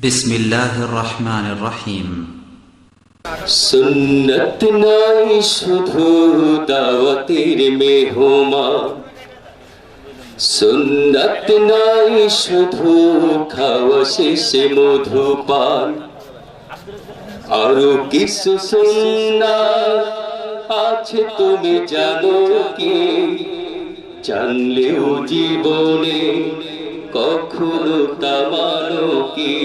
বিসমিল্লাহির রহমানির রহিম। সুন্নত নাই শুধু দাওয়াতের মেহমান, সুন্নত নাই শুধু খাওয়া শেষে মধুপান, আরো কিছু সুন্নাত আছে তুমি জানো কি? জানলেও জীবনে কখনো তা মানো কি?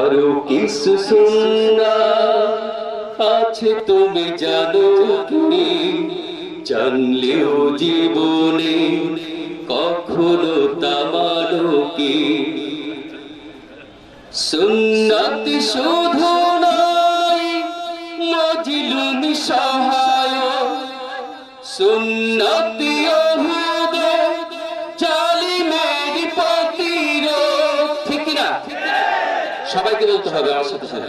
আরো কিছু সুন্নাত আছে তুমি জানো কি? জানলেও জীবনে কখনো তা মানো কি? সুন্নাত শুধু নয় মজলুম সহায়ক, সুন্নাত ইহুদ জালিমের প্রতিরোধ। ঠিক না? সবাইকে বলতে হবে আমার সাথে সাথে।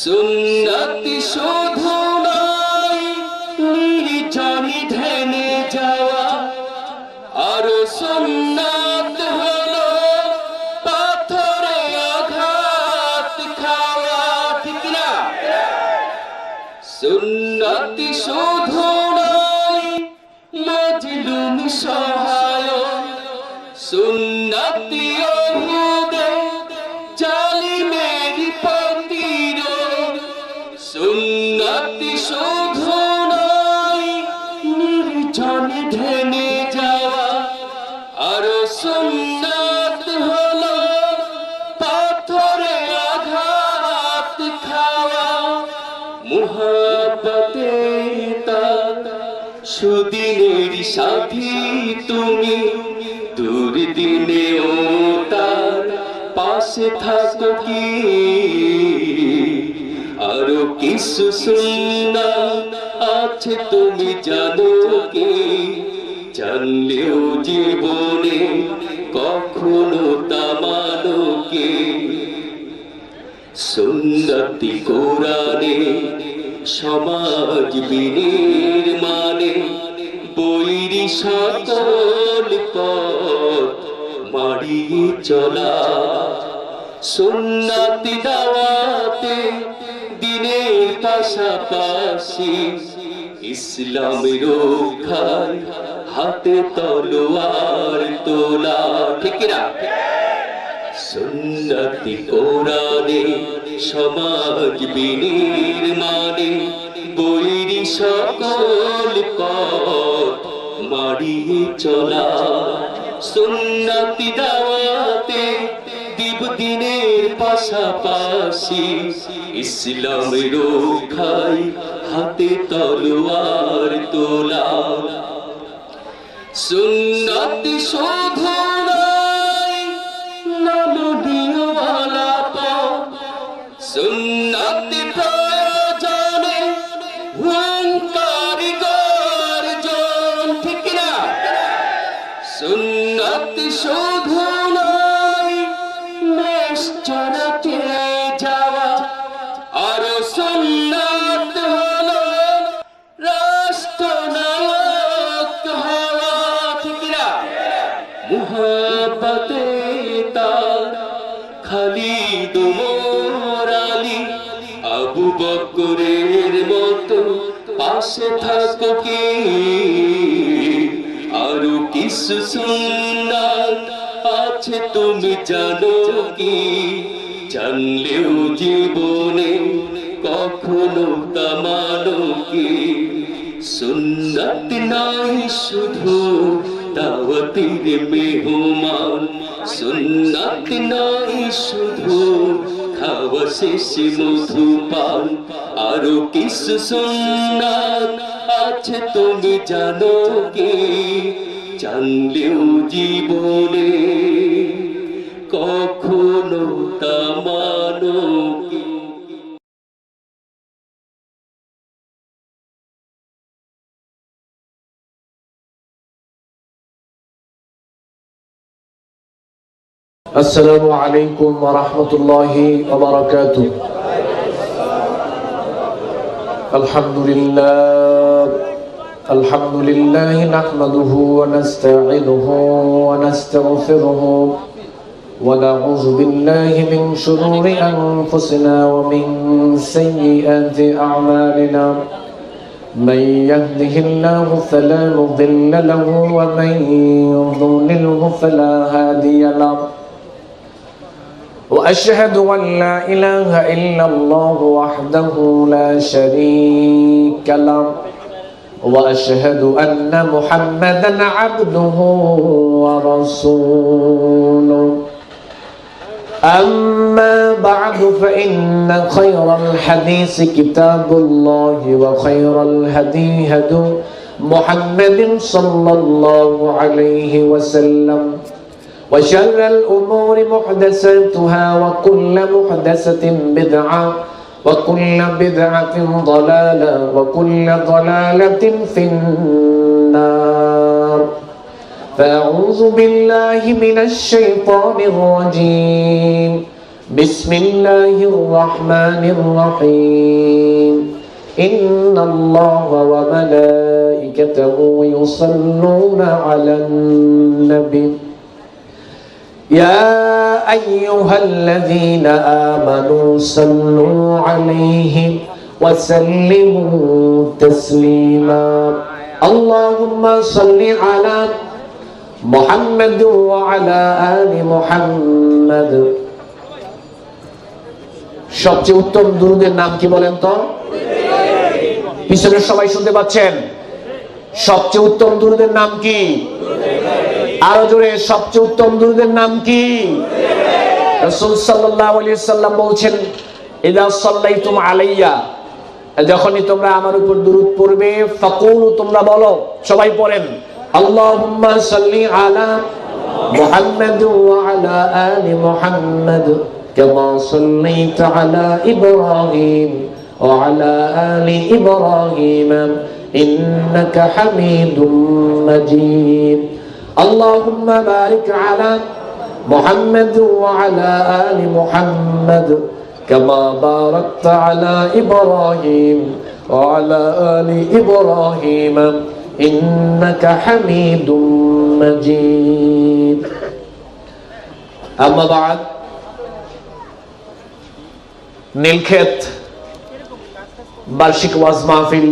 সুন্নাত শুধু নয় নির্জনে ধ্যানে যাওয়া, আর সুন্নাত হলো পাথরে আঘাত খাওয়া। ঠিক না? সুন্নাত শুধু নয় মজলুম সহায়ক, সুন্নাত ইহুদ জালিমের প্রতিরোধ, সুন্নাত শুধু নয় নির্জনে ধ্যানে যাওয়া, আর সুন্নাত হলো পাথরে আঘাত খাওয়া। মুহাব্বতে তার সুদিনের সাথী তুমি, দুর্দিনেও তার পাশে থাকো কি? আরো কিছু সুন্নাত আছে তুমি জানো কি? জানলেও জীবনে কখনো তা মানো কি? সুন্নতি কোরআনে সমাজ বিনির্মাণে বৈরী সকল পথ মাড়িয়ে চলা, সুন্নতি দাওয়াতে দিনের পাশাপাশি ইসলামের রক্ষায় হাতে তলোয়ার তোলা। ঠিক না? সুন্নতি কোরআনে সমাজ বিনির্মাণে বৈরী সকল পথ মাড়িয়ে চলা, সুন্নতি দাওয়াতে দিনের পাশাপাশি ইসলামের রক্ষায় হাতে তলোয়ার তোলা। সুন্নাত শুধু নয় নমনীয় আলাপ, সুন্নাত প্রয়োজনে হুঙ্কার গর্জন। ঠিক না? সুন্নাত শুধু নয় মেষ চড়াতে যাওয়া, আর সুন্নাত হলো রাষ্ট্রনায়ক হওয়া। ঠিক না? মুহাব্বতে তার খালিদ ওমর আলী আবু বকরের মতো পাশে থাকো কি? আরো কিছু সুন্নাত আছে তুমি জানো কি? জানলেও জীবনে কখনো তা মানো কি? সুন্নাত নাই শুধু দাওয়াতের মেহমান, সুন্নাত নাই শুধু খাওয়া শেষে মধুপান, আরো কিছু সুন্নাত আছে তুমি জানো কি? জানলেও জীবনে কখনো তা মানো কি? السلام عليكم ورحمة الله وبركاته. الحمد لله نحمده ونستعينه ونستغفره ونعوذ بالله من شرور أنفسنا ومن سيئات أعمالنا من يهده الله فلا مضل له ومن يضلله فلا هادي له وأشهد أن لا إله إلا الله وحده لا شريك له وأشهد أن محمدا عبده ورسوله أما بعد فإن خير الحديث كتاب الله وخير الهدي هدي محمد صلى الله عليه وسلم وشر الأمور محدثاتها وكل محدثة بدعة وكل بدعة ضلالة وكل ضلالة في النار فأعوذ بالله من الشيطان الرجيم بسم الله الرحمن الرحيم إن الله وملائكته يصلون على النبي يا أيها الذين آمنوا صلوا عليه وسلموا تسليما اللهم صل على محمد وعلى آل محمد সবচেয়ে উত্তম দুরূদের নাম কি বলেন তো? পিছনের সবাই শুনতে পাচ্ছেন? সবচেয়ে উত্তম দুরূদের নাম কি? আরো জোরে, সবচেয়ে উত্তম দুরূদের নাম কি? রাসূল সাল্লাল্লাহু আলাইহি সাল্লাম বলেছেন, ইযা সাল্লাইতুম আলাইয়া, যখনই তোমরা আমার উপর দুরূদ পড়বে, ফাকুলু, তোমরা বলো, সবাই পড়েন, আল্লাহুম্মা সাল্লি আলা মুহাম্মাদ ওয়া আলা আলি মুহাম্মাদ কামা সাল্লাইতা আলা ইব্রাহিম ওয়া আলা আলি ইব্রাহিম ইন্নাকা হামিদুম মাজিদ اللهم بارك على محمد وعلى آل محمد كما باركت على إبراهيم وعلى آل إبراهيم إنك حميد مجيد أما بعد নীলক্ষেত বার্ষিক ওয়াজ মাহফিল,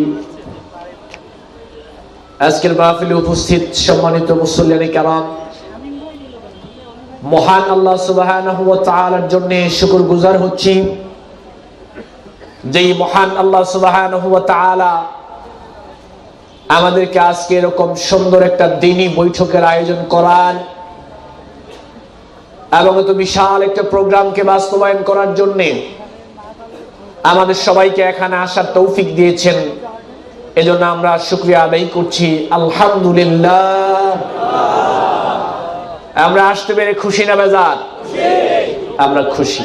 আজকের মাহফিলে উপস্থিত সম্মানিত মুসল্লিয়ানে কেরাম, মহান আল্লাহ সুবহানাহু ওয়া তাআলার জন্য শুকরগুজার হচ্ছি, যেই মহান আল্লাহ সুবহানাহু ওয়া তাআলা আমাদেরকে আজকে এরকম সুন্দর একটা দ্বীনি বৈঠকের আয়োজন করার এবং এত বিশাল একটা প্রোগ্রামকে বাস্তবায়ন করার জন্য আমাদের সবাইকে এখানে আসার তৌফিক দিয়েছেন। এজন্য আমরা শুকরিয়া আদায় করছি, আলহামদুলিল্লাহ। আমরা আসতে পেরে খুশি না বেজার? আমরা খুশি।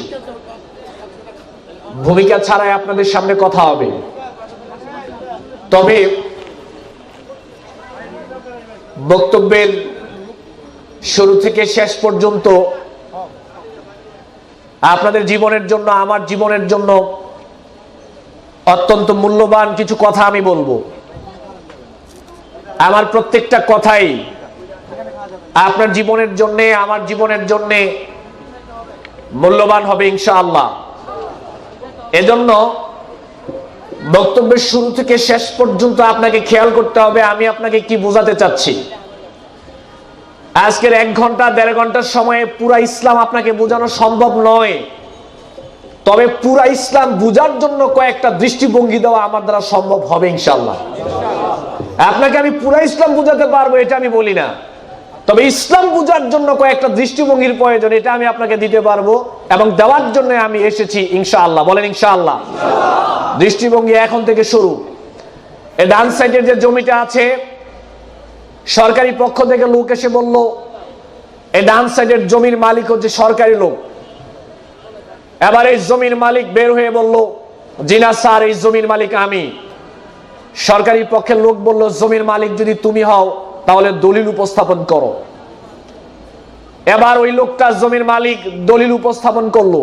ভূমিকা ছাড়াই আপনাদের সামনে কথা হবে, তবে বক্তব্যের শুরু থেকে শেষ পর্যন্ত আপনাদের জীবনের জন্য, আমার জীবনের জন্য অত্যন্ত মূল্যবান কিছু কথা আমি বলবো। আমার প্রত্যেকটা কথাই আপনার জীবনের জন্য, আমার জীবনের জন্য মূল্যবান হবে ইনশাআল্লাহ। এজন্য বক্তব্যের শুরু থেকে শেষ পর্যন্ত আপনাকে খেয়াল করতে হবে আমি আপনাকে কি বোঝাতে চাচ্ছি। আজকের 1 ঘন্টা 1.5 ঘন্টার সময়ে পুরা ইসলাম আপনাকে বোঝানো সম্ভব নয়, তবে পুরা ইসলাম বুঝার জন্য কয়েকটা দৃষ্টিভঙ্গি দেওয়া আমার দ্বারা সম্ভব হবে ইনশাআল্লাহ। আপনাকে আমি পুরা ইসলাম বুঝাতে পারবো এটা আমি বলি না, তবে ইসলাম বুঝার জন্য কয়েকটা দৃষ্টিভঙ্গির প্রয়োজন, এটা আমি আপনাকে দিতে পারবো এবং দেওয়ার জন্য আমি এসেছি ইনশাআল্লাহ। বলেন ইনশাআল্লাহ। দৃষ্টিভঙ্গি এখন থেকে শুরু। এই ডান সাইডের যে জমিটা আছে, সরকারি পক্ষ থেকে লোক এসে বলল এই ডান সাইডের জমির মালিক হচ্ছে সরকারি লোক। এবার এই জমির মালিক বের হয়ে বলল, জিনা স্যার, এই জমির মালিক আমি। সরকারি পক্ষের লোক বলল, জমির মালিক যদি তুমি হও তাহলে দলিল উপস্থাপন করো। এবার ওই লোকটা জমির মালিক দলিল উপস্থাপন করলো,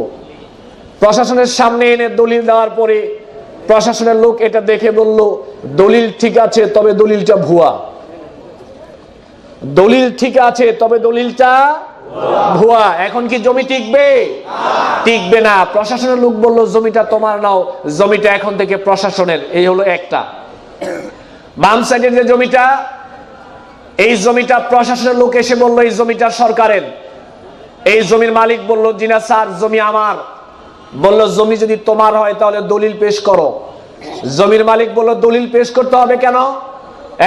প্রশাসনের সামনে এনে দলিল দেওয়ার পরে প্রশাসনের লোক এটা দেখে বলল, দলিল ঠিক আছে তবে দলিলটা ভুয়া। দলিল ঠিক আছে তবে দলিলটা ভুয়া। এখন কি জমি টিকবে? টিকবে না। প্রশাসনের লোক বললো জমিটা তোমার নাও, জমিটা এখন থেকে প্রশাসনের। এই হলো একটা। বাম সাইডের যে জমিটা, এই জমিটা প্রশাসনের লোক এসে বললো এই জমিটা সরকারের। এই জমির মালিক বলল জি না স্যার, জমি আমার। বলল জমি যদি তোমার হয় তাহলে দলিল পেশ করো। জমির মালিক বলল দলিল পেশ করতে হবে কেন?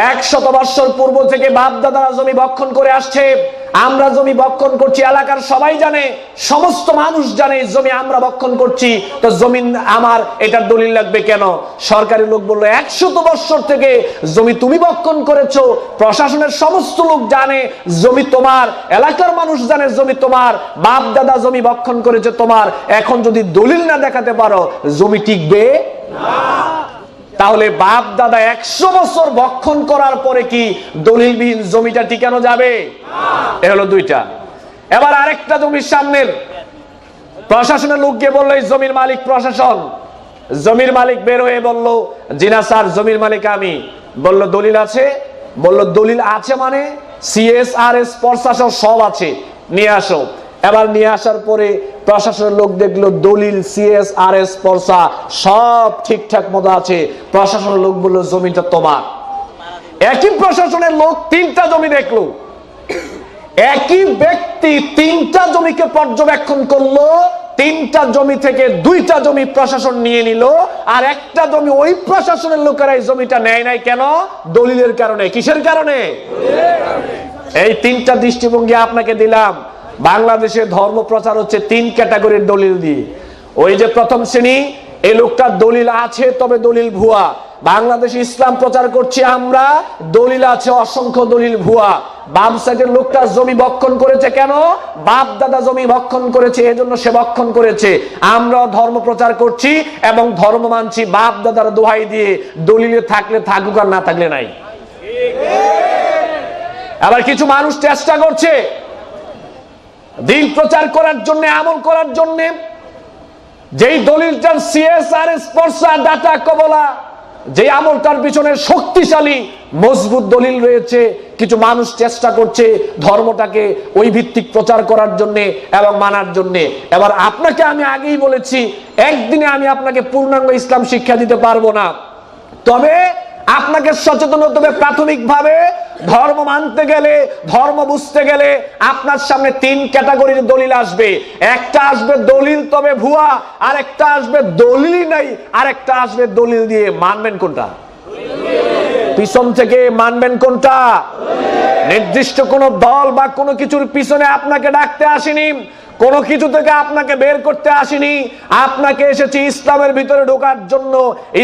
100 বছর পূর্ব থেকে বাপ দাদারা জমি ভক্ষণ করে আসছে। আমরা জমি ভক্ষণ করছি, এলাকার সবাই জানে, সমস্ত মানুষ জানে জমি আমরা ভক্ষণ করছি, তো জমি আমার, এটার দলিল লাগবে কেন? সরকারি লোক বলল 100 বছর থেকে জমি তুমি ভক্ষণ করেছো, প্রশাসনের সমস্ত লোক জানে জমি তোমার, এলাকার মানুষ জানে জমি তোমার, বাপ দাদা জমি ভক্ষণ করেছে তোমার। এখন যদি দলিল না দেখাতে পারো জমি টিকবে না। তাহলে বাপ দাদা 100 বছর ভক্ষণ করার পরে কি দলিলবিহীন জমিটা টিকানো যাবে? এ হলো দুইটা। এবার আরেকটা জমির সামনের প্রশাসনের লোক গিয়ে বললো এই জমির মালিক প্রশাসন। জমির মালিক বের হয়ে বলল জি না স্যার, জমির মালিক আমি। বলল দলিল আছে? বলল দলিল আছে মানে CSRS প্রশাসন সব আছে, নিয়ে আসো। এবার নিয়ে আসার পরে প্রশাসনের লোক দেখলো দলিল CSRS পর্সা সব ঠিকঠাক মতো আছে। প্রশাসনের লোক বললো জমিটা তোমার। একই প্রশাসনের লোক 3টা জমি দেখলো, একই ব্যক্তি 3টা জমিকে পর্যবেক্ষণ করলো। 3টা জমি থেকে 2টা জমি প্রশাসন নিয়ে নিল, আর একটা জমি ওই প্রশাসনের লোকেরা এই জমিটা নেয় নাই কেন? দলিলের কারণে। কিসের কারণে? এই 3টা দৃষ্টিভঙ্গি আপনাকে দিলাম। বাংলাদেশে ধর্ম প্রচার হচ্ছে 3 ক্যাটাগরির দলিল দিয়ে। ওই যে প্রথম শ্রেণী, এই লোকটা দলিল আছে তবে দলিল ভুয়া। বাংলাদেশে ইসলাম প্রচার করছি আমরা, দলিল আছে অসংখ্য, দলিল ভুয়া। বাম সাইডের লোকটা জমি ভক্ষণ করেছে কেন? বাপ দাদা জমি ভক্ষণ করেছে, এজন্য সে ভক্ষণ করেছে। আমরা ধর্ম প্রচার করছি এবং ধর্ম মানছি বাপ দাদার দোহাই দিয়ে, দলিলে থাকলে থাকুক আর না থাকলে নাই। আবার কিছু মানুষ চেষ্টা করছে দিন প্রচার করার জন্য, আমল করার জন্য, যেই দলিলটার CSRS পর্সা ডাটা কবলা, যে আমলটার পিছনে শক্তিশালী মজবুত দলিল রয়েছে, কিছু মানুষ চেষ্টা করছে ধর্মটাকে ওই ভিত্তিক প্রচার করার জন্য এবং মানার জন্য। এবার আপনাকে আমি আগেই বলেছি, একদিনে আমি আপনাকে পূর্ণাঙ্গ ইসলাম শিক্ষা দিতে পারবো না, তবে আপনাকে সচেতন হতে হবে। প্রাথমিকভাবে ধর্ম মানতে গেলে, ধর্ম বুঝতে গেলে আপনার সামনে 3 ক্যাটাগরির দলিল আসবে। একটা আসবে দলিল তবে ভুয়া, আর একটা আসবে দলিলই নাই, আর একটা আসবে দলিল দিয়ে। মানবেন কোনটা? পিছন থেকে মানবেন কোনটা? নির্দিষ্ট কোন দল বা কোনো কিছুর পিছনে আপনাকে ডাকতে আসেনি, কোনো কিছু থেকে আপনাকে বের করতে আসেনি। আপনাকে এসেছি ইসলামের ভিতরে ঢোকার জন্য।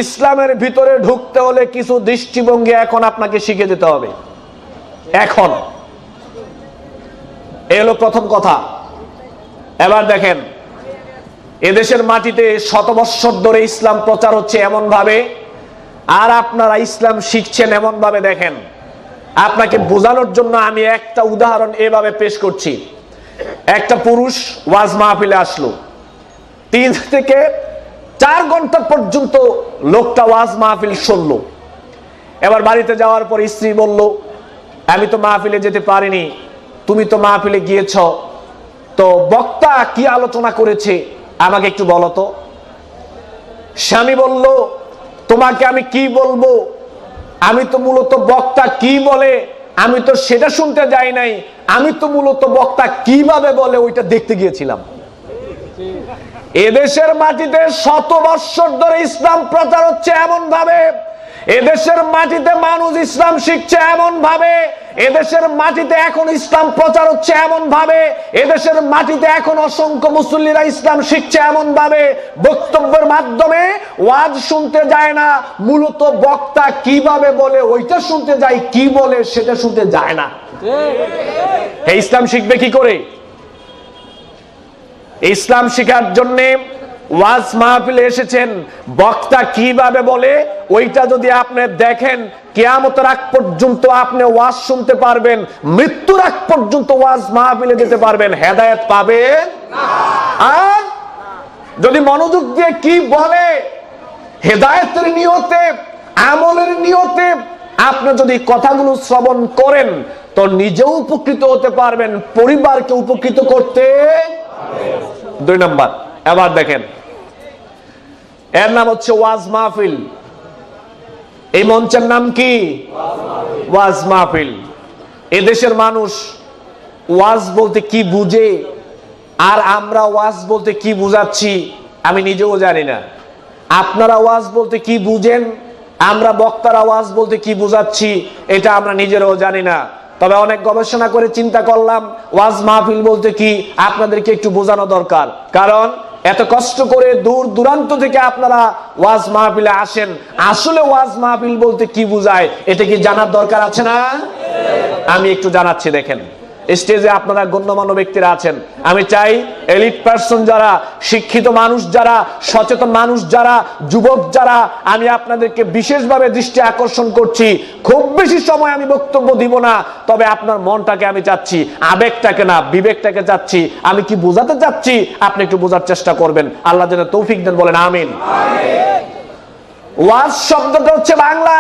ইসলামের ভিতরে ঢুকতে হলে কিছু দৃষ্টিভঙ্গি এখন আপনাকে শিখে যেতে হবে। এখন এলো প্রথম কথা। এবার দেখেন, এদেশের মাটিতে 100 বছর ধরে ইসলাম প্রচার হচ্ছে এমন ভাবে, আর আপনারা ইসলাম শিখছেন এমন ভাবে। দেখেন, আপনাকে বোঝানোর জন্য আমি একটা উদাহরণ এভাবে পেশ করছি। একটা পুরুষ ওয়াজ মাহফিলে আসলো, 3 থেকে 4 ঘন্টা পর্যন্ত লোকটা ওয়াজ মাহফিল শুনলো। এবার বাড়িতে যাওয়ার পর স্ত্রী বলল আমি তো মাহফিলে যেতে পারিনি, তুমি তো মাহফিলে গিয়েছ, তো বক্তা কি আলোচনা করেছে আমাকে একটু বলো তো। স্বামী বলল তোমাকে আমি কি বলবো, আমি তো মূলত বক্তা কি বলে আমি তো সেটা শুনতে যাই নাই, আমি তো মূলত বক্তা কিভাবে বলে ওইটা দেখতে গিয়েছিলাম। এদেশের মাটিতে 100 বছর ধরে ইসলাম প্রচার হচ্ছে এমন ভাবে, এদেশের মাটিতে মানুষ ইসলাম শিখছে এমন ভাবে, এদেশের মাটিতে এখন ইসলাম প্রচার হচ্ছে এমন ভাবে, এদেশের মাটিতে এখন অসংখ্য মুসল্লিরা ইসলাম শিখছে এমন ভাবে, বক্তব্যের মাধ্যমে ওয়াজ শুনতে যায় না, মূলত বক্তা কিভাবে বলে ওইটা শুনতে যায়, কি বলে সেটা শুনতে যায় না। এই ইসলাম শিখবে কি করে? ইসলাম শিখার জন্য ওয়াজ মাহফিলে এসেছেন, বক্তা কিভাবে বলে ওইটা যদি আপনি দেখেন, কিয়ামতের আগ পর্যন্ত আপনি ওয়াজ শুনতে পারবেন, মৃত্যুর আগ পর্যন্ত ওয়াজ মাহফিলে যেতে পারবেন, হেদায়েত পাবেন না। আর যদি মনোযোগ দিয়ে কি বলে, হেদায়েতের নিয়তে, আমলের নিয়তে আপনি যদি কথাগুলো শ্রবণ করেন, তো নিজেও উপকৃত হতে পারবেন, পরিবারকে উপকৃত করতে। 2 নাম্বার, এবার দেখেন, এর নাম হচ্ছে ওয়াজ মাহফিল। এই মঞ্চের নাম কি? ওয়াজ মাহফিল। এদেশের মানুষ ওয়াজ বলতে কি বুঝে আর আমরা ওয়াজ বলতে কি বুঝাচ্ছি আমি নিজেও জানি না। আপনারা ওয়াজ বলতে কি বুঝেন, আমরা বক্তারা ওয়াজ বলতে কি বুঝাচ্ছি এটা আমরা নিজেরাও জানি না। তবে অনেক গবেষণা করে চিন্তা করলাম ওয়াজ মাহফিল বলতে কি আপনাদেরকে একটু বোঝানো দরকার। কারণ এত কষ্ট করে দূর দূরান্ত থেকে আপনারা ওয়াজ মাহফিলে আসেন, আসলে ওয়াজ মাহফিল বলতে কি বুঝায় এটা কি জানার দরকার আছে না? আমি একটু জানাচ্ছি। দেখেন, স্টেজে আপনারা গণ্যমান্য ব্যক্তিরা আছেন, আমি চাই এলিট পারসন যারা, শিক্ষিত মানুষ যারা, সচেতন মানুষ যারা, যুবক যারা, আমি আপনাদেরকে বিশেষভাবে দৃষ্টি আকর্ষণ করছি। খুব বেশি সময় আমি বক্তব্য দিব না, তবে আপনার মনটাকে আমি চাচ্ছি, আবেগটাকে না বিবেকটাকে চাচ্ছি, আমি কি বোঝাতে চাচ্ছি আপনি একটু বোঝার চেষ্টা করবেন। আল্লাহ যেন তৌফিক দেন, বলেন আমিন। ওয়াজ শব্দটা হচ্ছে বাংলা,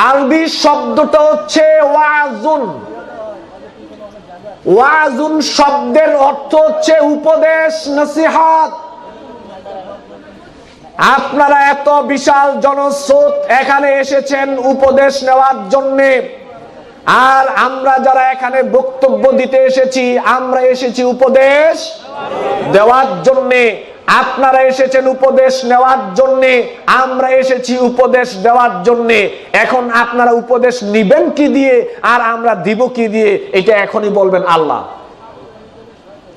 আরবি শব্দটা হচ্ছে ওয়াজুন। ওয়াজুন শব্দের অর্থ হচ্ছে উপদেশ, নসিহত। আপনারা এত বিশাল জনস্রোত এখানে এসেছেন উপদেশ নেওয়ার জন্য, আর আমরা যারা এখানে বক্তব্য দিতে এসেছি আমরা এসেছি উপদেশ দেওয়ার জন্য। আপনারা এসেছেন উপদেশ নেওয়ার জন্য, আমরা এসেছি উপদেশ দেওয়ার জন্য। এখন আপনারা উপদেশ নিবেন কি দিয়ে আর আমরা দিব কি দিয়ে এটা এখনই বলবেন আল্লাহ।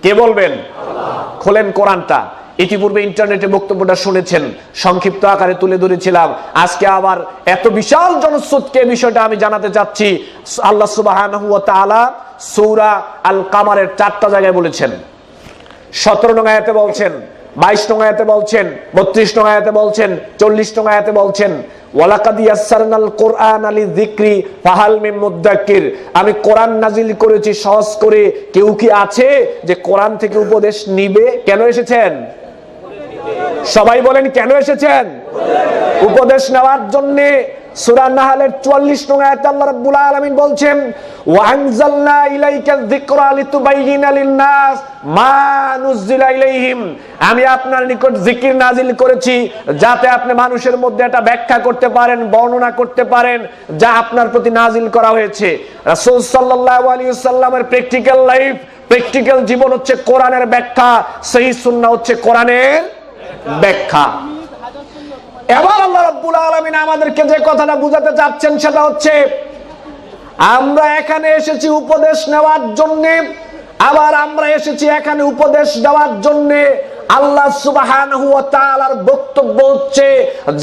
কে বলবেন? খোলেন কোরআনটা। ইতিপূর্বে ইন্টারনেটে বক্তব্যটা শুনেছেন, সংক্ষিপ্ত আকারে তুলে ধরেছিলাম। আজকে আবার এত বিশাল জনস্রোতকে বিষয়টা আমি জানাতে চাচ্ছি। আল্লাহ সুবহানাহু ওয়া তাআলা সূরা আল কামারের 4টা জায়গায় বলেছেন। 17 নং আয়াতে বলছেন, 22 নং আয়াতে বলছেন, 32 নং আয়াতে বলছেন, 40 নং আয়াতে বলছেন ওয়ালাকাদ ইয়াসসারনাল কুরআনা লিযিকরি ফাহাল মিন মুদ্দাক্কির। আমি কোরআন নাজিল করেছি সহজ করে, কেউ কি আছে যে কোরআন থেকে উপদেশ নিবে? কেন এসেছেন? সবাই বলেন কেন এসেছেন? উপদেশ নেওয়ার জন্য। সূরা নাহলের 44 নং আয়াতে আল্লাহ রাব্বুল আলামিন বলছেন ওয়া আনজালনা ইলাইকা যিকরা লিতুবাইয়িনা লিন-নাস মা নুজিলা ইলাইহিম। আমি আপনার নিকট জিকির নাজিল করেছি যাতে আপনি মানুষের মধ্যে এটা ব্যাখ্যা করতে পারেন, বর্ণনা করতে পারেন যা আপনার প্রতি নাজিল করা হয়েছে। রাসূল সাল্লাল্লাহু আলাইহি ওয়াসাল্লামের প্র্যাকটিক্যাল লাইফ, প্র্যাকটিক্যাল জীবন হচ্ছে কোরআনের ব্যাখ্যা, সহিহ সুন্নাহ হচ্ছে কোরআনের ব্যাখ্যা। এবার আল্লাহ রাব্বুল আলামিন আমাদেরকে যে কথাটা বুঝাতে চাচ্ছেন সেটা হচ্ছে আমরা এখানে এসেছি উপদেশ নেওয়ার জন্য, আবার আমরা এসেছি এখানে উপদেশ দেওয়ার জন্য। আল্লাহ সুবহানাহু ওয়া তাআলার বক্তব্য হচ্ছে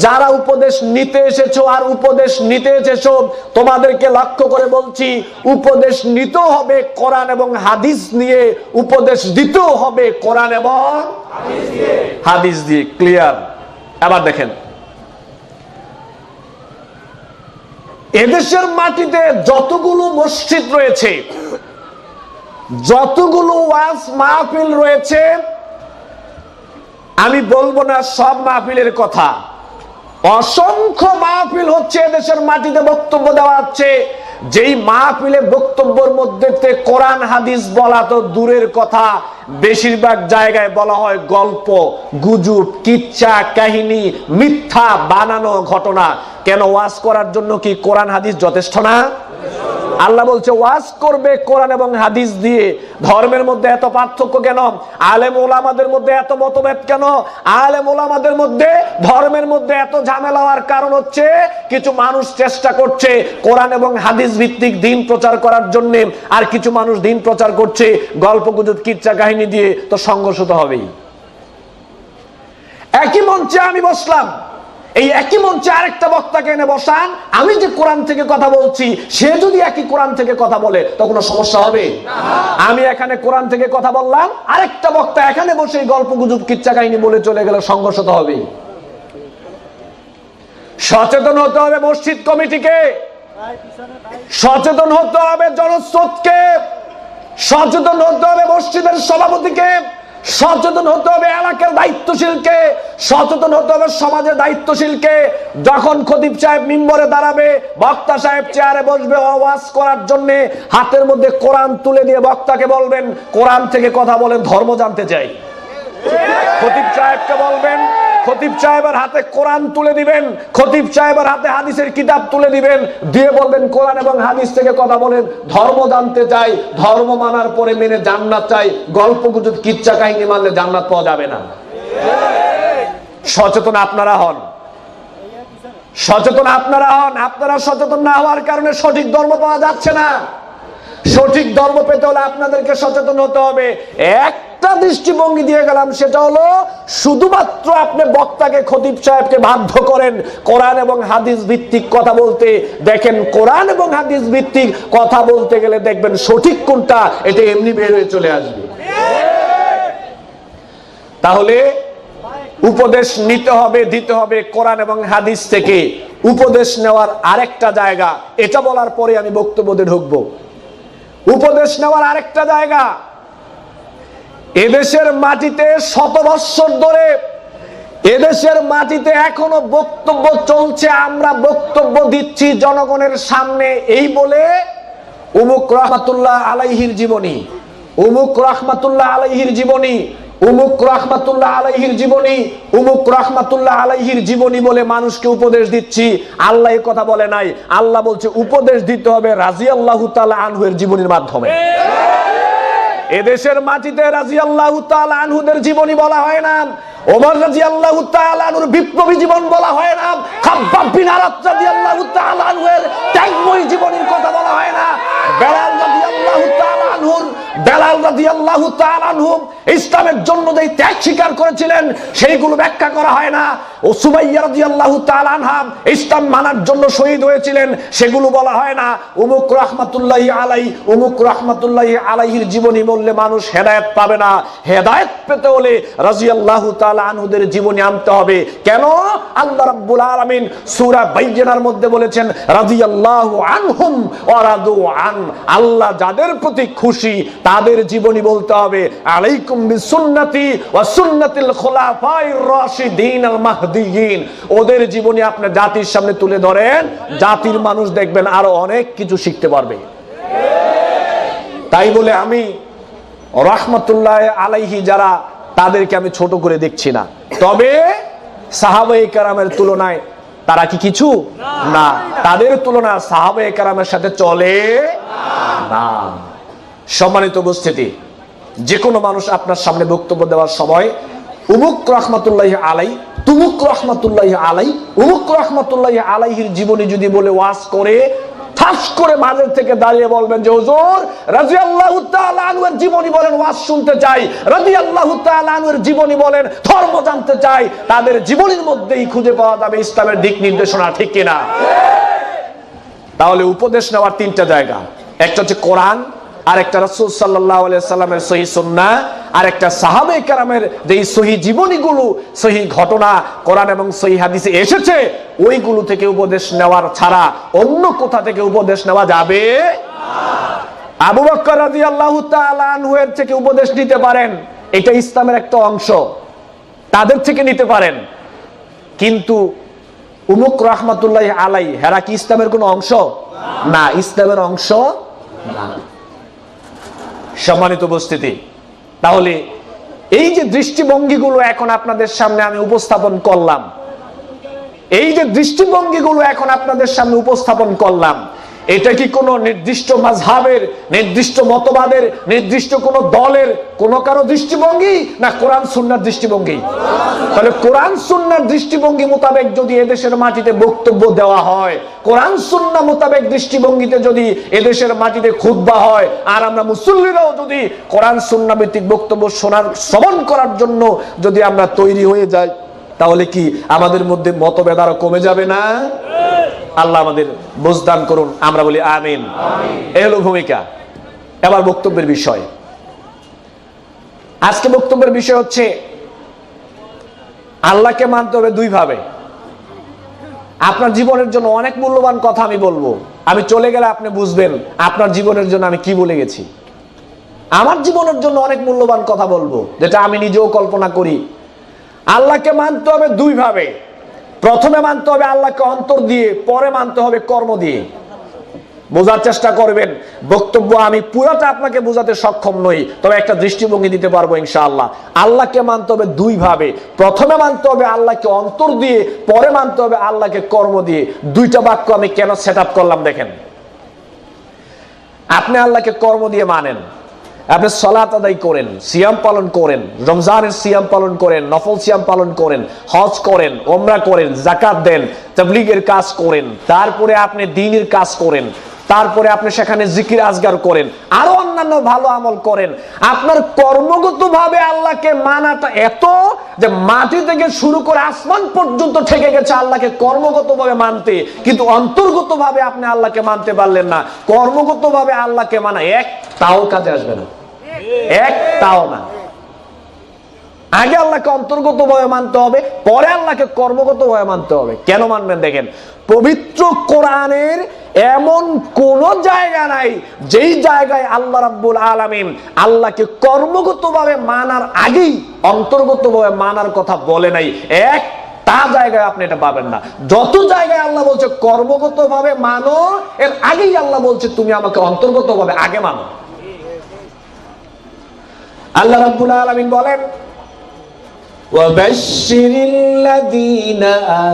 যারা উপদেশ নিতে এসেছো আর উপদেশ নিতে এসেছো তোমাদেরকে লক্ষ্য করে বলছি, উপদেশ নিতেও হবে কোরআন এবং হাদিস নিয়ে, উপদেশ দিতেও হবে কোরআন এবং হাদিস দিয়ে। ক্লিয়ার? এবার দেখেন, এদেশের মাটিতে যতগুলো মসজিদ রয়েছে, যতগুলো ওয়াজ মাহফিল রয়েছে, আমি বলবো না সব মাহফিলের কথা, অসংখ্য মাহফিল হচ্ছে এদেশের মাটিতে বক্তব্য দেওয়া হচ্ছে। যেই মাহফিলে বক্তব্যের মধ্যে কোরআন হাদিস বলা তো দূরের কথা, বেশিরভাগ জায়গায় বলা হয় গল্প, গুজব, কিচ্ছা কাহিনী, মিথ্যা বানানো ঘটনা। কেন? ওয়াজ করার জন্য কি কোরআন হাদিস যথেষ্ট না? আল্লাহ বলছে ওয়াজ করবে কোরআন এবং হাদিস দিয়ে। ধর্মের মধ্যে এত পার্থক্য কেন? আলেম ওলামাদের মধ্যে এত মতভেদ কেন? আলেম ওলামাদের মধ্যে, ধর্মের মধ্যে এত ঝামেলা হওয়ার কারণ হচ্ছে কিছু মানুষ চেষ্টা করছে কোরআন এবং হাদিস ভিত্তিক দিন প্রচার করার জন্য, আর কিছু মানুষ দিন প্রচার করছে গল্প গুজব কিচ্ছা কাহিনী দিয়ে। তো সংঘর্ষ তো হবেই। একই মঞ্চে আমি বসলাম, এই একই মঞ্চে আরেকটা বক্তাকে এনে বসান, আমি যে কোরআন থেকে কথা বলছি সে যদি একই কোরআন থেকে কথা বলে তো কোনো সমস্যা হবে? আমি এখানে কোরআন থেকে কথা বললাম, আরেকটা বক্তা এখানে বসে গল্প গুজব কিচ্ছা কাহিনী বলে চলে গেলে সংঘর্ষ তো হবে। সচেতন হতে হবে মসজিদ কমিটিকে, সচেতন হতে হবে জনস্রোতকে, সচেতন হতে হবে মসজিদের সভাপতিকে, সচেতন হতে হবে এলাকার দায়িত্বশীলকে, সচেতন হতে হবে সমাজের দায়িত্বশীলকে। যখন খতিব সাহেব মিম্বরে দাঁড়াবে, বক্তা সাহেব চেয়ারে বসবে ওয়াজ করার জন্য, হাতের মধ্যে কোরআন তুলে দিয়ে বক্তাকে বলবেন কোরআন থেকে কথা বলেন, ধর্ম জানতে চাই। খতিব সাহেবকে বলবেন, খতিব সাহেবের হাতে কোরআন তুলে দিবেন, খতিব সাহেবের হাতে হাদিসের কিতাব তুলে দিবেন, দিয়ে বলবেন কোরআন এবং হাদিস থেকে কথা বলেন, ধর্ম জানতে চাই। ধর্ম মানার পরে মেনে জান্নাত চাই। গল্প গুজব কিচ্ছা কাহিনী মানলে জান্নাত পাওয়া যাবে না। সচেতন আপনারা হন, সচেতন আপনারা হন। আপনারা সচেতন না হওয়ার কারণে সঠিক ধর্ম পাওয়া যাচ্ছে না। সঠিক ধর্ম পেতে হলে আপনাদেরকে সচেতন হতে হবে। একটা দৃষ্টিভঙ্গি দিয়ে গেলাম, সেটা হলো শুধুমাত্র আপনি বক্তাকে, খতিব সাহেবকে বাধ্য করেন কোরআন এবং হাদিস ভিত্তিক কথা বলতে। দেখেন কোরআন এবং হাদিস ভিত্তিক কথা বলতে গেলে দেখবেন সঠিক কোনটা এটা এমনি বের হয়ে চলে আসবে। তাহলে উপদেশ নিতে হবে, দিতে হবে কোরআন এবং হাদিস থেকে। উপদেশ নেওয়ার আরেকটা জায়গা, এটা বলার পরে আমি বক্তব্যে ঢুকবো। উপদেশ নেওয়ার আরেকটা জায়গা, এদেশের মাটিতে শত বৎসর ধরে এদেশের মাটিতে এখনো বক্তব্য চলছে। আমরা বক্তব্য দিচ্ছি জনগণের সামনে এই বলে উমুক রহমাতুল্লাহ আলাইহির জীবনী, উমুক রহমাতুল্লাহ আলাইহির জীবনী, উমুক রহমাতুল্লাহ আলাইহির জীবনী, উমুক রহমাতুল্লাহ আলাইহির জীবনী বলে মানুষকে উপদেশ দিচ্ছি। আল্লাহ এই কথা বলে নাই। আল্লাহ বলছে উপদেশ দিতে হবে রাদিয়াল্লাহু তাআলা আনহুর জীবনীর মাধ্যমে। এদেশের মাটিতে রাদিয়াল্লাহু তাআলা আনহুদের জীবনী বলা হয় না, ওমর রাদিয়াল্লাহু তাআলা আনহুর বিপ্লবী জীবন বলা হয় না, খাব্বাব বিন আরাত রাদিয়াল্লাহু তাআলা আনহুর ত্যাগময়ী জীবনীর কথা বলা হয় না, বেলাল রাদিয়াল্লাহু তাআলা আনহুর, বেলাল রাদিয়াল্লাহু তাআলা আনহু ইসলামের জন্য যে ত্যাগ স্বীকার করেছিলেন সেইগুলো ব্যাখ্যা করা হয় না, ও সুমাইয়া রাদিয়াল্লাহু তাআলা আনহা ইসলাম মানার জন্য শহীদ হয়েছিলেন সেগুলো বলা হয় না। উমুক রাহমাতুল্লাহি আলাইহি, উমুক রাহমাতুল্লাহি আলাইহির জীবনী বললে মানুষ হেদায়েত পাবে না। হেদায়েত পেতে হলে রাদিয়াল্লাহু তাআলা আনহুদের জীবনী আনতে হবে। কেন? আল্লাহ রাব্বুল আলামিন সূরা বাইয়িনার মধ্যে বলেছেন রাদিয়াল্লাহু আনহুম ওয়া রাদু আন। আল্লাহ যাদের প্রতি খুশি তাদের জীবনী বলতে হবে। আলাইকুম বিসুন্নতি ওয়া সুন্নাতিল খুলাফায়ে রাশিদিন আল মাহদিয়িন। ওদের জীবনী আপনি জাতির সামনে তুলে ধরেন, জাতির মানুষ দেখবেন আরো অনেক কিছু শিখতে পারবে। তাই বলে আমি রাহমাতুল্লাহ আলাইহি যারা, তাদেরকে আমি ছোট করে দেখছি না। তবে সাহাবায়ে কেরামের তুলনায় তারা কি কিছু না, তাদের তুলনা সাহাবায়ে কেরামের সাথে চলে না। সম্মানিত উপস্থিতি, যে কোনো মানুষ আপনার সামনে বক্তব্য দেওয়ার সময় উমুক রাহমাতুল্লাহি আলাই, তুমুক রাহমাতুল্লাহি আলাই, উমুক রাহমাতুল্লাহি আলাইহির জীবনী যদি বলে ওয়াজ করে, ঠাস করে মাঝে থেকে দাঁড়িয়ে বলবেন যে হুজুর রাদিয়াল্লাহু তাআলা আনহুর জীবনী বলেন, ওয়াজ শুনতে চাই। রাদিয়াল্লাহু তাআলা আনহুর জীবনী বলেন, ধর্ম জানতে চাই। তাদের জীবনীর মধ্যেই খুঁজে পাওয়া যাবে ইসলামের দিক নির্দেশনা, ঠিক কিনা? তাহলে উপদেশ নেওয়ার তিনটা জায়গা, একটা হচ্ছে কোরআন, আর একটা রাসূল সাল্লাল্লাহু আলাইহি সাল্লামের সহিহ সুন্নাহ, আর একটা সাহাবায়ে কেরামের যে সহিহ জীবনীগুলো, সহিহ ঘটনা কোরআন এবং সহিহ হাদিসে এসেছে, ওইগুলো থেকে উপদেশ নেওয়ার ছাড়া অন্য কোথা থেকে উপদেশ নেওয়া যাবে না। আবু বকর রাদিয়াল্লাহু তাআলা আনহু এর থেকে উপদেশ নিতে পারেন, এটা ইসলামের একটা অংশ, তাদের থেকে নিতে পারেন। কিন্তু উমুক রাহমাতুল্লাহি আলাই হেরা কি ইসলামের কোনো অংশ না? ইসলামের অংশ না। সম্মানিত উপস্থিতি, তাহলে এই যে দৃষ্টিভঙ্গিগুলো এখন আপনাদের সামনে আমি উপস্থাপন করলাম, এই যে দৃষ্টিভঙ্গিগুলো এখন আপনাদের সামনে উপস্থাপন করলাম, এটা কি কোনো নির্দিষ্ট মাযহাবের, নির্দিষ্ট মতবাদের, নির্দিষ্ট কোনো দলের কোনো কারো দৃষ্টিভঙ্গি, না কোরআন সুন্নাহর দৃষ্টিভঙ্গি? তাহলে কোরআন সুন্নাহর দৃষ্টিভঙ্গি মোতাবেক যদি এদেশের মাটিতে বক্তব্য দেওয়া হয়, কোরআন সুন্নাহ মোতাবেক দৃষ্টিভঙ্গিতে যদি এদেশের মাটিতে খুতবা হয়, আর আমরা মুসল্লিরাও যদি কোরআন সুন্নাহ ভিত্তিক বক্তব্য শোনার, শ্রবণ করার জন্য যদি আমরা তৈরি হয়ে যাই, তাহলে কি আমাদের মধ্যে মতভেদ আরো কমে যাবে না? আল্লাহ আমাদের বুঝদান করুন, আমরা বলি আমিন। এই হলো ভূমিকা। এবার বক্তব্যের বিষয়। আজকে বক্তব্যের বিষয় হচ্ছে আল্লাহকে মানতে হবে দুই ভাবে। আপনার জীবনের জন্য অনেক মূল্যবান কথা আমি বলবো, আমি চলে গেলে আপনি বুঝবেন আপনার জীবনের জন্য আমি কি বলে গেছি। আমার জীবনের জন্য অনেক মূল্যবান কথা বলবো, যেটা আমি নিজেও কল্পনা করি। আল্লাহকে মানতে হবে দুই ভাবে। প্রথমে মানতে হবে আল্লাহকে অন্তর দিয়ে, পরে মানতে হবে কর্ম দিয়ে। বোঝার চেষ্টা করবেন, বক্তব্য আমি পুরোটা আপনাকে বোঝাতে সক্ষম নই, তবে একটা দৃষ্টিভঙ্গি দিতে পারবো ইনশাআল্লাহ। আল্লাহকে মানতে হবে দুই ভাবে। প্রথমে মানতে হবে আল্লাহকে অন্তর দিয়ে, পরে মানতে হবে আল্লাহকে কর্ম দিয়ে। দুইটা বাক্য আমি কেন সেট আপ করলাম দেখেন। আপনি আল্লাহকে কর্ম দিয়ে মানেন, আপনি সালাত আদায় করেন, সিয়াম পালন করেন, রমজানের সিয়াম পালন করেন, নফল সিয়াম পালন করেন, হজ করেন, ওমরা করেন, যাকাত দেন, তাবলীগের কাজ করেন, তারপরে আপনি দ্বীনের কাজ করেন, তারপরে আপনি সেখানে জিকির আজগার করেন, আরো অন্যান্য ভালো আমল করেন। আপনার কর্মগতভাবে আল্লাহকে মানাটা এত যে মাটি থেকে শুরু করে আসমান পর্যন্ত ঠেকে গেছে আল্লাহকে কর্মগতভাবে মানতে, কিন্তু অন্তর্গতভাবে আপনি আল্লাহকে মানতে পারলেন না। কর্মগতভাবে আল্লাহকে মানা এক তাও কাজে আসবে না, এক তাও না। আগে আল্লাহকে অন্তর্গতভাবে মানতে হবে, পরে আল্লাহকে কর্মগতভাবে মানতে হবে। কেন মানবেন দেখেন, পবিত্র কোরআনের এমন কোন জায়গা নাই যেই জায়গায় আল্লাহ রাব্বুল আলামিন আল্লাহকে কর্মগতভাবে মানার আগেই অন্তর্গতভাবে মানার কথা বলে নাই। একটা জায়গায় আপনি এটা পাবেন না। যত জায়গায় আল্লাহ বলছে কর্মগতভাবে মানো, এর আগেই আল্লাহ বলছে তুমি আমাকে অন্তর্গতভাবে আগে মানো। আল্লাহ রাব্বুল আলামিন বলেন, وَبَشِّرِ الَّذِينَ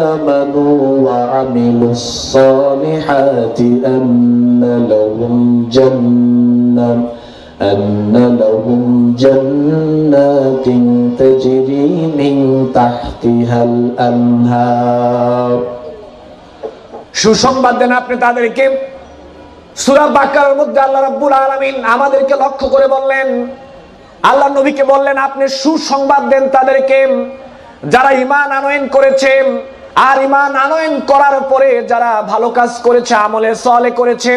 آمَنُوا وَعَمِلُوا الصَّالِحَاتِ أَنَّ لَهُمْ جَنَّاتٍ تَجْرِي مِنْ تَحْتِهَا الْأَنْهَارُ। সুসংবাদ দেন আপনি তাদেরকে। সূরা বাকারার মধ্যে আল্লাহ রাব্বুল আলামিন আমাদেরকে লক্ষ্য করে বললেন, আল্লাহ নবীকে বললেন আপনি সুসংবাদ দেন তাদেরকে যারা ঈমান আনয়ন করেছে, আর ঈমান আনয়ন করার পরে যারা ভালো কাজ করেছে, আমলে সালেহ করেছে।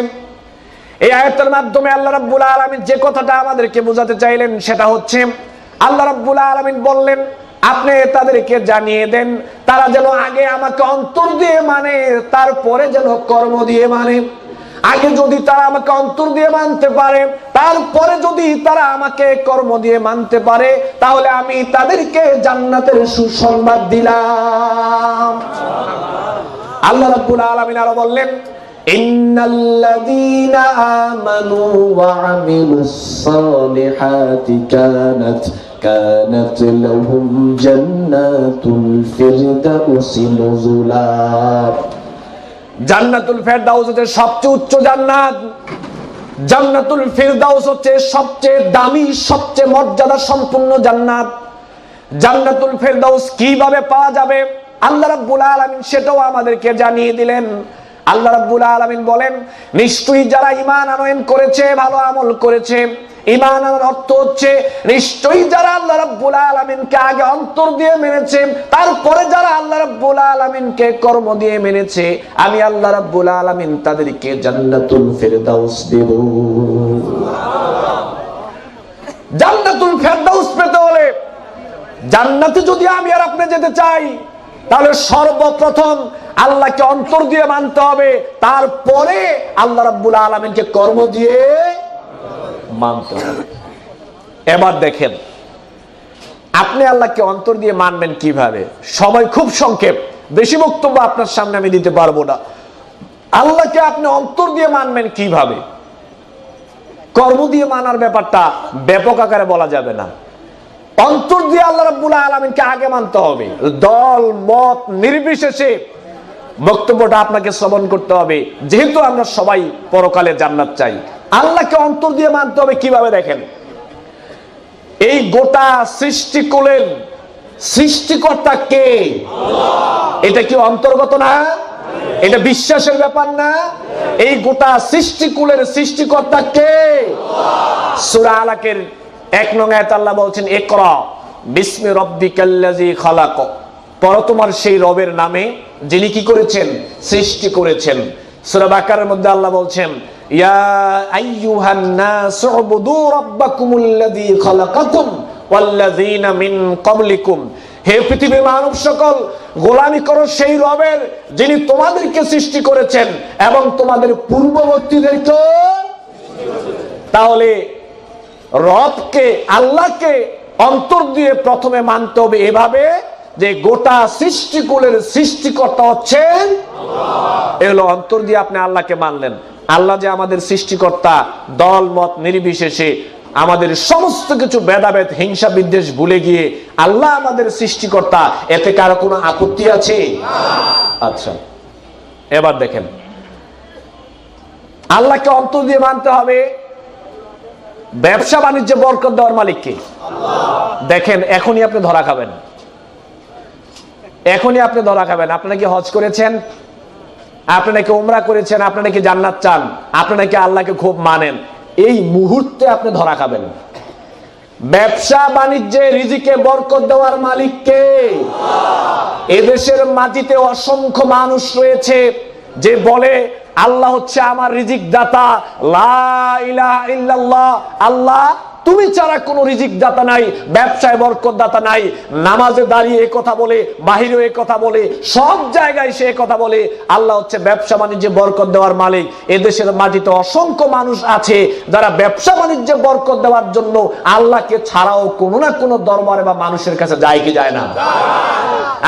এই আয়াতের মাধ্যমে আল্লাহ রাব্বুল আলামিন যে কথাটা আমাদেরকে বোঝাতে চাইলেন সেটা হচ্ছে, আল্লাহ রাব্বুল আলামিন বললেন আপনি তাদেরকে জানিয়ে দেন তারা যেন আগে আমাকে অন্তর দিয়ে মানে, তারপরে যেন কর্ম দিয়ে মানে। আগে যদি তারা আমাকে অন্তর দিয়ে মানতে পারে, তারপরে যদি তারা আমাকে কর্ম দিয়ে মানতে পারে, তাহলে আমি তাদেরকে জান্নাতের সুসংবাদ দিলাম। আল্লাহ রাব্বুল আলামিন আরো বললেন, ইন্নাল্লাযীনা আমানু ওয়া আমিলুস সালিহাতি কানাত লাহুম জান্নাতুল ফিরদাউসি নুজুলা। জান্নাতুল ফেরদাউস হচ্ছে সবচেয়ে উচ্চ জান্নাত। জান্নাতুল ফিরদাউস হচ্ছে সবচেয়ে দামি, সবচেয়ে মর্যাদা সম্পন্ন জান্নাত। জান্নাতুল ফেরদাউস কিভাবে পাওয়া যাবে আল্লাহ রাব্বুল আলামিন সেটাও আমাদেরকে জানিয়ে দিলেন। আল্লাহ রাব্বুল আলামিন বলেন, নিশ্চয়ই যারা ঈমান আনয়ন করেছে, ভালো আমল করেছে। ঈমান আনার অর্থ হচ্ছে নিশ্চয়ই যারা আল্লাহ রাব্বুল আলামিনকে আগে অন্তর দিয়ে মেনেছে, তারপরে যারা আল্লাহ রাব্বুল আলামিনকে কর্ম দিয়ে মেনেছে, আমি আল্লাহ রাব্বুল আলামিন তাদেরকে জান্নাতুল ফেরদাউস দেব। জান্নাতুল ফেরদাউস পেতে হলে, জান্নাতে যদি আমি আর আপনি যেতে চাই, তাহলে সর্বপ্রথম আল্লাহকে অন্তর দিয়ে মানতে হবে, তারপরে আল্লাহ রাব্বুল আলামিনকে কর্ম দিয়ে মানতে হবে। এবার দেখেন আপনি আল্লাহকে অন্তর দিয়ে মানবেন কিভাবে। সময় খুব সংক্ষেপ, বেশি বক্তব্য আপনার সামনে আমি দিতে পারবো না। আল্লাহকে আপনি অন্তর দিয়ে মানবেন কিভাবে? কর্ম দিয়ে মানার ব্যাপারটা ব্যাপক আকারে বলা যাবে না। অন্তর দিয়ে আল্লাহ রাব্বুল আলামিনকে আগে মানতে হবে। দল মত নির্বিশেষে বক্তব্যটা আপনাকে শ্রবণ করতে হবে, যেহেতু আমরা সবাই পরকালে জান্নাত চাই। আল্লাহকে অন্তর দিয়ে মানতে হবে কিভাবে দেখেন। এই গোটা সৃষ্টিকুলের সৃষ্টিকর্তা কে? এটা কি অন্তর্গত না? এটা বিশ্বাসের ব্যাপার না? এই গোটা সৃষ্টিকুলের সৃষ্টিকর্তা কে? সূরা আলাকের 1 নং আয়াত আল্লাহ বলছেন, ইকরা বিসমি রাব্বিকাল্লাযী খালাক। পড়ো তোমার সেই রবের নামে যিনি কি করেছেন? সৃষ্টি করেছেন। সূরা বাকারার মধ্যে আল্লাহ বলছেন, ইয়া আইয়ুহান নাসু উবুদু রাব্বাকুমুল্লাযী খালাকাকুম ওয়াল্লাযীনা মিন ক্বাবলিকুম। হে পৃথিবীর মানব সকল, গোলামি করো সেই রবের যিনি তোমাদেরকে সৃষ্টি করেছেন এবং তোমাদের পূর্ববর্তীদেরকে। তাহলে রবকে, আল্লাহকে অন্তর দিয়ে প্রথমে মানতে হবে এভাবে যে গোটা সৃষ্টিকুলের সৃষ্টিকর্তা হচ্ছেন আল্লাহ। এগুলো অন্তর দিয়ে আপনি আল্লাহকে মানলেন। আল্লাহ যে আমাদের সৃষ্টিকর্তা, দল মত নির্বিশেষে আমাদের সমস্ত কিছু ভেদাভেদ হিংসা বিদ্বেষ ভুলে গিয়ে আল্লাহ আমাদের সৃষ্টিকর্তা, এতে কারো কোনো আপত্তি আছে? আচ্ছা, এবার দেখেন, আল্লাহকে অন্তর দিয়ে মানতে হবে। ব্যবসা বাণিজ্যে বরকত দেওয়ার মালিককে দেখেন, এখনই আপনি ধরা খাবেন, এখনই আপনি ধরা খাবেন। আপনারা কি হজ করেছেন? আপনারা কি উমরা করেছেন? আপনারা কি জান্নাত চান? আপনারা কি আল্লাহকে খুব মানেন? এই মুহূর্তে আপনি ধরা খাবেন। ব্যবসা বাণিজ্যে রিজিকে বরকত দেওয়ার মালিক কে? এদেশের মাটিতে অসংখ্য মানুষ রয়েছে যে বলে আল্লাহ হচ্ছে আমার রিজিক দাতা, লা ইলাহা ইল্লাল্লাহ, আল্লাহ তুমি ছাড়া কোনো রিজিক দাতা নাই, ব্যবসায় বরকত দাতা নাই। নামাজে দাঁড়িয়ে এই কথা বলে, বাহিরে এই কথা বলে, সব জায়গায় সে কথা বলে আল্লাহ হচ্ছে ব্যবসা বাণিজ্যে বরকত দেওয়ার মালিক। এদেশের মাটিতে অসংখ্য মানুষ আছে যারা ব্যবসা বাণিজ্যে বরকত দেওয়ার জন্য আল্লাহকে ছাড়াও কোনো না কোনো দরবারে বা মানুষের কাছে যায় কি যায় না?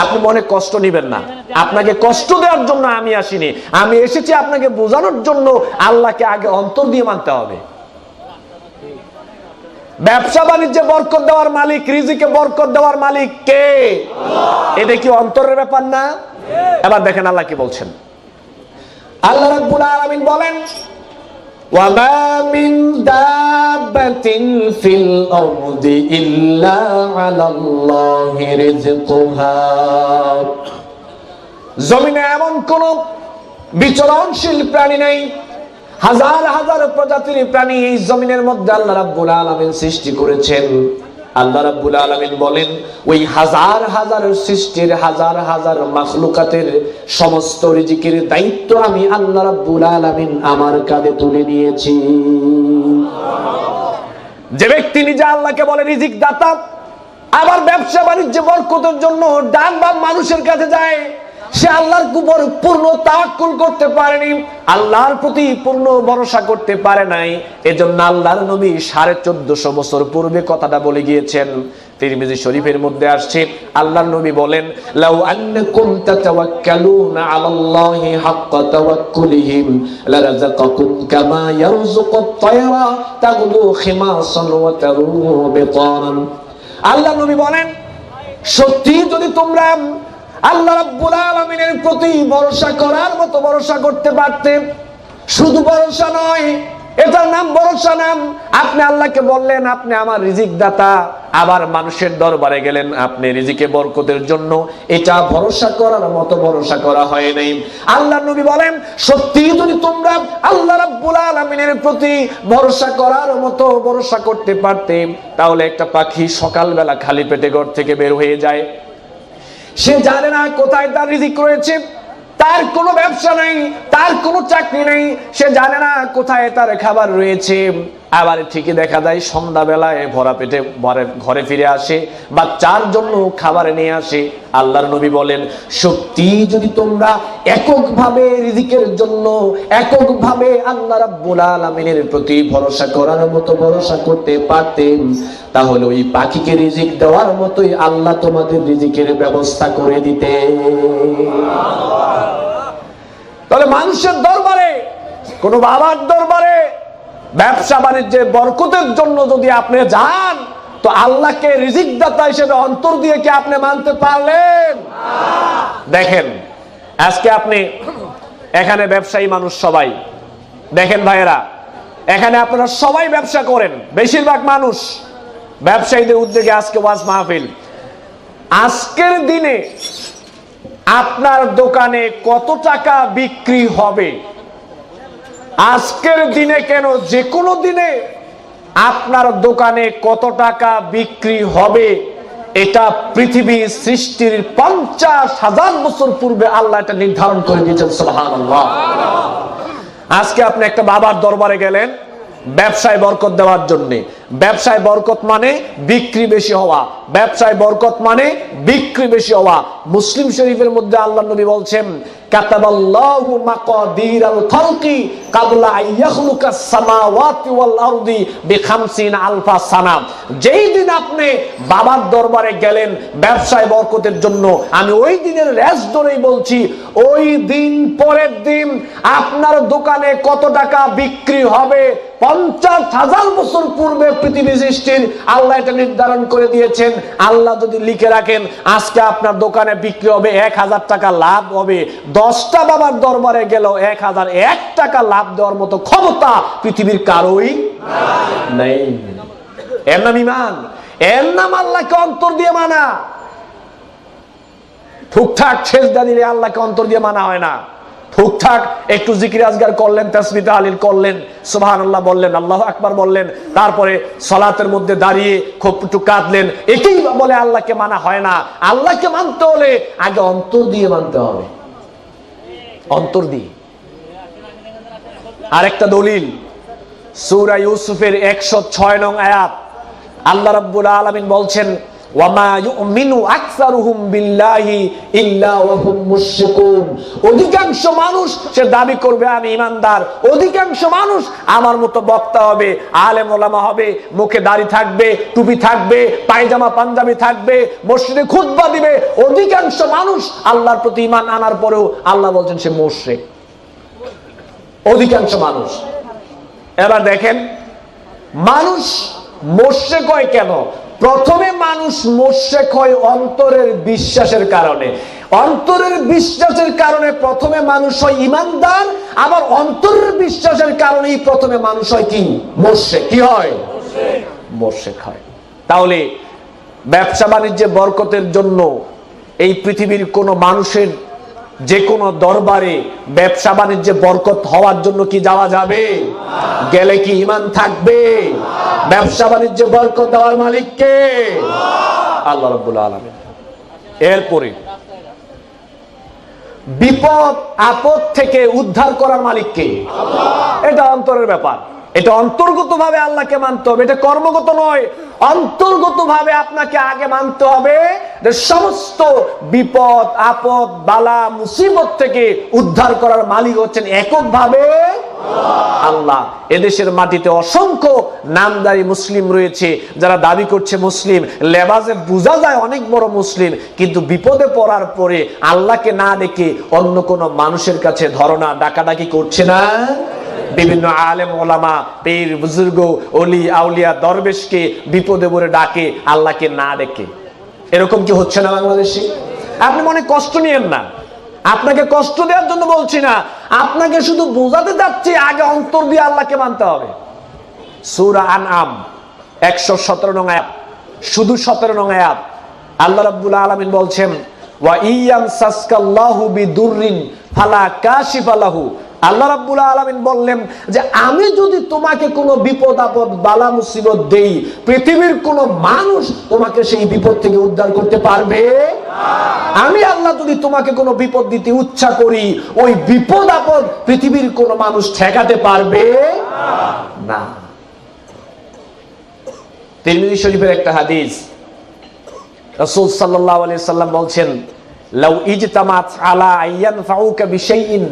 আপনি মনে কষ্ট নিবেন না, আপনাকে কষ্ট দেওয়ার জন্য আমি আসিনি, আমি এসেছি আপনাকে বোঝানোর জন্য আল্লাহকে আগে অন্তর দিয়ে মানতে হবে। ব্যবসা বাণিজ্যে বরকত দেওয়ার মালিক, রিজিকে বরকত দেওয়ার মালিক কে? এটা কি অন্তরের ব্যাপার না? এবার দেখেন আল্লাহ কি বলছেন। আল্লাহ রাব্বুল আলামিন বলেন, ওয়া মা মিন দাব্বাতিন ফিল আরদি ইল্লা আলাল্লাহি রিজকুহা। জমিনে এমন কোন বিচরণশীল প্রাণী নেই, হাজার হাজার প্রজাতির প্রাণী এই জমিনের মধ্যে আল্লাহ রাব্বুল আলামিন সৃষ্টি করেছেন। আল্লাহ রাব্বুল আলামিন বলেন, ওই হাজার হাজার সৃষ্টির হাজার হাজার মাখলুকাতের সমস্ত রিজিকের দায়িত্ব আমি আল্লাহ রাব্বুল আলামিন আমার কাঁধে তুলে নিয়েছি। যে ব্যক্তি নিজে আল্লাহকে বলে রিজিক দাতা, আবার ব্যবসা বাণিজ্যে বরকতের জন্য ডান বাম মানুষের কাছে যায়, সে আল্লাহর উপর পূর্ণ তাওয়াক্কুল করতে পারেনি, আল্লাহর প্রতি পূর্ণ ভরসা করতে পারে নাই। এজন্য আল্লাহর নবী 1450 বছর পূর্বে কথাটা বলে গিয়েছেন। তিরমিজি শরীফের মধ্যে আসছে, আল্লাহর নবী বলেন, লাউ আন্নাকুম তাতাওয়াক্কালুনা আলাল্লাহি হাক্কা তাওয়াক্কুলিহিম লারাযাকাকুম কামা ইয়ারযুকুত তায়রা তাগদু খিমাসান ওয়া তারুহু বিতানান। আল্লাহর নবী বলেন, সত্যি যদি তোমরা আল্লাহ রাব্বুল আলামিনের প্রতি ভরসা করার মতো ভরসা করতে পারতে, শুধু ভরসা নয়, এটার নাম ভরসা নাম। আপনি আল্লাহকে বললেন আপনি আমার রিজিক দাতা, আবার মানুষের দরবারে গেলেন আপনি রিজিকে বরকতের জন্য, এটা ভরসা করার মতো ভরসা করা হয় নাই। আল্লাহ নবী বলেন, সত্যি যদি তোমরা আল্লাহ রাব্বুল আলামিনের প্রতি ভরসা করার মতো ভরসা করতে পারতে, তাহলে একটা পাখি সকালবেলা খালি পেটে ঘর থেকে বের হয়ে যায়, সে জানে না কোথায় তার রিজিক রয়েছে, তার কোনো ব্যবসা নেই, তার কোনো চাকরি নেই, সে জানে না কোথায় তার খাবার রয়েছে। আবার ঠিকই দেখা যায় সন্ধ্যাবেলায় ভরা পেটে ঘরে ফিরে আসে, বাচ্চার জন্য খাবার নিয়ে আসে। আল্লাহর নবী বলেন, সত্যি যদি তোমরা এককভাবে রিজিকের জন্য এককভাবে আল্লাহ রাব্বুল আলামিনের প্রতি ভরসা করার মতো ভরসা করতে পারতেন, তাহলে ওই পাখিকে রিজিক দেওয়ার মতোই আল্লাহ তোমাদের রিজিকের ব্যবস্থা করে দিতে। তাহলে মানুষের দরবারে, কোন বাবার দরবারে ব্যবসা বাণিজ্যে বরকতের জন্য যদি আপনি যান, তো আল্লাহকে রিজিক দাতা হিসেবে অন্তর দিয়ে কি আপনি মানতে পারলেন? দেখেন, আজকে আপনি এখানে ব্যবসায়ী মানুষ সবাই, দেখেন ভাইয়েরা, এখানে আপনারা সবাই ব্যবসা করেন, বেশিরভাগ মানুষ ব্যবসায়ীদের উদ্যোগে আজকে ওয়াজ মাহফিল। আজকের দিনে আপনার দোকানে কত টাকা বিক্রি হবে, আজকের দিনে কেন যে কোনো দিনে আপনার দোকানে কত টাকা বিক্রি হবে, এটা পৃথিবী সৃষ্টির 50,000 বছর পূর্বে আল্লাহ এটা নির্ধারণ করে দিয়েছেন। সুবহানাল্লাহ। আজকে আপনি একটা বাবার দরবারে গেলেন ব্যবসায় বরকত দেওয়ার জন্য, ব্যবসায় বরকত মানে বিক্রি বেশি হওয়া, ব্যবসায় বরকত মানে বিক্রি বেশি হওয়া। মুসলিম শরীফের মধ্যে আল্লাহর নবী বলছেন, কাতাবাল্লাহু মাকাদিরাল খালকি ক্বাবলা আইয়াখলুকাস সামাওয়াতি ওয়াল আরদি বি50 আলফা সানা। যেই দিন আপনি বাবার দরবারে গেলেন ব্যবসায় বরকতের জন্য, আমি ওই দিনের রেস ধরেই বলছি, ওই দিন পরের দিন আপনার দোকানে কত টাকা বিক্রি হবে 50,000 বছর পূর্বে পৃথিবী সৃষ্টির আল্লাহ এটা নির্ধারণ করে দিয়েছেন। আল্লাহ যদি লিখে রাখেন আজকে আপনার দোকানে বিক্রি হবে 1000 টাকা, লাভ হবে 10টা বাবার দরবারে গেল 1001 টাকা লাভ দেওয়ার মতো ক্ষমতা পৃথিবীর কারোই নেই। এর নাম ঈমান, এর নাম আল্লাহকে অন্তর দিয়ে মানা। ঠুকঠাক সেজদা দিলে আল্লাহকে অন্তর দিয়ে মানা হয় না। ঠুকঠাক একটু জিকির আজগার করলেন, তাসবিহ তাহলিল করলেন, সুবহানাল্লাহ বললেন, আল্লাহু আকবার বললেন, তারপরে সালাতের মধ্যে দাঁড়িয়ে খুব একটু কাঁদলেন, একেই বলে আল্লাহকে মানা হয় না। আল্লাহকে মানতে হলে আগে অন্তর দিয়ে মানতে হবে, অন্তর দিয়ে। আরেকটা দলিল সূরা ইউসুফের 106 নং আয়াত, আল্লাহ রাব্বুল আলামিন বলছেন, ওয়ামা ইউমিনু আকসারুহুম বিল্লাহি ইল্লা ওয়া হুম মুশরিকুন। অধিকাংশ মানুষ সে দাবি করবে আমি ঈমানদার, অধিকাংশ মানুষ আমার মতো বক্তা হবে, আলেম ওলামা হবে, মুখে দাড়ি থাকবে, টুপি থাকবে, পায়জামা পাঞ্জাবি থাকবে, মসজিদে খুতবা দিবে, অধিকাংশ মানুষ আল্লাহর প্রতি ঈমান আনার পরেও আল্লাহ বলছেন সে মুশরিক। অধিকাংশ মানুষ। এবার দেখেন মানুষ মুশরিক হয় কেন? প্রথমে মানুষ মুশরিক হয় অন্তরের বিশ্বাসের কারণে। অন্তরের বিশ্বাসের কারণে প্রথমে মানুষ হয় ঈমানদার, আবার অন্তরের বিশ্বাসের কারণেই প্রথমে মানুষ হয় কি? মুশরিক। কি হয়? মুশরিক হয়। তাহলে ব্যবসা বাণিজ্যে বরকতের জন্য এই পৃথিবীর কোন মানুষের যে কোনো দরবারে ব্যবসা বাণিজ্যে বরকত হওয়ার জন্য কি যাওয়া যাবে? গেলে কি ঈমান থাকবে? ব্যবসা বাণিজ্যে বরকত দেওয়ার মালিক কে? আল্লাহ রাব্বুল আলামিন। এরপরে বিপদ আপদ থেকে উদ্ধার করার মালিক কে? এটা অন্তরের ব্যাপার, এটা অন্তর্গতভাবে আল্লাহকে মানতে হবে, এটা কর্মগত নয়। অন্তর্গতভাবে আপনাকে আগে মানতে হবে যে সমস্ত বিপদ আপদ বালা মুসিবত থেকে উদ্ধার করার মালিক হচ্ছেন এককভাবে আল্লাহ। এদেশের মাটিতে অসংখ্য নামদারি মুসলিম রয়েছে যারা দাবি করছে মুসলিম, লেবাসে বোঝা যায় অনেক বড় মুসলিম, কিন্তু বিপদে পড়ার পরে আল্লাহকে না ডেকে অন্য কোন মানুষের কাছে ধরনা ডাকাডাকি করছে না। বিভিন্ন আলেম ওলামা পীর বুজুর্গ ওলি আউলিয়া দরবেশকে বিপদে পড়ে ডাকে আল্লাহকে না ডেকে। এরকম কি হচ্ছে না বাংলাদেশে? আপনি মনে কষ্ট নিয়েন না, আপনাকে কষ্ট দেওয়ার জন্য বলছি না, আপনাকে শুধু বোঝাতে যাচ্ছি আগে অন্তর দিয়ে আল্লাহকে মানতে হবে। সূরা আনআম 117 নং আয়াত, শুধু 17 নং আয়াত, আল্লাহ রাব্বুল আলামিন বলছেন, ওয়া ইয়ামসাসকাল্লাহু বিদুররিন ফালা কাশিফা লাহু। আল্লাহ রাব্বুল আলামিন বললেন যে আমি যদি তোমাকে কোনো বিপদ আপদ বালা মুসিবত দেই, পৃথিবীর কোনো মানুষ তোমাকে সেই বিপদ থেকে উদ্ধার করতে পারবে না। আমি আল্লাহ যদি তোমাকে কোনো বিপদ দিতে ইচ্ছা করি, ওই বিপদ আপদ পৃথিবীর কোনো মানুষ ঠেকাতে পারবে না। তিরমিজি শরীফের একটা হাদিস, রাসূল সাল্লাল্লাহু আলাইহি সাল্লাম বলছেন, লাউ ইজতামাত আলা আইয়ানফাউকা বিশাইইন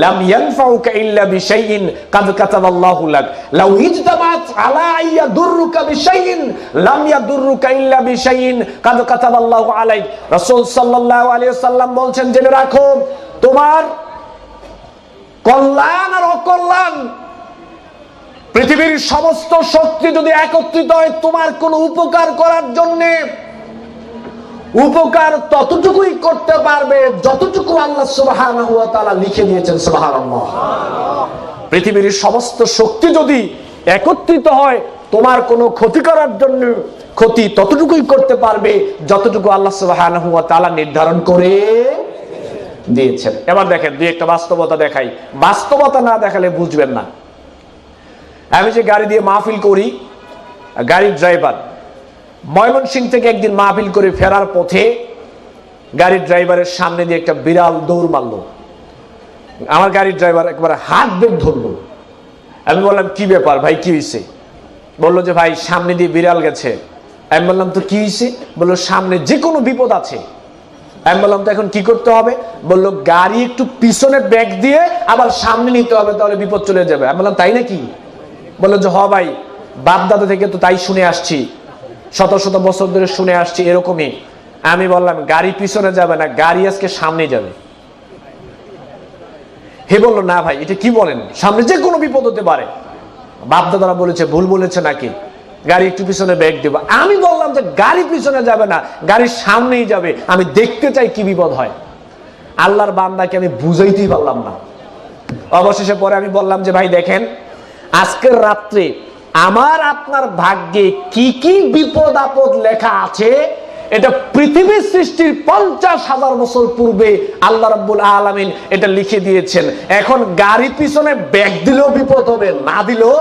লাম ইয়ানফাউকা ইল্লা বিশাইইন কাদ কাতাবাল্লাহু লাক, লাউ ইজতামাত আলা আইয়াদুররুকা বিশাইইন লাম ইয়াদুররুকা ইল্লা বিশাইইন কাদ কাতাবাল্লাহু আলাইক। রাসূল সাল্লাল্লাহু আলাইহি সাল্লাম বলছেন, জেনে রাখো তোমার কল্যাণ আর অকল্যাণ, পৃথিবীর সমস্ত শক্তি যদি একত্রিত হয় তোমার কোনো উপকার করার জন্য, উপকার ততটুকুই করতে পারবে যতটুকু আল্লাহ সুবহানাহু ওয়া তাআলা লিখে দিয়েছেন। সুবহানাল্লাহ। পৃথিবীর সমস্ত শক্তি যদি একত্রিত হয় তোমার কোনো ক্ষতি করার জন্য, ক্ষতি ততটুকুই করতে পারবে যতটুকু আল্লাহ সুবহানাহু ওয়া তাআলা নির্ধারণ করে দিয়েছেন। এবার দেখেন দুই একটা বাস্তবতা দেখাই, বাস্তবতা না দেখালে বুঝবেন না। আমি যে গাড়ি দিয়ে মাহফিল করি, গাড়ির ড্রাইভার ময়মনসিংহ থেকে একদিন মাহফিল করে ফেরার পথে গাড়ির ড্রাইভারের সামনে দিয়ে একটা বিড়াল দৌড় মারলো। আমার গাড়ির ড্রাইভার একবার হাত বের ধরলো। আমি বললাম কি ব্যাপার ভাই, কি হয়েছে? বললো যে ভাই সামনে দিয়ে বিড়াল গেছে। আমি বললাম তো কি হয়েছে? বললো সামনে যে কোনো বিপদ আছে। আমি বললাম তো এখন কি করতে হবে? বললো গাড়ি একটু পিছনে ব্যাক দিয়ে আবার সামনে নিতে হবে, তাহলে বিপদ চলে যাবে। আমি বললাম তাই নাকি? বললো যে হ ভাই, বাপ দাদা থেকে তো তাই শুনে আসছি, শত শত বছর ধরে শুনে আসছি এরকমই। আমি বললাম গাড়ি পিছনে যাবে না, গাড়ি আজকে সামনে যাবে। হে বললো না ভাই এটা কি বলেন, সামনে যে কোনো বিপদ হতে পারে। বাপ দাদারা বলেছে ভুল বলেছে নাকি, গাড়ি একটু পিছনে ব্যাক দেবো। আমি বললাম যে গাড়ি পিছনে যাবে না, গাড়ি সামনেই যাবে, আমি দেখতে চাই কি বিপদ হয়। আল্লাহর বান্দাকে আমি বুঝাইতেই পারলাম না। অবশেষে পরে আমি বললাম যে ভাই দেখেন, আজকের রাত্রে আমার আপনার ভাগ্যে কি কি বিপদ আপদ লেখা আছে এটা পৃথিবীর সৃষ্টির 50,000 বছর পূর্বে আল্লাহ রাব্বুল আলামিন এটা লিখে দিয়েছেন। এখন গাড়ি পিছনে ব্যাক দিলেও বিপদ হবে, না দিলেও।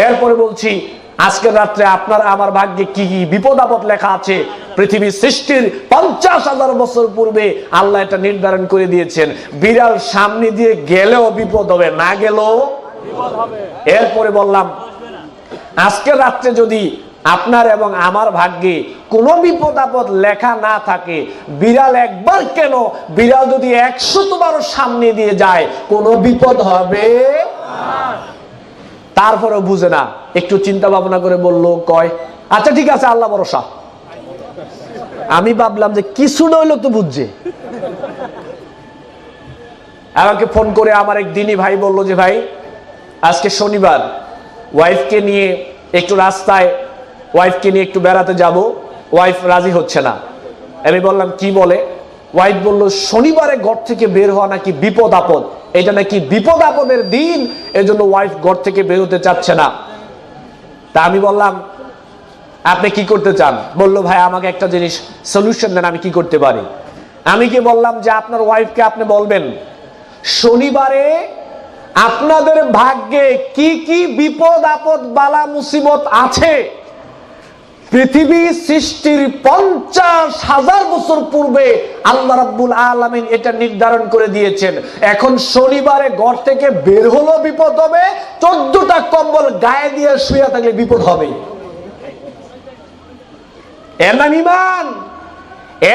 এরপরে বলছি আজকের রাত্রে আপনার আমার ভাগ্যে কি কি বিপদ আপদ লেখা আছে পৃথিবীর সৃষ্টির 50,000 বছর পূর্বে আল্লাহ এটা নির্ধারণ করে দিয়েছেন। বিড়াল সামনে দিয়ে গেলেও বিপদ হবে, না গেলেও বিপদ হবে। এরপরে বললাম আজকের রাত্রে যদি আপনার এবং আমার ভাগ্যে কোনো বিপদ আপদ লেখা না থাকে, বিড়াল একবার কেন, বিড়াল যদি 100 বার সামনে দিয়ে যায় কোনো বিপদ হবে না। তারপরে বুঝে না, একটু চিন্তা ভাবনা করে বলল কয় আচ্ছা ঠিক আছে আল্লাহ ভরসা। আমি ভাবলাম যে কিছু নইলো তো বুঝছে। আমাকে ফোন করে আমার এক দিনী ভাই বলল যে ভাই আজকে শনিবার, ওয়াইফকে নিয়ে একটু রাস্তায়, ওয়াইফকে নিয়ে একটু বেড়াতে যাব, ওয়াইফ রাজি হচ্ছে না। আমি বললাম কি বলে? ওয়াইফ বলল শনিবারে ঘর থেকে বের হওয়া নাকি বিপদ আপদ, এটা নাকি বিপদ আপদের দিন, এজন্য ওয়াইফ ঘর থেকে বের হতে চাচ্ছে না। তা আমি বললাম আপনি কি করতে চান? বলল ভাই আমাকে একটা জিনিস সলিউশন দেন, আমি কি করতে পারি? আমি কি বললাম যে আপনার ওয়াইফকে আপনি বলবেন শনিবারে আপনাদের ভাগ্যে কি কি বিপদ আপদ বালা মুসিবত আছে পৃথিবী সৃষ্টির 50,000 বছর পূর্বে আল্লাহ রাব্বুল আলামিন এটা নির্ধারণ করে দিয়েছেন। এখন শনিবারে ঘর থেকে বের হলো বিপদ হবে, 14টা কম্বল গায়ে দিয়ে শুয়ে থাকলে বিপদ হবে। এর নাম ঈমান,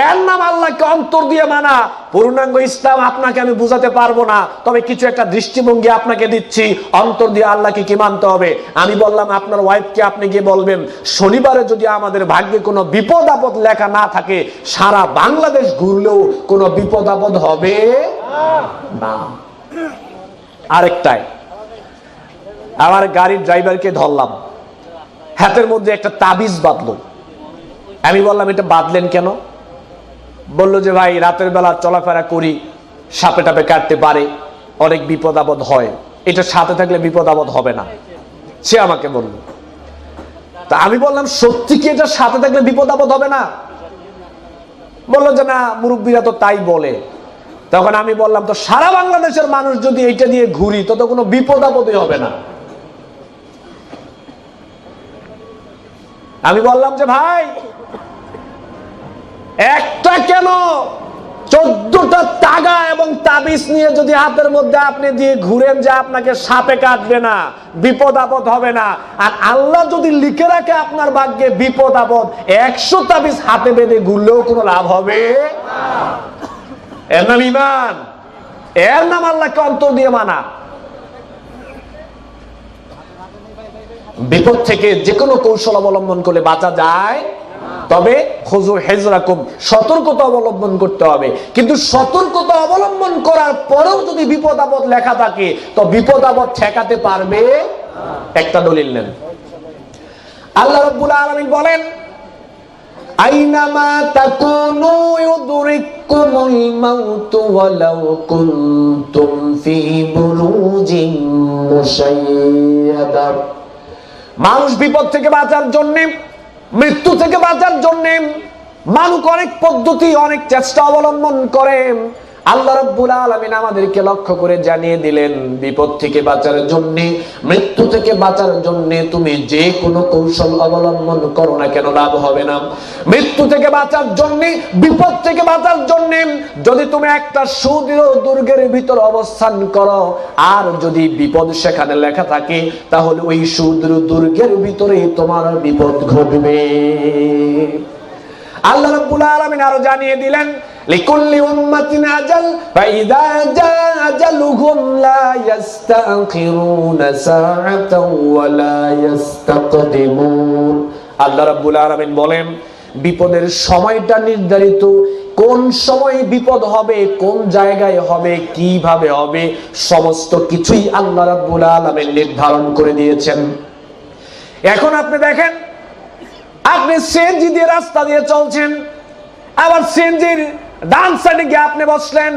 এর নাম আল্লাহকে অন্তর দিয়ে মানা। পূর্ণাঙ্গ ইসলাম আপনাকে আমি বুঝাতে পারবো না, তবে কিছু একটা দৃষ্টিভঙ্গি আপনাকে দিচ্ছি, অন্তর দিয়ে আল্লাহকে কি মানতে হবে। আমি বললাম আপনার ওয়াইফকে আপনি গিয়ে বলবেন শনিবারে যদি আমাদের ভাগ্যে কোনো বিপদ আপদ লেখা না থাকে, সারা বাংলাদেশ ঘুরলেও কোনো বিপদ আপদ হবে না। আরেকটাই, আমার গাড়ির ড্রাইভারকে ধরলাম, হাতের মধ্যে একটা তাবিজ বাঁধলো। আমি বললাম এটা বাঁধলেন কেন? বললো যে ভাই রাতের বেলা চলাফেরা করি, সাপে টাপে কাটতে পারে, অনেক বিপদ আপদ হয়, এটা সাথে থাকলে বিপদ আপদ হবে না, সে আমাকে বলল। তা আমি বললাম সত্যি কি এটা সাথে থাকলে বিপদ আপদ হবে না? বললো যে না মুরব্বীরা তো তাই বলে। তখন আমি বললাম তো সারা বাংলাদেশের মানুষ যদি এইটা দিয়ে ঘুরি তো কোনো বিপদ আপদই হবে না। আমি বললাম যে ভাই একটা কেন 14টা তাগা এবং তাবিজ নিয়ে যদি হাতের মধ্যে আপনি দিয়ে ঘুরেন যে আপনাকে সাপে কাটবে না, বিপদ আপদ হবে না, আর আল্লাহ যদি লিখে রাখে আপনার ভাগ্যে বিপদ আপদ, 100 তাবিজ হাতে বেঁধে ঘুরলেও কোনো লাভ হবে না। এর নাম ঈমান, এর নাম আল্লাহকে অন্তর দিয়ে মানা। বিপদ থেকে যে কোনো কৌশল অবলম্বন করলে বাঁচা যায়, তবে খুযু হিজরাকুম, সতর্কতা অবলম্বন করতে হবে। কিন্তু সতর্কতা অবলম্বন করার পরেও যদি বিপদ আপদ লেখা থাকে তো বিপদ আপদ ঠেকাতে পারবে? একটা দলিল নেন। আল্লাহ রাব্বুল আলামিন বলেন আইনামা তাকুনু ইউদরিকুমুল মাউতু ওয়ালাউ কুনতুম ফি বুরুজিন মুশাইয়াদা। মানুষ বিপদ থেকে বাঁচার জন্য, মৃত্যু থেকে বাঁচার জন্য মানুষ অনেক পদ্ধতি, অনেক চেষ্টা অবলম্বন করে। আল্লাহ রাব্বুল আলামিন আমাদেরকে লক্ষ্য করে জানিয়ে দিলেন, বিপদ থেকে বাঁচার জন্য, মৃত্যু থেকে বাঁচার জন্য তুমি যে কোনো কৌশল অবলম্বন করো না কেন লাভ হবে না। মৃত্যু থেকে বাঁচার জন্য, বিপদ থেকে বাঁচার জন্য যদি তুমি একটা সুদৃঢ় দুর্গের ভিতর অবস্থান করো, আর যদি বিপদ সেখানে লেখা থাকে, তাহলে ওই সুদৃঢ় দুর্গের ভিতরে তোমার বিপদ ঘটবে। আল্লাহ রাব্বুল আলামিন আরো জানিয়ে দিলেন, লিকুল্লি উম্মাতিন আজাল ফাইদা জা আজালুহুম লা ইস্তাখিরুনা সাআতাও ওয়া লা ইস্তাকদিমুন। আল্লাহ রাব্বুল আলামিন বলেন, বিপদের সময়টা নির্ধারিত, কোন সময় বিপদ হবে, কোন জায়গায় হবে, কিভাবে হবে, সমস্ত কিছুই আল্লাহ রাব্বুল আলামিন নির্ধারণ করে দিয়েছেন। এখন আপনি দেখেন, আপনি সিএনজি দিয়ে রাস্তা দিয়ে চলছেন, আবার সিএনজির ডান সাইডে গিয়ে আপনি বসলেন।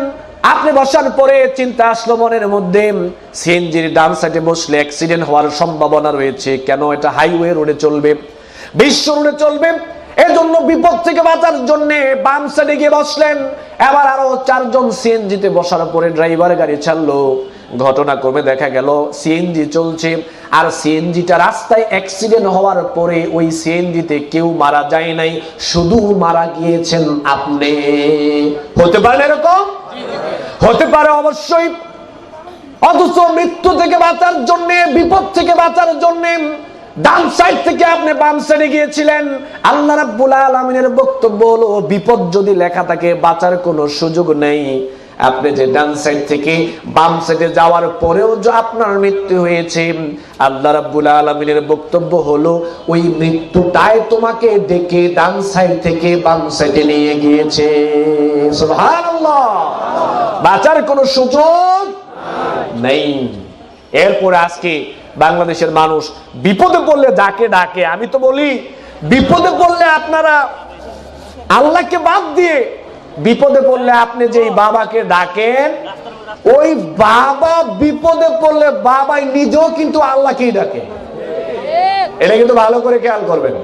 আপনি বসার পরে চিন্তা আসলো মনের মধ্যে, সিএনজির ডান সাইডে বসলে অ্যাক্সিডেন্ট হওয়ার সম্ভাবনা রয়েছে, কেন এটা হাইওয়ে রোডে চলবে, বিশ্ব রোডে চলবে, এজন্য বিপদ থেকে বাঁচার জন্য বাম সাইডে গিয়ে বসলেন। এবার আরো 4 জন সিএনজিতে বসার পরে ড্রাইভার গাড়ি চাললো। ঘটনাক্রমে দেখা গেল সিএনজি চলছে, আর সিএনজিটা রাস্তায় অ্যাক্সিডেন্ট হওয়ার পরে ওই সিএনজিতে কেউ মারা যায় নাই, শুধু মারা গিয়েছেন আপনি। হতে পারে এরকম? হতে পারে অবশ্যই। অথচ মৃত্যু থেকে বাঁচার জন্য, বিপদ থেকে বাঁচার জন্য ডান সাইড থেকে আপনি বাম সাইডে গিয়েছিলেন। আল্লাহ রাব্বুল আলামিনের বক্তব্য হলো, বিপদ যদি লেখা থাকে বাঁচার কোনো সুযোগ নেই। আপনি যে ডান সাইড থেকে বাম সাইডে যাওয়ার পরেও যে আপনার মৃত্যু হয়েছে, আল্লাহ রাব্বুল আলামিনের বক্তব্য হলো, ওই মৃত্যুটাই তোমাকে ডেকে ডান সাইড থেকে বাম সাইডে নিয়ে গিয়েছে। সুবহানাল্লাহ। বাঁচার কোনো সুযোগ নেই। এরপরে আজকে বাংলাদেশের মানুষ বিপদে পড়লে যাকে ডাকে, আমি তো বলি বিপদে পড়লে আপনারা আল্লাহকে বাদ দিয়ে বিপদে পড়লে আপনি যেই বাবাকে ডাকেন, ওই বাবা বিপদে পড়লে বাবাই নিজেও কিন্তু আল্লাহকেই ডাকে। এটা কিন্তু ভালো করে খেয়াল করবেন।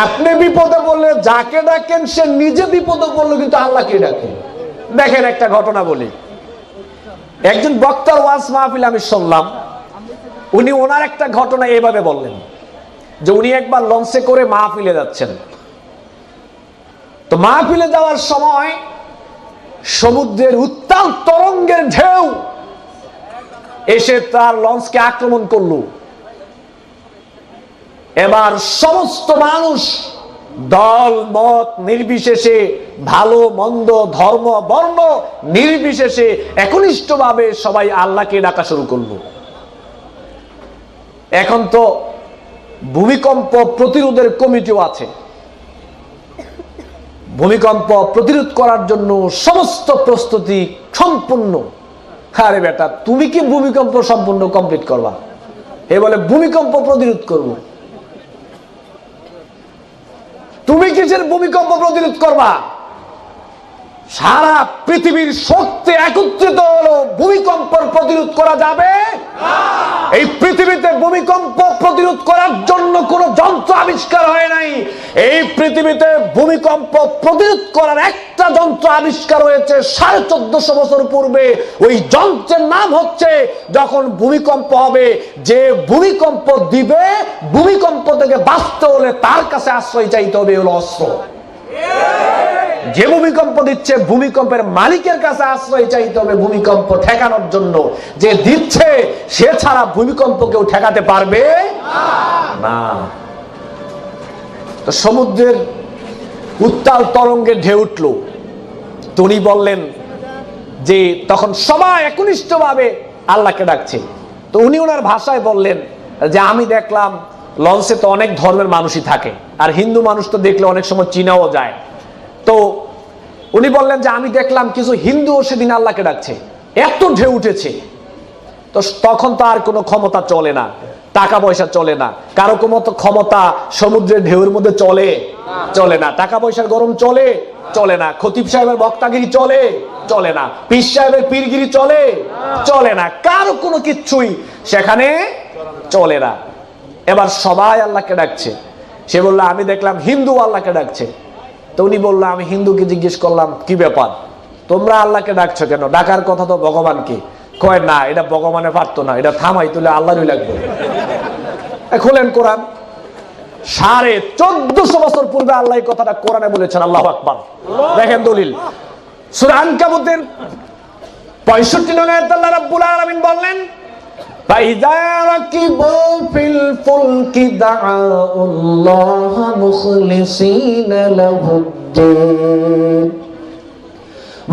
আপনি বিপদে পড়লে যাকে ডাকেন, সে নিজে বিপদে পড়লে কিন্তু আল্লাহকেই ডাকে। দেখেন একটা ঘটনা বলি। একজন বক্তার ওয়াজ মাহফিল আমি শুনলাম, উনি ওনার একটা ঘটনা এভাবে বললেন যে উনি একবার লঞ্চে করে মাহফিলে যাচ্ছেন। তো মাহফিলে যাওয়ার সময় সমুদ্রের উত্তাল তরঙ্গের ঢেউ এসে তার লঞ্চকে আক্রমণ করলো। এবার সমস্ত মানুষ দল মত নির্বিশেষে, ভালো মন্দ ধর্ম বর্ণ নির্বিশেষে একনিষ্ঠভাবে সবাই আল্লাহকে ডাকা শুরু করলো। এখন তো ভূমিকম্প প্রতিরোধের কমিটিও আছে। ভূমিকম্প প্রতিরোধ করার জন্য সমস্ত প্রস্তুতি সম্পূর্ণ। আরে বেটা, তুমি কি ভূমিকম্প সম্পূর্ণ কমপ্লিট করবা? এ বলে ভূমিকম্প প্রতিরোধ করব। তুমি কিসের ভূমিকম্প প্রতিরোধ করবা? সারা পৃথিবীর শক্তি একত্রিত হলো, ভূমিকম্প প্রতিরোধ করা যাবে? এই পৃথিবীতে ভূমিকম্প প্রতিরোধ করার জন্য কোন যন্ত্র আবিষ্কার হয় নাই। এই পৃথিবীতে ভূমিকম্প প্রতিরোধ করার একটা যন্ত্র আবিষ্কার হয়েছে 1450 বছর পূর্বে। ওই যন্ত্রের নাম হচ্ছে, যখন ভূমিকম্প হবে, যে ভূমিকম্প দিবে, ভূমিকম্প থেকে বাঁচতে হলে তার কাছে আশ্রয় চাইতে হবে, হলো অস্ত্র। যে ভূমিকম্প দিচ্ছে, ভূমিকম্পের মালিকের কাছে আশ্রয় চাইতে হবে ভূমিকম্প ঠেকানোর জন্য। যে দিচ্ছে সে ছাড়া ভূমিকম্প কেউ ঠেকাতে পারবে না। তো সমুদ্রের উত্তাল তরঙ্গে ঢেউ উঠল। তো উনি বললেন যে তখন সবাই একনিষ্ঠভাবে আল্লাহকে ডাকছে। তো উনি ওনার ভাষায় বললেন যে আমি দেখলাম লঞ্চে তো অনেক ধর্মের মানুষই থাকে, আর হিন্দু মানুষ তো দেখলে অনেক সময় চীনাও যায়। তো উনি বললেন যে আমি দেখলাম কিছু হিন্দুও সেদিন আল্লাহকে ডাকছে, এত ঢেউ উঠেছে। তো তখন তো আর কোনো ক্ষমতা চলে না, টাকা পয়সা চলে না, কারো কোনো ক্ষমতা সমুদ্রের ঢেউয়ের মধ্যে চলে না, টাকা পয়সার গরম চলে না, খতিব সাহেবের বক্তাগিরি চলে না, পীর সাহেবের পীরগিরি চলে না, কারো কোনো কিচ্ছুই সেখানে চলে না। এবার সবাই আল্লাহকে ডাকছে। সে বললো আমি দেখলাম হিন্দু আল্লাহকে ডাকছে। তো উনি বললো, আমি হিন্দুকে জিজ্ঞেস করলাম কি ব্যাপার? তো তোমরা আল্লাহকে ডাকছো কেন? ডাকার কথা তো ভগবানকে। কয় না, এটা ভগবানে পারতো না, এটা থামাই তুলে আল্লাহরই লাগবে। খোলেন কোরআন, 1450 বছর পূর্বে আল্লাহ এই কথাটা কোরআনে বলেছেন। আল্লাহু আকবার। দেখেন দলিল, সূরা আনকাবুতের 65 নং আয়াতে আল্লাহ রাব্বুল আলামিন বললেন, ফাইযা রাকিবু ফিল ফুলকি দাআউল্লাহ মুখলিসিনা লাহুদ্দিন।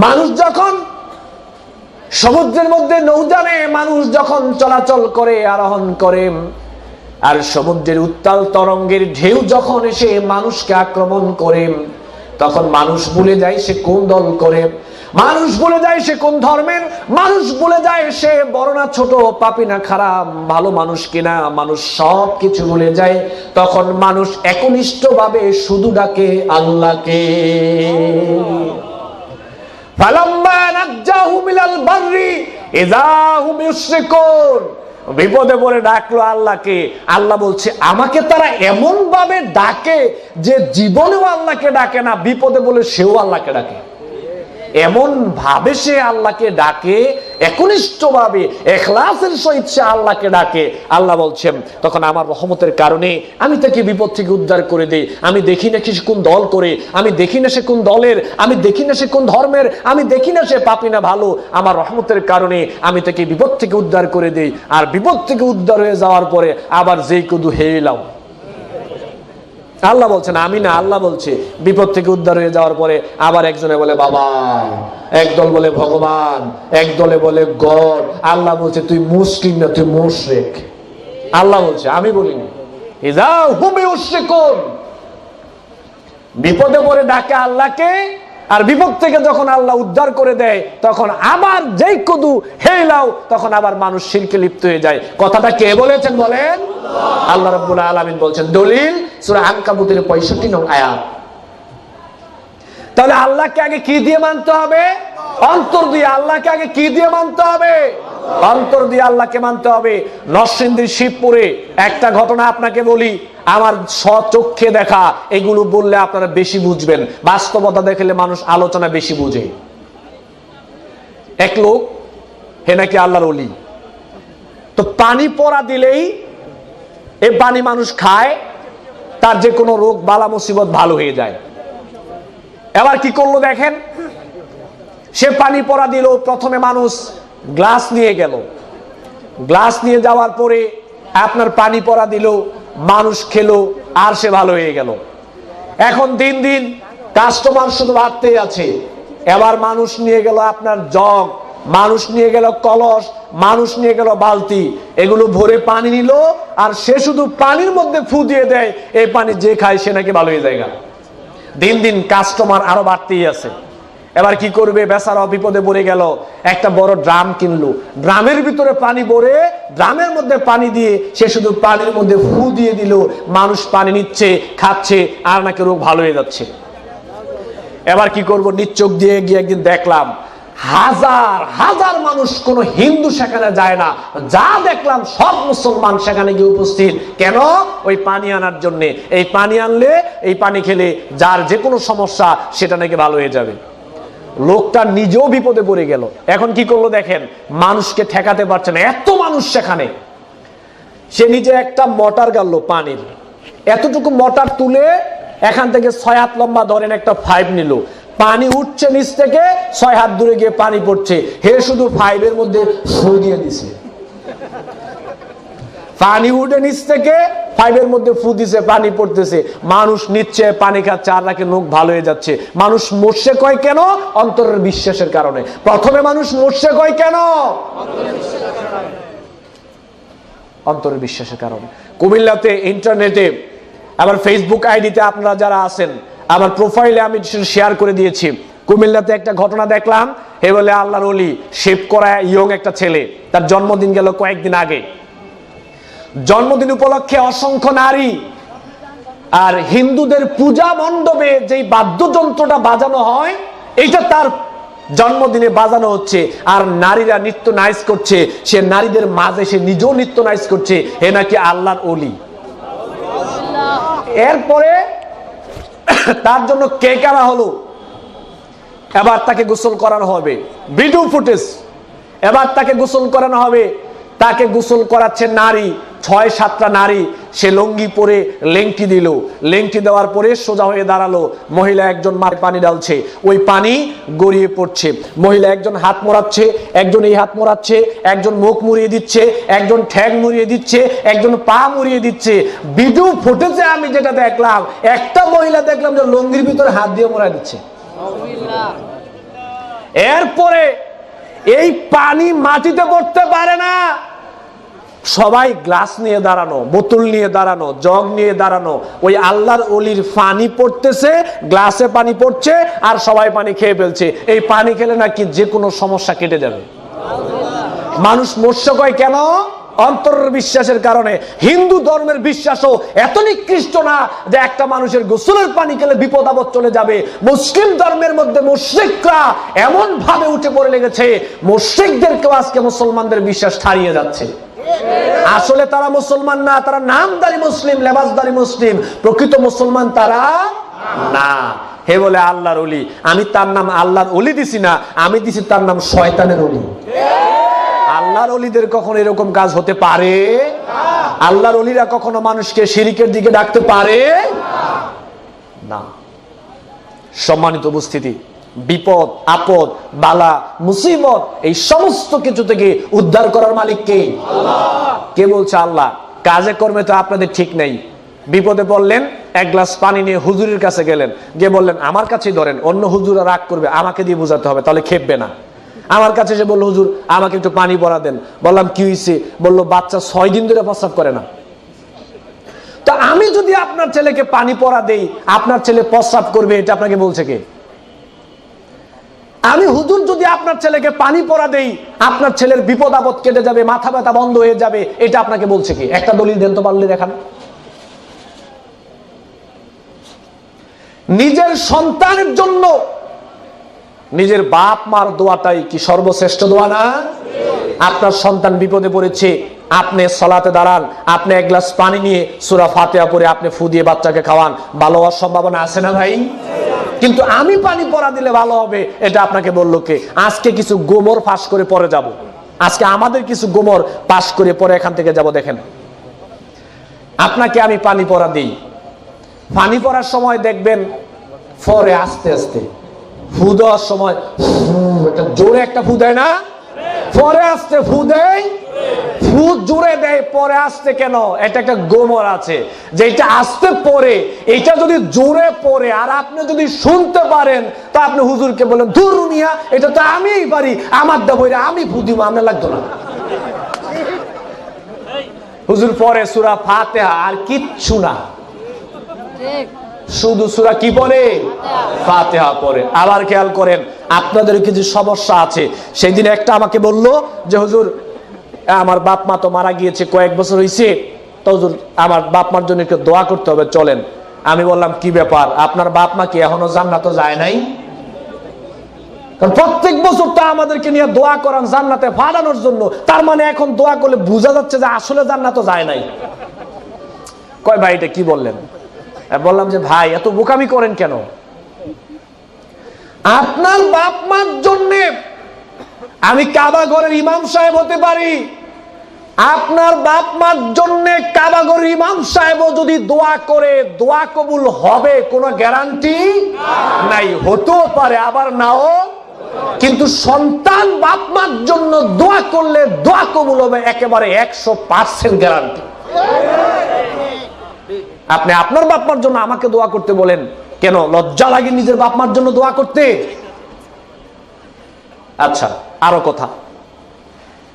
মানুষ যখন সমুদ্রের মধ্যে নৌযানে মানুষ যখন চলাচল করে, আরোহণ করে, আর সমুদ্রের উত্তাল তরঙ্গের ঢেউ যখন এসে মানুষকে আক্রমণ করে, তখন মানুষ ভুলে যায় সে কোন দল করে, মানুষ ভুলে যায় সে কোন ধর্মের, মানুষ ভুলে যায় সে বড় না ছোট, পাপী না খারাপ, ভালো মানুষ কিনা, মানুষ সব কিছু ভুলে যায়। তখন মানুষ একনিষ্ঠভাবে শুধু ডাকে আল্লাহকে। ফালাম্মা নাজ্জাহুম ইলাল বাররি ইযা হুম ইউশরিকুন। বিপদে পড়ে ডাকলো আল্লাহকে, আল্লাহ বলছে আমাকে তারা এমন ভাবে ডাকে যে জীবনেও আল্লাহকে ডাকে না, বিপদে বলে সেও আল্লাহকে ডাকে। এমন ভাবে সে আল্লাহকে ডাকে, একনিষ্ঠ ভাবে ইখলাসের সহিত সে আল্লাহকে ডাকে। আল্লাহ বলছেন তখন আমার রহমতের কারণে আমি তাকে বিপদ থেকে উদ্ধার করে দেই। আমি দেখি না সে কোন দল করে, আমি দেখি না সে কোন দলের, আমি দেখি না সে কোন ধর্মের, আমি দেখি না সে পাপী না ভালো। আমার রহমতের কারণে আমি তাকে বিপদ থেকে উদ্ধার করে দেই। আর বিপদ থেকে উদ্ধার হয়ে যাওয়ার পরে আবার যেই কদু হেলাও। আল্লাহ বলছেন আমি না, আল্লাহ বলছে বিপদ থেকে উদ্ধার হয়ে যাওয়ার পরে আবার একজনে বলে বাবা, একদল বলে ভগবান, এক দলে বলে গড। আল্লাহ বলছে তুই মুশরিক না, তুই মুশরিক। আল্লাহ বলছে আমি বলিনি। ইযা হুম ইউশরিকুন। বিপদে পড়ে ডাকে আল্লাহকে, আর বিপদ থেকে যখন আল্লাহ উদ্ধার করে দেয় তখন আবার যেই কদু হেলাও তখন আবার মানুষ শিরকে লিপ্ত হয়ে যায়। কথাটা কে বলেছেন বলেন? আল্লাহ রাব্বুল আলামিন বলছেন। দলিল সূরা আনকাবুতের 65 নং আয়াত। তাহলে আল্লাহকে আগে কি দিয়ে মানতে হবে? অন্তর দিয়ে। আল্লাহকে আগে কি দিয়ে মানতে হবে? অন্তর দিয়ে আল্লাহকে মানতে হবে। নরসিংদীর শিবপুরে একটা ঘটনা আপনাকে বলি, আমার স্বচক্ষে দেখা। এগুলো বললে আপনারা বেশি বুঝবেন, বাস্তবতা দেখলে মানুষ আলোচনা বেশি বুঝে। এক লোক হে নাকি আল্লাহর ওলি, তো পানি পড়া দিলেই এই পানি মানুষ খায়, তার যে কোনো রোগ বালা মুসিবত ভালো হয়ে যায়। এবার কি করলো দেখেন, সে পানি পড়া দিল। প্রথমে মানুষ গ্লাস নিয়ে গেল, গ্লাস নিয়ে যাওয়ার পরে আপনার পানি পড়া দিল, মানুষ খেলো, আর সে ভালো হয়ে গেল। এখন দিন দিন কাস্টমার শুধু বাড়তেই আছে। এবার মানুষ নিয়ে গেল আপনার জগ, মানুষ নিয়ে গেল কলস, মানুষ নিয়ে গেল বালতি, এগুলো ভরে পানি নিল, আর সে শুধু পানির মধ্যে ফু দিয়ে দেয়, এই পানি যে খায় সে নাকি ভালো হয়ে যায়। দিন দিন কাস্টমার আরো বাড়তেই আছে। এবার কি করবে, বেচারা বিপদে পড়ে গেল। একটা বড় ড্রাম কিনলো, ড্রামের ভিতরে পানি ভরে ড্রামের মধ্যে পানি দিয়ে সে শুধু পানির মধ্যে ফু দিয়ে দিল, মানুষ পানি নিচ্ছে, খাচ্ছে, আর নাকি রোগ ভালো হয়ে যাচ্ছে। এবার কি করব, নিচোখ দিয়ে গিয়ে একদিন দেখলাম হাজার হাজার মানুষ, কোন হিন্দু সেখানে যায় না, যা দেখলাম সব মুসলমান সেখানে গিয়ে উপস্থিত। কেন? ওই পানি আনার জন্য। এই পানি আনলে, এই পানি খেলে যার যে কোনো সমস্যা সেটা নাকি ভালো হয়ে যাবে। লোকটা নিজেও বিপদে পড়ে গেল। এখন কি করলো দেখেন, মানুষকে ঠেকাতে পারছে না, এত মানুষ সেখানে। সে নিজে একটা মোটর গাড়লো পানির, এতটুকু মোটর তুলে এখান থেকে 6 হাত লম্বা ধরেন একটা পাইপ নিল, পানি উঠছে নিচ থেকে, 6 হাত দূরে গিয়ে পানি পড়ছে। হে শুধু পাইপের মধ্যে ফু দিয়ে দিছে, পানি উঠে নিচ থেকে পাইপের মধ্যে ফু দিছে, পানি পড়তেছে, মানুষ নিচ্ছে, পানি খাচ্ছে, আর নাকি লোক ভালো হয়ে যাচ্ছে। মানুষ মরছে কয় কেন? অন্তরের বিশ্বাসের কারণে। প্রথমে মানুষ মরছে কয় কেন? অন্তরের বিশ্বাসের কারণে। কুমিল্লাতে ইন্টারনেটে, আবার ফেসবুক আইডিতে আপনারা যারা আছেন, আমার প্রোফাইলে আমি শেয়ার করে দিয়েছি, কুমিল্লাতে একটা ঘটনা দেখলাম। হে বলে আল্লাহর ওলি, শেভ করা ইয়ং একটা ছেলে, তার জন্মদিন গেল কয়েকদিন আগে। জন্মদিন উপলক্ষে অসংখ্য নারী, আর হিন্দুদের পূজা মণ্ডপে যেই বাদ্যযন্ত্রটা বাজানো হয়, এটা তার জন্মদিনে বাজানো হচ্ছে, আর নারীরা নৃত্য নাইস করছে। সে নারীদের মাঝে সে নিজেও নৃত্য নাইস করছে, হে নাকি আল্লাহর ওলি। এরপরে তার জন্য কেক আনা হলো, এবার তাকে গোসল করানো হবে, ভিডিও ফুটেজ। এবার তাকে গোসল করানো হবে, তাকে গোসল করাচ্ছে নারী, 6-7টা নারী। সে লুঙ্গি পরে লেংটি দিল, লেংটি দেওয়ার পরে সোজা হয়ে দাঁড়ালো। মহিলা একজন মাথায় পানি ঢালছে, ওই পানি গড়িয়ে পড়ছে। মহিলা একজন হাত মোড়াচ্ছে, একজন এই হাত মোড়াচ্ছে, একজন মুখ মুড়িয়ে দিচ্ছে, একজন ঠ্যাং মুড়িয়ে দিচ্ছে, একজন পা মুড়িয়ে দিচ্ছে। ভিডিও ফুটেজে আমি যেটা দেখলাম, একটা মহিলা দেখলাম যে লুঙ্গির ভিতরে হাত দিয়ে মোড়া দিচ্ছে। এরপরে এই পানি মাটিতে পড়তে পারে না, সবাই গ্লাস নিয়ে দাঁড়ানো, বোতল নিয়ে দাঁড়ানো, জগ নিয়ে দাঁড়ানো। ওই আল্লাহর ওলির পানি পড়তেছে, গ্লাসে পানি পড়ছে, আর সবাই পানি খেয়ে ফেলছে। এই পানি খেলে নাকি যে কোনো সমস্যা কেটে যাবে। মানুষ মৎস্য কয় কেন? অন্তরের বিশ্বাসের কারণে। হিন্দু ধর্মের বিশ্বাসও এত নিকৃষ্ট না যে একটা মানুষের গোসলের পানি খেলে বিপদ আপদ চলে যাবে। মুসলিম ধর্মের মধ্যে মুশরিকরা এমন ভাবে উঠে পড়ে লেগেছে, মুশরিকদেরকেও আজকে মুসলমানদের বিশ্বাস ছাড়িয়ে যাচ্ছে। আসলে তারা মুসলমান না, তারা নামদারি মুসলিম, লেবাসদারি মুসলিম। প্রকৃত মুসলমান তারা না। হে বলে আল্লাহর ওলি, আমি তার নাম আল্লাহর ওলি দিছি না, আমি দিছি তার নাম শয়তানের ওলি। আল্লাহর ওলিদের কখনো এরকম কাজ হতে পারে? আল্লাহর ওলিরা কখনো মানুষকে শিরকের দিকে ডাকতে পারে না। সম্মানিত উপস্থিতি, বিপদ আপদ বালা মুসিবত এই সমস্ত কিছু থেকে উদ্ধার করার মালিক কে? কে বলছে? আল্লাহ। কাজে কর্মে তো আপনাদের ঠিক নেই। বিপদে পড়লেন, এক গ্লাস পানি নিয়ে হুজুরের কাছে গেলেন, গিয়ে বললেন আমার কাছেই ধরেন, অন্য হুজুরা রাগ করবে, আমাকে দিয়ে বোঝাতে হবে, তাহলে খেপবে না। আমার কাছে এসে বললো হুজুর আমাকে একটু পানি পড়া দেন। বললাম কি হয়েছে? বললো বাচ্চা 6 দিন ধরে প্রস্রাব করে না। তো আমি যদি আপনার ছেলেকে পানি পড়া দেই, আপনার ছেলে প্রস্রাব করবে, এটা আপনাকে বলছে কে? আমি হুজুর যদি আপনার ছেলেকে পানি পড়া দেই, আপনার ছেলের বিপদ আপদ কেটে যাবে, মাথা ব্যথা বন্ধ হয়ে যাবে, এটা আপনাকে বলছে কি? একটা দলিল দেন তো পারলে দেখান। নিজের সন্তানের জন্য নিজের বাপ মার দোয়াটাই কি সর্বশ্রেষ্ঠ দোয়া না? আপনার সন্তান বিপদে পড়েছে, আপনি সালাতে দাঁড়ান, আপনি এক গ্লাস পানি নিয়ে সূরা ফাতিহা পড়ে আপনি ফু দিয়ে বাচ্চাকে খাওয়ান, ভালো হওয়ার সম্ভাবনা আছে না ভাই? কিন্তু আমি পানি পড়া দিলে ভালো হবে, এটা আপনাকে বললো কে? আজকে কিছু গোমর ফাঁস করে পরে যাব। আজকে আমাদের কিছু গোমর পাস করে পরে এখান থেকে যাব। দেখেন, আপনাকে আমি পানি পড়া দিই, পানি পড়ার সময় দেখবেন পরে আস্তে আস্তে ফু দেওয়ার সময় জোরে একটা ফু দেয় না, পরে আস্তে ফু দেয়, ফু জোরে দেয়, পরে আসতে কেন? এটা একটা গোমর আছে, যেটা আসতে পরে, এটা যদি জোরে পড়ে আর আপনি যদি শুনতে পারেন, তা আপনি হুজুরকে বলেন ধুর মিয়া, এটা তো আমিই পারি, আমার দা বইরা আমি ফু দিব, আপনার লাগতো না। হুজুর পরে সূরা ফাতিহা আর কিচ্ছু না, শুধু সূরা কি পড়ে? ফাতিহা পড়ে। আবার খেয়াল করেন, আপনাদের কিছু সমস্যা আছে। সেই দিন একটা আমাকে বললো যে হুজুর আমার বাপ মা তো মারা গিয়েছে, কয়েক বছর হয়েছে, তো হুজুর আমার বাপ মার জন্য একটু দোয়া করতে হবে, চলেন। আমি বললাম কি ব্যাপার, আপনার বাপ মা কি এখনো জান্নাতে যায় নাই? কারণ প্রত্যেক বছর তো আমাদেরকে নিয়ে দোয়া করান জান্নাতে ফাটানোর জন্য, তার মানে এখন দোয়া করলে বোঝা যাচ্ছে যে আসলে জান্নাতে যায় নাই। কয় ভাই এটা কি বললেন? বললাম যে ভাই এত বোকামি করেন কেন? আপনার বাপ মার জন্য আমি কাবা ঘরের ইমাম সাহেব হতে পারি, আপনার বাপ মার জন্য কাবা ঘরের ইমাম সাহেবও যদি দোয়া করে দোয়া কবুল হবে কোনো গ্যারান্টি নাই। হতেও পারে আবার নাও, কিন্তু সন্তান বাপ মার জন্য দোয়া করলে দোয়া কবুল হবে একেবারে 100% গ্যারান্টি। আপনি আপনার বাপ মার জন্য আমাকে দোয়া করতে বলেন কেন? লজ্জা লাগে নিজের বাপ মার জন্য দোয়া করতে? আচ্ছা আরো কথা,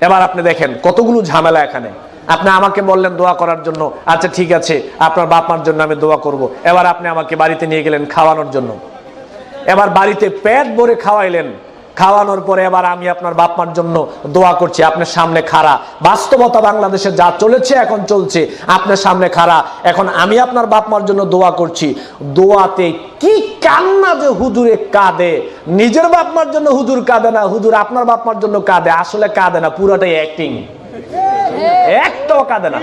এবার আপনি দেখেন কতগুলো ঝামেলা এখানে। আপনি আমাকে বললেন দোয়া করার জন্য, আচ্ছা ঠিক আছে আপনার বাপ মার জন্য আমি দোয়া করব। এবার আপনি আমাকে বাড়িতে নিয়ে গেলেন খাওয়ানোর জন্য, এবার বাড়িতে পেট ভরে খাওয়াইলেন, খাওয়ানোর পরে এবার আমি আপনার বাপ মার জন্য দোয়া করছি, আপনার সামনে খাড়া। বাস্তবতা বাংলাদেশে যা চলেছে এখন চলছে, আপনার সামনে খাড়া, এখন আমি আপনার বাপ মার জন্য দোয়া করছি। দোয়াতে কি কান্না যে হুজুরে কাঁদে, নিজের বাপ মার জন্য হুজুর কাঁদে না, হুজুর আপনার বাপ মার জন্য কাঁদে। আসলে কাঁদে না, পুরোটাই অ্যাক্টিং, একটাও কাঁদে না,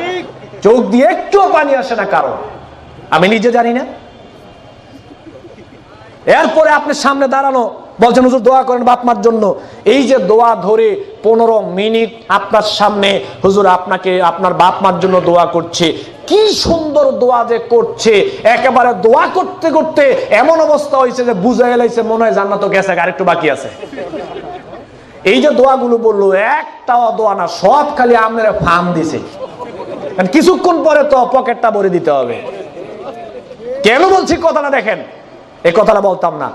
চোখ দিয়ে একটুও পানি আসে না কারণ আমি নিজে জানি না। এরপরে আপনার সামনে দাঁড়ানো বলছেন হুজুর দোয়া করেন বাপ মার জন্য। এই যে দোয়া ধরে 15 মিনিট আপনার সামনে হুজুর আপনাকে আপনার বাপ মার জন্য দোয়া করছে, কি সুন্দর দোয়া যে করছে, একেবারে দোয়া করতে করতে এমন অবস্থা হয়েছে যে বুঝা গেলাইছে মনে হয় জান্নাত গেছে, আরেকটু বাকি আছে। এই যে দোয়াগুলো বললো, একটাও দোয়া না, সব খালি আপনারা ফার্ম দিছে। কিছুক্ষণ পরে তো পকেটটা ভরে দিতে হবে। কেন বলছি কথাটা দেখেন, এই কথাটা বলতাম না।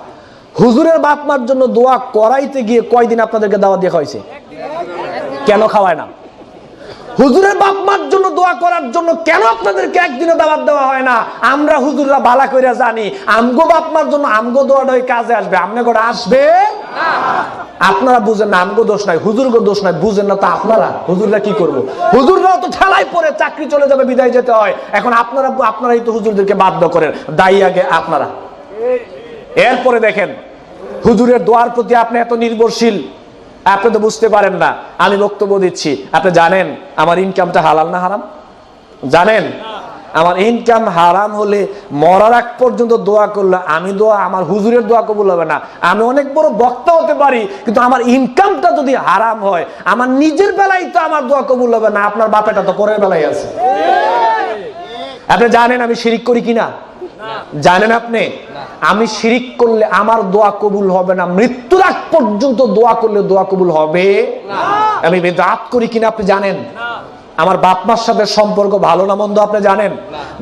হুজুরের বাপ মার জন্য দোয়া করাইতে গিয়ে কয়দিন আপনাদেরকে দাওয়াত দিয়ে খাওয়াইছে? কেন খাওয়ায় না? হুজুরের বাপ মার জন্য দোয়া করার জন্য কেন আপনাদেরকে একদিনে দাওয়াত দেওয়া হয় না? আমরা হুজুররা ভালো করে জানি আমগো বাপ মার জন্য আমগো দোয়াটাই কাজে আসবে, আমনে করে আসবে না। আপনারা বুঝেন না, আমগো দোষ নাই, হুজুরগো দোষ নাই, বুঝেন না তো আপনারা। হুজুররা কি করবো? হুজুররাও তো ঠেলায় পরে চাকরি চলে যাবে, বিদায় যেতে হয়। এখন আপনারাই তো হুজুরদেরকে বাধ্য করেন, দায়ী আগে আপনারা। এরপরে দেখেন হুজুরের দোয়ার প্রতি আপনি এত নির্ভরশীল, আপনি তো বুঝতে পারেন না। আমি বক্তব্য দিচ্ছি, আপনি জানেন আমার ইনকামটা হালাল না হারাম? জানেন? আমার ইনকাম হারাম হলে মরার আগ পর্যন্ত দোয়া করলে আমি দোয়া, আমার হুজুরের দোয়া কবুল হবে না। আমি অনেক বড় বক্তা হতে পারি, কিন্তু আমার ইনকামটা যদি হারাম হয়, আমার নিজের বেলায় তো আমার দোয়া কবুল হবে না, আপনার বাপেটা তো পরের বেলায় আছে। আপনি জানেন আমি শিরিক করি কিনা? জানেন আপনি? আমি শিরিক করলে আমার দোয়া কবুল হবে না, মৃত্যুর আগ পর্যন্ত দোয়া করলে দোয়া কবুল হবে না। আমি বিদআত করি কিনা আপনি জানেন? আমার বাপ মার সাথে সম্পর্ক ভালো না মন্দ আপনি জানেন?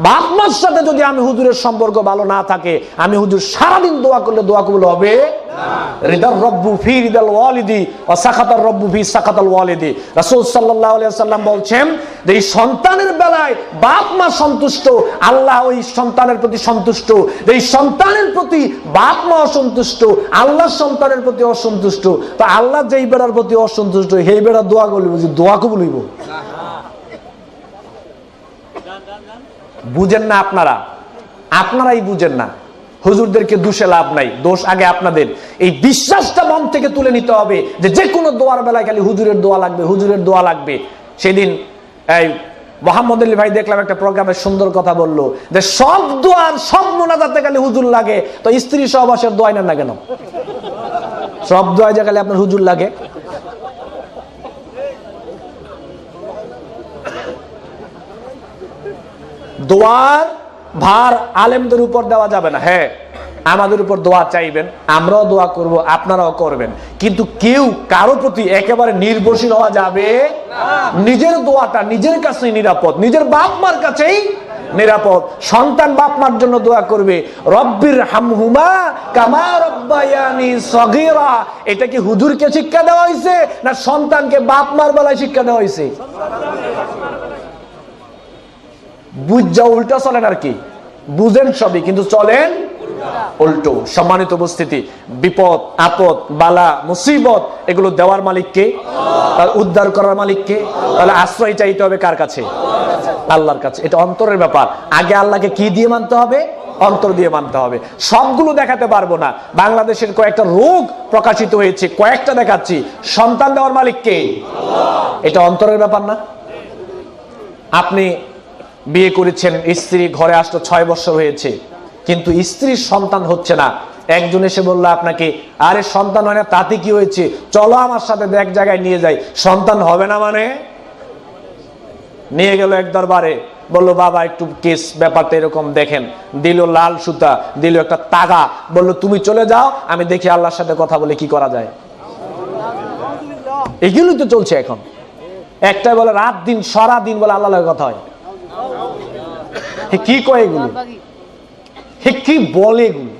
বাপ মার সাথে যদি আমি হুজুরের সম্পর্ক ভালো না থাকে, আমি হুজুর সারাদিন দোয়া করলে দোয়া কবুল হবে না। রিদার রব্বু ফি রিদাল ওয়ালিদি ওয়া সাখাতার রব্বু ফি সাখাতাল ওয়ালিদি। রাসূল সাল্লাল্লাহু আলাইহি ওয়াসাল্লাম বলছেন যে এই সন্তানের বেলায় বাপ মা সন্তুষ্ট, আল্লাহ ওই সন্তানের প্রতি সন্তুষ্ট। এই সন্তানের প্রতি বাপ মা অসন্তুষ্ট, আল্লাহ সন্তানের প্রতি অসন্তুষ্ট। তো আল্লাহ যেই বেড়ার প্রতি অসন্তুষ্ট, সেই বেড়া দোয়া করলে বুঝি দোয়া কবুল হইব? বুঝেন না আপনারা, আপনারাই বুঝেন না। হুজুরদেরকে দোষে লাভ নাই, দোষ আগে আপনাদের। এই বিশ্বাসটা মন থেকে তুলে নিতে হবে যে যে কোনো দোয়ার বেলায় খালি হুজুরের দোয়া লাগবে, হুজুরের দোয়া লাগবে। সেদিন এই মোহাম্মদ আলী ভাই দেখলাম একটা প্রোগ্রামে সুন্দর কথা বললো যে সব দোয়ার সব মোনাজাতে খালি হুজুর লাগে, তো স্ত্রী সহবাসের দোয়াই না কেন? সব দোয়ায় যে খালি আপনার হুজুর লাগে। দোয়ার ভার আলেমদের উপর দেওয়া যাবে না। হ্যাঁ, আমাদের উপর দোয়া চাইবেন, আমরাও দোয়া করব, আপনারাও করবেন, কিন্তু কেউ কারো প্রতি একেবারে নির্ভরশীল হওয়া যাবে না। নিজের দোয়াটা নিজের কাছেই নিরাপদ, নিজের বাপ মার কাছেই নিরাপদ। সন্তান বাপ মার জন্য দোয়া করবে, রব্বির হামহুমা কামা রব্বায়ানি সগীরা। এটা কি হুজুরকে শিক্ষা দেওয়া হয়েছে না সন্তানকে বাপ মার বেলায় শিক্ষা দেওয়া হয়েছে? বুঝা উল্টা চলেন আর কি, বুঝেন সবই কিন্তু চলেন উল্টো। সম্মানিত উপস্থিতি, বিপদ আপদ বালা মুসিবত এগুলো দেওয়ার মালিক কে? উদ্ধার করার মালিক কে? তাহলে আশ্রয় চাইতে হবে কার কাছে? আল্লাহর কাছে। এটা অন্তরের ব্যাপার। আগে আল্লাহকে কি দিয়ে মানতে হবে? অন্তর দিয়ে মানতে হবে। সবগুলো দেখাতে পারবো না, বাংলাদেশের কয়েকটা রোগ প্রকাশিত হয়েছে, কয়েকটা দেখাচ্ছি। সন্তান দেওয়ার মালিক কে? এটা অন্তরের ব্যাপার না? আপনি বিয়ে করেছেন, স্ত্রী ঘরে আসলো, 6 বছর হয়েছে, কিন্তু স্ত্রীর সন্তান হচ্ছে না। একজন এসে বললো আপনাকে, আরে সন্তান হয় না তাতে কি হয়েছে, চলো আমার সাথে এক জায়গায় নিয়ে যাই। সন্তান হবে না মানে? নিয়ে গেল এক দরবারে, বললো বাবা একটু কেস ব্যাপারটা এরকম দেখেন, দিল লাল সুতা, দিল একটা তাগা, বললো তুমি চলে যাও, আমি দেখি আল্লাহর সাথে কথা বলে কি করা যায়। এগুলোই তো চলছে এখন। একটাই বলে রাত দিন সারা দিন বলে আল্লাহর কথা হয়। কি কয় এগুলো? কি বলে এগুলো?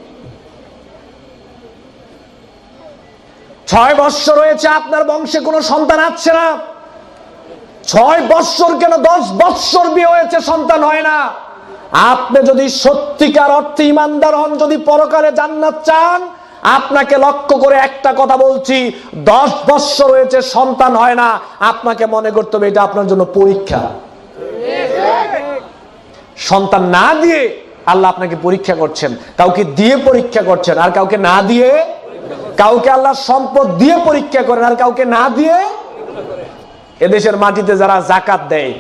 6 বৎসর হয়েছে আপনার বংশে কোনো সন্তান আসছে না। 6 বৎসর কেন 10 বৎসর বিয়ে হয়েছে, সন্তান হয় না। আপনি যদি সত্যিকার অর্থে ইমানদার হন, যদি পরকালে জান্নাত চান, আপনাকে লক্ষ্য করে একটা কথা বলছি, 10 বৎসর হয়েছে সন্তান হয় না, আপনাকে মনে করতে হবে এটা আপনার জন্য পরীক্ষা। সন্তান না দিয়ে আল্লাহ আপনাকে পরীক্ষা করছেন, কাউকে দিয়ে পরীক্ষা করছেন আর কাউকে না দিয়ে, কাউকে আল্লাহ সম্পদ দিয়ে পরীক্ষা করেন আর কাউকে না দিয়ে। এদেশের মাটিতে যারা জাকাত দেয়,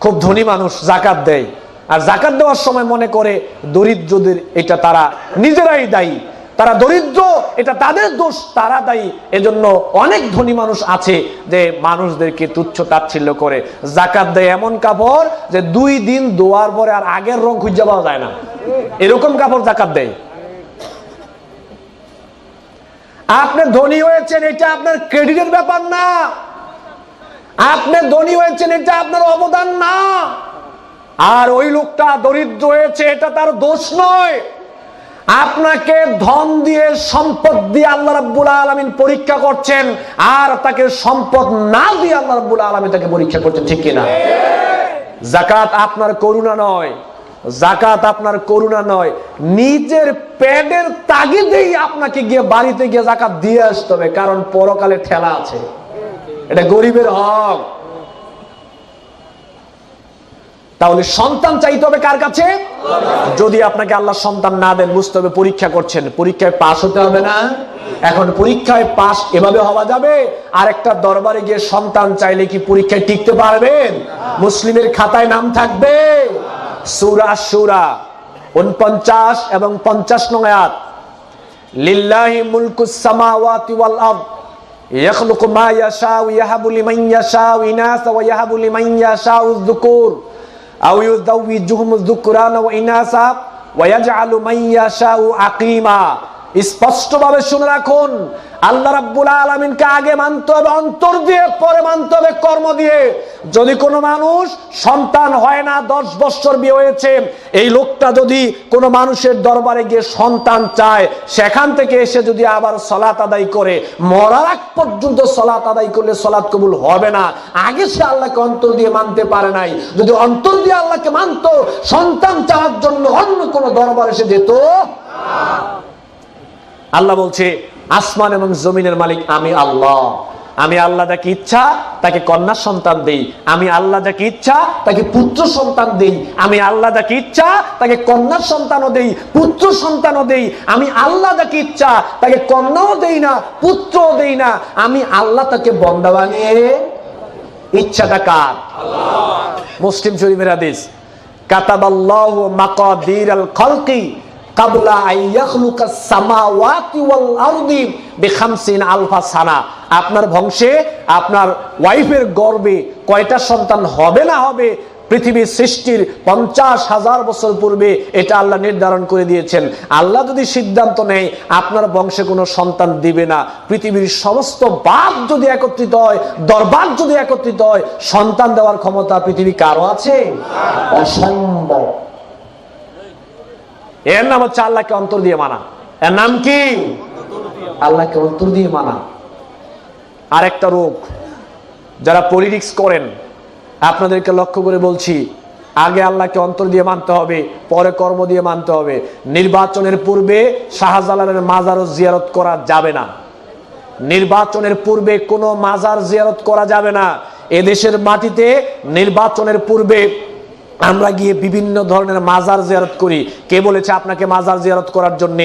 খুব ধনী মানুষ জাকাত দেয়, আর জাকাত দেওয়ার সময় মনে করে দরিদ্রদের এটা তারা নিজেরাই দায়ী। তারা দরিদ্র, এটা তাদের দোষ, তারা দায়ী। এজন্য অনেক ধনী মানুষ আছে যে মানুষদেরকে তুচ্ছ তাচ্ছিল্য করে। যাকাত দেয় এমন কাপড় যে 2 দিন ধোয়ার পরে আর আগের রং খুঁজে পাওয়া যায় না, এরকম কাপড় যাকাত দেয়। আপনি ধনী হয়েছেন এটা আপনার ক্রেডিটের ব্যাপার না, আপনি ধনী হয়েছেন এটা আপনার অবদান না। আর ওই লোকটা দরিদ্র হয়েছে এটা তার দোষ নয়। আপনাকে ধন দিয়ে, সম্পদ দিয়ে আল্লাহ রাব্বুল আলামিন পরীক্ষা করছেন, আর তাকে সম্পদ না দিয়ে আল্লাহ রাব্বুল আলামিন তাকে পরীক্ষা করছেন, ঠিক কিনা? যাকাত আপনার করুণা নয়, যাকাত আপনার করুণা নয়, নিজের পেটের তাগিদেই আপনাকে গিয়ে বাড়িতে গিয়ে যাকাত দিয়ে আসতে হবে, কারণ পরকালে ঠেলা আছে। এটা গরিবের হক। তাহলে সন্তান চাইতে হবে কার কাছে? যদি আপনাকে আল্লাহ সন্তান না দেন, বুঝতে হবে পরীক্ষা করছেন, পরীক্ষায় পাস হতে হবে না? এখন পরীক্ষায় পাস এভাবে হওয়া যাবে? আর একটা দরবারে গিয়ে সন্তান চাইলে কি পরীক্ষায় টিকতে পারবেন? মুসলিমের খাতায় নাম থাকবে? সূরা সূরা 49 এবং 50 নং আয়াত, লিল্লাহি মুলকুস সামাওয়াতি ওয়াল আরদ ইয়াখলুকু মা ইয়াশাউ ইয়াহাবু লিমান ইয়াশাউ ইনাসা ওয়া ইয়াহাবু লিমান ইয়াশাউ যুকুর আও ইউযাওয়িজুহুম যুকরানা ওয়া ইনাসা ওয়া ইয়াজআলু মান ইয়াশাউ আকীমা। স্পষ্টভাবে শুনে রাখুন, আল্লাহ রাব্বুল আলামিনকে আগে মানতে হবে অন্তর দিয়ে, পরে মানতে হবে কর্ম দিয়ে। যদি কোনো মানুষ সন্তান হয় না, 10 বছর বিয়ে হয়েছে, এই লোকটা যদি কোনো মানুষের দরবারে গিয়ে সন্তান চায়, সেখান থেকে এসে যদি আবার সালাত আদায় করে, মরার আগ পর্যন্ত সালাত আদায় করলে সালাত কবুল হবে না। আগে সে আল্লাহকে অন্তর দিয়ে মানতে পারে নাই। যদি অন্তর দিয়ে আল্লাহকে মানতো, সন্তান চাওয়ার জন্য অন্য কোনো দরবারে এসে যেত। আল্লাহ বলছে, আসমান এবং জমিনের মালিক আমি আল্লাহ। আমি আল্লাহ যাকে ইচ্ছা তাকে কন্যা সন্তান দেই, আমি আল্লাহ যাকে ইচ্ছা তাকে পুত্র সন্তান দেই, আমি আল্লাহ যাকে ইচ্ছা তাকে কন্যা সন্তানও দেই, পুত্র সন্তানও দেই। আমি আল্লাহ যাকে ইচ্ছা তাকে কন্যাও দেই না, পুত্রও দেই না। আমি আল্লাহ তাকে বান্দা বানিয়ে, ইচ্ছাটা কার? মুসলিম শরীফের হাদিস, কাতাবাল্লাহু মাকাদিরাল খালকি কাবলা আইয়াখলুকাস সামাওয়াতি ওয়াল আরদি বিখামসিন আলফা সানা। আপনার বংশে, আপনার ওয়াইফের গর্ভে কয়টা সন্তান হবে না হবে, পৃথিবীর সৃষ্টির 50,000 বছর পূর্বে এটা আল্লাহ নির্ধারণ করে দিয়েছেন। আল্লাহ যদি সিদ্ধান্ত নেয় আপনার বংশে কোনো সন্তান দিবে না, পৃথিবীর সমস্ত বাপ যদি একত্রিত হয়, দরবার যদি একত্রিত হয়, সন্তান দেওয়ার ক্ষমতা পৃথিবী কারো আছে? অসম্ভব। এর নাম হচ্ছে আল্লাহকে অন্তর দিয়ে মানা। এর নাম কি? আল্লাহকে অন্তর দিয়ে মানা। আরেকটা রোগ, যারা পলিটিক্স করেন, আপনাদেরকে লক্ষ্য করে বলছি, আগে আল্লাহকে অন্তর দিয়ে মানতে হবে, পরে কর্ম দিয়ে মানতে হবে। নির্বাচনের পূর্বে শাহজালালের মাজারও জিয়ারত করা যাবে না। নির্বাচনের পূর্বে কোনো মাজার জিয়ারত করা যাবে না। এদেশের মাটিতে নির্বাচনের পূর্বে আমরা গিয়ে বিভিন্ন ধরনের মাজার জিয়ারত করি। কে বলেছে আপনাকে মাজার জিয়ারত করার জন্য?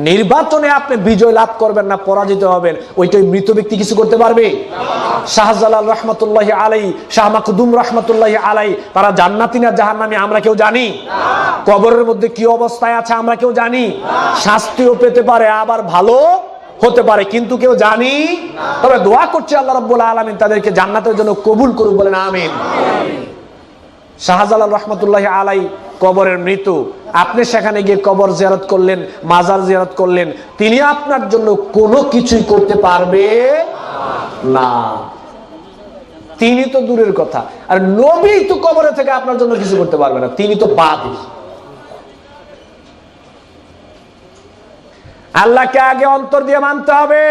নির্বাচনে আপনি বিজয় লাভ করবেন না, পরাজিত হবেন। ওইটাই মৃত ব্যক্তি কিছু করতে পারবে? শাহজালাল রহমতুল্লাহি আলাইহি, শাহ মাকদুম রহমতুল্লাহি আলাইহি, তারা জান্নাতি না জাহান্নামী আমরা কেউ জানি? কবরের মধ্যে কি অবস্থায় আছে আমরা কেউ জানি? শাস্তিও পেতে পারে, আবার ভালো হতে পারে, কিন্তু কেউ জানি? তবে দোয়া করছে আল্লাহ রাব্বুল আলামিন তাদেরকে জান্নাতের জন্য কবুল করুক, বলেন আমিন। শাহজালাল রহমতুল্লাহি আলাইহি কবরের মৃত্যু, আপনি সেখানে গিয়ে কবর জিয়ারত করলেন, মাজার জিয়ারত করলেন, তিনি আপনার জন্য কোনো কিছুই করতে পারবে না। তিনি তো দূরের কথা, আর নবী তো কবরে থেকে আপনার জন্য কিছু করতে পারবে না, তিনি তো বাদী। আল্লাহকে আগে অন্তর দিয়ে মানতে হবে।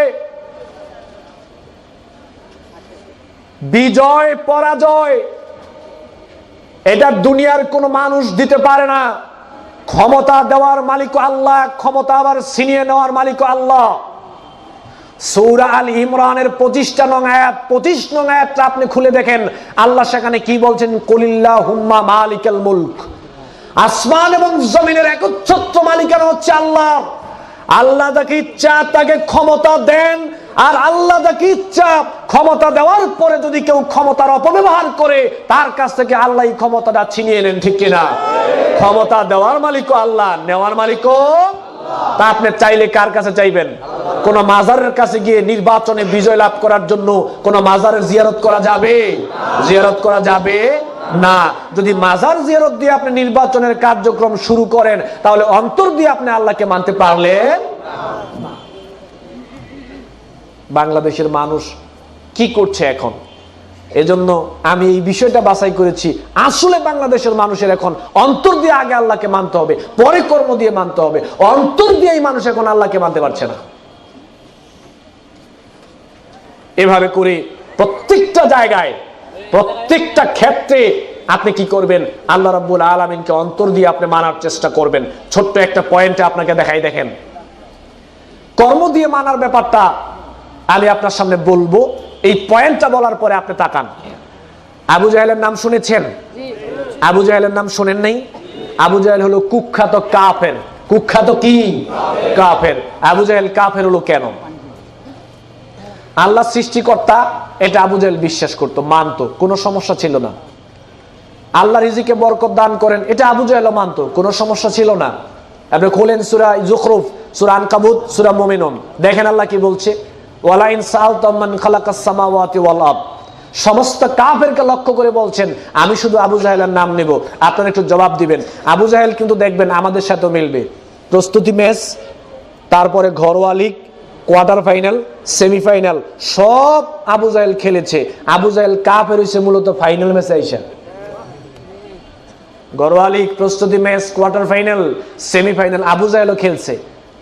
বিজয় পরাজয় এটা দুনিয়ার কোন মানুষ দিতে পারে না। ক্ষমতা দেওয়ার মালিক আল্লাহ, ক্ষমতা আবার ছিনিয়ে নেওয়ার মালিক আল্লাহ। সূরা আল ইমরানের 25 নং আয়াত, 25 নং আয়াতটা আপনি খুলে দেখেন, আল্লাহ সেখানে কি বলছেন? কুলিল্লাহুম্মা মালিকাল মুলক। আসমান এবং জমিনের একচ্ছত্র মালিকানা হচ্ছে আল্লাহ। আল্লাহ যাকে ইচ্ছা তাকে ক্ষমতা দেন, আর আল্লাহ যাকে ইচ্ছা ক্ষমতা দেওয়ার পরে যদি কেউ ক্ষমতার অপব্যবহার করে, তার কাছ থেকে আল্লাহ ক্ষমতাটা ছিনিয়ে নেন, ঠিক কিনা? ক্ষমতা দেওয়ার মালিকও আল্লাহ, নেওয়ার মালিকও তা আপনি চাইলে কার কাছে চাইবেন? কোন মাজারের কাছে গিয়ে নির্বাচনে বিজয় লাভ করার জন্য কোন মাজারের জিয়ারত করা যাবে? জিয়ারত করা যাবে না। যদি মাজার জিয়ারত দিয়ে আপনি নির্বাচনের কার্যক্রম শুরু করেন, তাহলে অন্তর দিয়ে আপনি আল্লাহকে মানতে পারলেন। বাংলাদেশের মানুষ কি করছে এখন? এজন্য আমি এই বিষয়টা বাছাই করেছি। আসলে বাংলাদেশের মানুষের এখন অন্তর দিয়ে আগে আল্লাহকে মানতে হবে, পরে কর্ম দিয়ে মানতে হবে। অন্তর দিয়ে এই মানুষ এখন আল্লাহকে মানতে পারছে না। এভাবে করে প্রত্যেকটা জায়গায়, প্রত্যেকটা ক্ষেত্রে আপনি কি করবেন? আল্লাহ রাব্বুল আলামিনকে অন্তর দিয়ে আপনি মানার চেষ্টা করবেন। ছোট্ট একটা পয়েন্টে আপনাকে দেখাই, দেখেন কর্ম দিয়ে মানার ব্যাপারটা আমি আপনার সামনে বলবো। এই পয়েন্টটা বলার পরে আপনি তাকান। আবু জাহেলের নাম শুনেছেন? আবু জাহেলের নাম শুনেন নাই? আবু জাহেল হলো কুখ্যাত কাফের। কুখ্যাত কি? কাফের। আবু জাহেল কাফের হলো কেন? আল্লাহ সৃষ্টিকর্তা, এটা আবু জাহেল বিশ্বাস করতো, মানতো, কোনো সমস্যা ছিল না। আল্লাহ রিজিকে বরকত দান করেন, এটা আবু জাহেলও মানতো, কোনো সমস্যা ছিল না। আপনি খোলেন সূরা যুখরুফ, সূরা আনকাবুত, সূরা মুমিনুন, দেখেন আল্লাহ কি বলছে, ওয়ালা ইন সাআলতাম মান খালাকাস সামাওয়াতি ওয়াল আরদ। সমস্ত কাফেরকে লক্ষ্য করে বলছেন, আমি শুধু আবু জাহেলের নাম নেব, আপনারা একটু জবাব দিবেন। আবু জাহেল কিন্তু দেখবেন আমাদের সাথে মিলবে। প্রস্তুতি ম্যাচ, তারপরে ঘরোয়া লিগ, কোয়ার্টার ফাইনাল, সেমিফাইনাল, সব আবু জাহেল খেলেছে। আবু জাহেল কাফের হইছে মূলত ফাইনাল ম্যাচে আইসা। ঘরোয়া লিগ, প্রস্তুতি match, quarter final, semifinal Abu জাহেলও খেলছে।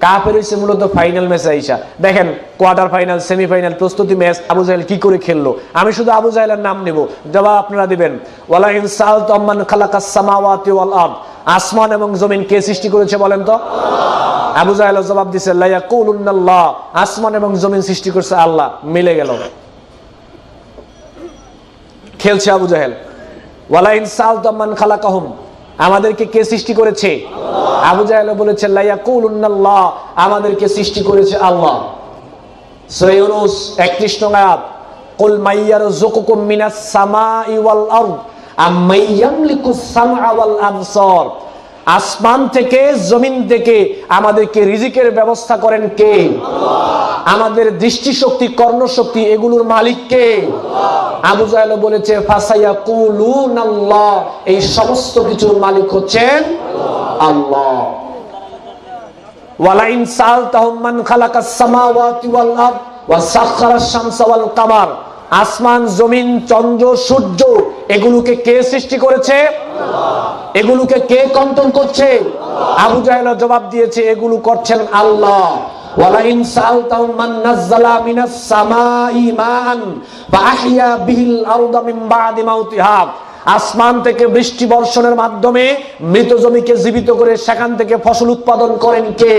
কাফের হইছে মূলত ফাইনাল ম্যাচে আইসা। দেখেন কোয়ার্টার ফাইনাল, সেমিফাইনাল, প্রস্তুতি ম্যাচ আবু জাহেল কি করে খেললো। আমি শুধু আবু জাহেলের নাম নেব, জবাব আপনারা দিবেন। ওয়ালা ইন সাআলতাম মান খালাকাস সামাওয়াতি ওয়াল আরদ। আসমান এবং জমিন কে সৃষ্টি করেছে বলেন তো? আবু জাহেল জবাব দিছে লা ইয়াকুলুনাল্লাহ। আসমান এবং জমিন সৃষ্টি করেছে আল্লাহ। মিলে গেল, খেলছে আবু জাহেল। ওয়ালা ইন সাআলতাম মান খালাকাহুম। আমাদেরকে কে সৃষ্টি করেছে? আবু জাহেল বলেছে লা ইয়াকুলুনাল্লাহ, আমাদেরকে সৃষ্টি করেছে আল্লাহ। সূরা ইউনূস 31 নং আয়াত, কুল মাইয়ারযুকুকুম মিনাস সামাই ওয়াল আরদ আম্মান ইয়ামলিকুস সামআ ওয়াল আবসার। আসমান থেকে, জমিন থেকে আমাদেরকে রিজিকের ব্যবস্থা করেন কে? আমাদের দৃষ্টিশক্তি, কর্ণশক্তি, এগুলোর মালিক কে? আবু জাহেল বলেছে ফাসায়াকুলুনাল্লাহ, এই সমস্ত কিছুর মালিক হচ্ছেন আল্লাহ। ওয়ালা ইন সাআলতাহুম মান খালাকাস সামাওয়াতি ওয়াল আরদ ওয়া সাখখারাশ শামসা ওয়াল কামার। আসমান, জমিন, চন্দ্র, সূর্য, এগুলোকে কে সৃষ্টি করেছে? এগুলোকে কে কন্ট্রোল করছে? আবু জাহেল জবাব দিয়েছে এগুলো করছেন আল্লাহ। ওয়ালা ইন সাআলতাহুম মান নাযালা মিনাস সামাই মাআন ফাআহইয়া বিহিল আরদা মিন বাদি মাউতিহা। আসমান থেকে বৃষ্টি বর্ষণের মাধ্যমে মৃত জমিকে জীবিত করে সেখান থেকে ফসল উৎপাদন করেন কে?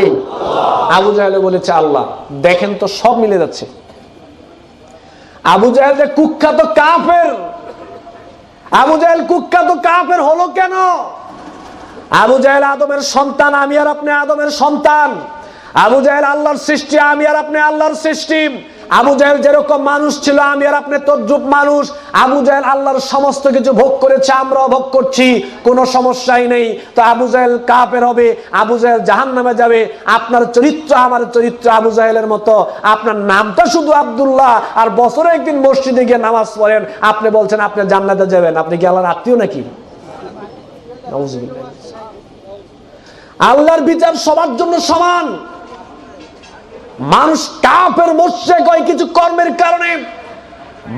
আবু জাহেল বলেছে আল্লাহ। দেখেন তো, সব মিলে যাচ্ছে। আবু জাহেল যে কুখ্যাত কাফের। আবু জাহেল কুখ্যাত কাফের হলো কেন? আবু জাহেল আদমের সন্তান, আমি আর আপনি আদমের সন্তান। আবু জাহেল আল্লাহর সৃষ্টি, আমি আর আপনি আল্লাহর সৃষ্টি। আবু জাহেল যেরকম মানুষ ছিল, আমি আর আপনি তদ্রূপ মানুষ। আবু জাহেল আল্লাহর সমস্ত কিছু ভোগ করেছে, আমরাও ভোগ করছি, কোনো সমস্যাই নেই। তো আবু জাহেল কাফের হবে, আবু জাহেল জাহান্নামে যাবে। আপনার চরিত্র, আমার চরিত্র আবু জাহেলের মতো। আপনার নামটা শুধু আব্দুল্লাহ, আর বছরে একদিন মসজিদে গিয়ে নামাজ পড়েন, আপনি বলছেন আপনি জান্নাতে যাবেন। আপনি কি আল্লাহর আত্মীয় নাকি? আল্লাহর বিচার সবার জন্য সমান। মানুষ কাফের, মুশরিক হয় কিছু কর্মের কারণে।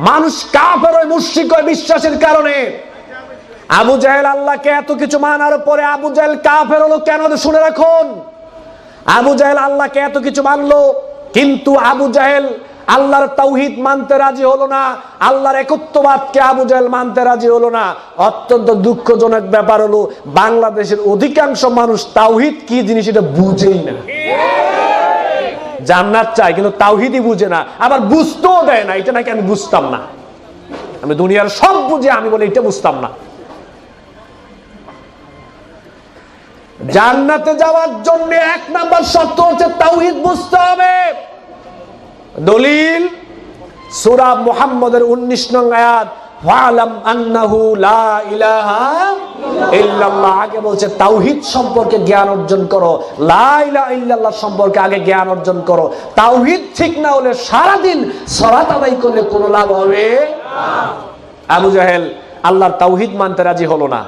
মানুষ কাফের হয়, মুশরিক হয় বিশ্বাসের কারণে। আবু জাহেল আল্লাহকে এত কিছু মানার পরে আবু জাহেল কাফের হলো কেন? শুনে রাখুন, আবু জাহেল আল্লাহকে এত কিছু মানলো, কিন্তু আবু জাহেল আল্লাহর তাওহীদ মানতে রাজি হলো না, আল্লাহর একত্ববাদকে আবু জাহেল মানতে রাজি হলো না। অত্যন্ত দুঃখজনক ব্যাপার হলো, বাংলাদেশের অধিকাংশ মানুষ তাওহীদ কি জিনিস এটা বুঝেই না। জান্নাত চায় কিন্তু তাওহীদই বুঝে না, আবার বুঝতেও দেয় না। এটা নাকি আমি বুঝতাম না, আমি দুনিয়ার সব বুঝে, আমি বলে এটা বুঝতাম না। জান্নাতে যাওয়ার জন্য এক নাম্বার শর্ত হচ্ছে তাওহীদ বুঝতে হবে। দলিল সূরা মুহাম্মদের 19 নং আয়াত, ওয়ালাম আন্নাহু লা ইলাহা ইল্লাল্লাহ। আগে বলছে তাওহীদ সম্পর্কে জ্ঞান অর্জন করো, লা ইলাহা ইল্লাল্লাহ সম্পর্কে আগে জ্ঞান অর্জন করো। তাওহীদ ঠিক না হলে সারাদিন সালাত আদায় করলে কোনো লাভ হবে না। আবু জাহেল আল্লাহর তাওহীদ মানতে রাজি হলো না।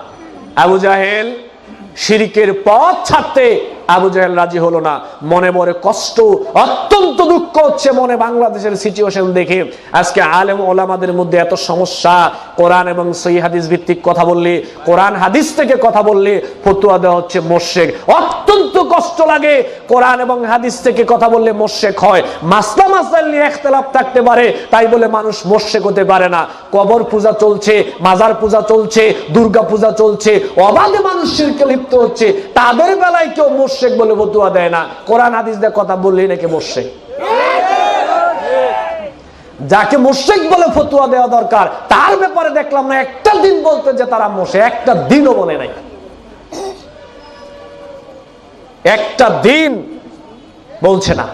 আবু জাহেল শিরকের পথ ছাড়তে আবু জাহেল রাজি হলো না। মনে মনে কষ্ট, অত্যন্ত দুঃখ হচ্ছে মনে বাংলাদেশের সিচুয়েশন দেখে। আজকে আলেম ওলামাদের মধ্যে এত সমস্যা, কোরআন এবং সহিহ হাদিস ভিত্তিক কথা বললে, কোরআন হাদিস থেকে কথা বললে ফতোয়া দেওয়া হচ্ছে মুশরিক। অত্যন্ত কষ্ট লাগে, কোরআন এবং হাদিস থেকে কথা বললে মুশরিক হয়। মাসলা মাসাইল নিয়ে ইখতিলাফ থাকতে পারে, তাই বলে মানুষ মুশরিক হতে পারে না। কবর পূজা চলছে, মাজার পূজা চলছে, দুর্গা পূজা চলছে, অবাধে মানুষ শিরকে লিপ্ত হচ্ছে, তাদের বেলায় কেউ মুশরিক বলে ফতোয়া দেয় না। কোরআন হাদিস দিয়ে কথা বললেই নাকি মুশরিক। যাকে মুশরিক বলে ফতোয়া দেওয়া দরকার তার ব্যাপারে দেখলাম না একটা দিন বলতে যে তারা মুশরিক, একটা দিনও বলে নাই। একটা দিন বলছে না,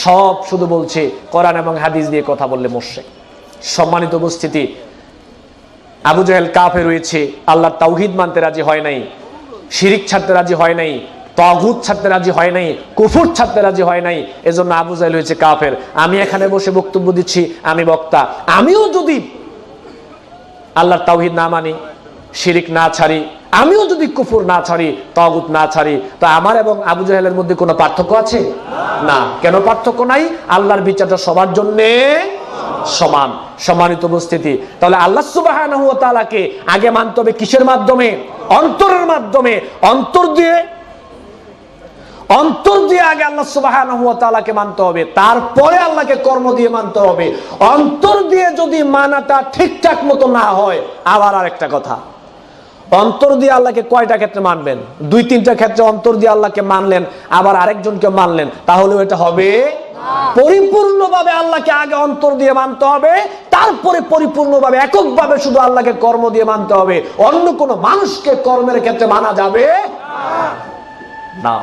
সব শুধু বলছে কোরআন এবং হাদিস দিয়ে কথা বললে মুশরিক। সম্মানিত উপস্থিতি, আবু জাহেল কাফের হয়েছে, আল্লাহর তাওহীদ মানতে রাজি হয় নাই, শিরিক ছাড়তে রাজি হয় নাই, তাগুত ছাড়তে রাজি হয় নাই, কুফর ছাড়তে রাজি হয় নাই, এজন্য আবু জাহেল হয়েছে কাফের। আমি এখানে বসে বক্তব্য দিচ্ছি, আমি বক্তা, আমিও যদি আল্লাহর তাওহীদ না মানি, শিরিক না ছাড়ি, আমিও যদি কুফর না ছাড়ি, তাগুত না ছাড়ি, তো আমার এবং আবু জাহেলের মধ্যে কোনো পার্থক্য আছে? না। কেন পার্থক্য নাই? আল্লাহর বিচারটা সবার জন্য সমান। সম্মানিত উপস্থিতি, তাহলে আল্লাহ সুবহানাহু ওয়া তাআলাকে আগে মানতে হবে কিসের মাধ্যমে? অন্তরের মাধ্যমে। অন্তর দিয়ে আগে আল্লাহ সুবহানাহু ওয়া তাআলাকে মানতে হবে, তারপরে আল্লাহকে কর্ম দিয়ে মানতে হবে। অন্তর দিয়ে যদি মানাটা ঠিকঠাক মতো না হয়, আবার আরেকটা কথা, অন্তর দিয়ে আল্লাহকে কয়টা ক্ষেত্রে মানবেন? 2-3টা ক্ষেত্রে অন্তর দিয়ে আল্লাহকে মানলেন, আবার আরেকজনকে মানলেন, তাহলে এটা হবে পরিপূর্ণভাবে আল্লাহকে আগে অন্তর দিয়ে মানতে হবে, তারপরে পরিপূর্ণভাবে এককভাবে শুধু আল্লাহকে কর্ম দিয়ে মানতে হবে। অন্য কোনো মানুষকে কর্মের ক্ষেত্রে মানা যাবে না।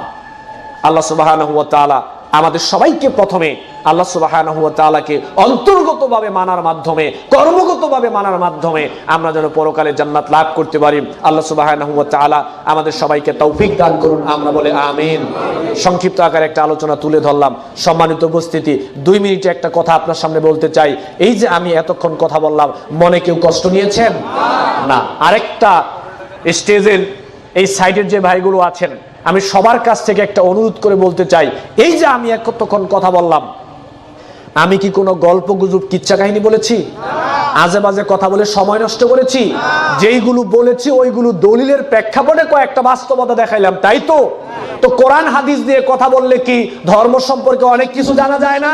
আল্লাহ সুবহানাহু ওয়া তাআলা আমাদের সবাইকে প্রথমে আল্লাহ সুবহানাহু ওয়া তাআলাকে অন্তর্গতভাবে মানার মাধ্যমে, কর্মগতভাবে মানার মাধ্যমে আমরা যেন পরকালে জান্নাত লাভ করতে পারি। আল্লাহ সুবহানাহু ওয়া তাআলা আমাদের সবাইকে তৌফিক দান করুন, আমরা বলে আমিন। সংক্ষিপ্ত আকারে একটা আলোচনা তুলে ধরলাম। সম্মানিত উপস্থিতি, 2 মিনিটে একটা কথা আপনার সামনে বলতে চাই। এই যে আমি এতক্ষণ কথা বললাম, মনে কেউ কষ্ট নিয়েছেন? না। আরেকটা স্টেজের এই সাইডের যে ভাইগুলো আছেন, আমি সবার কাছ থেকে একটা অনুরোধ করে বলতে চাই, এই যে আমি এতক্ষণ কথা বললাম, আমি কি কোনো গল্প গুজব কিচ্ছা কাহিনী বলেছি? আজে বাজে কথা বলে সময় নষ্ট করেছি? যেইগুলো বলেছি ওইগুলো দলিলের প্রেক্ষাপটে কয়েকটা বাস্তবতা দেখাইলাম, তাই তো? তো কোরআন হাদিস দিয়ে কথা বললে কি ধর্ম সম্পর্কে অনেক কিছু জানা যায় না?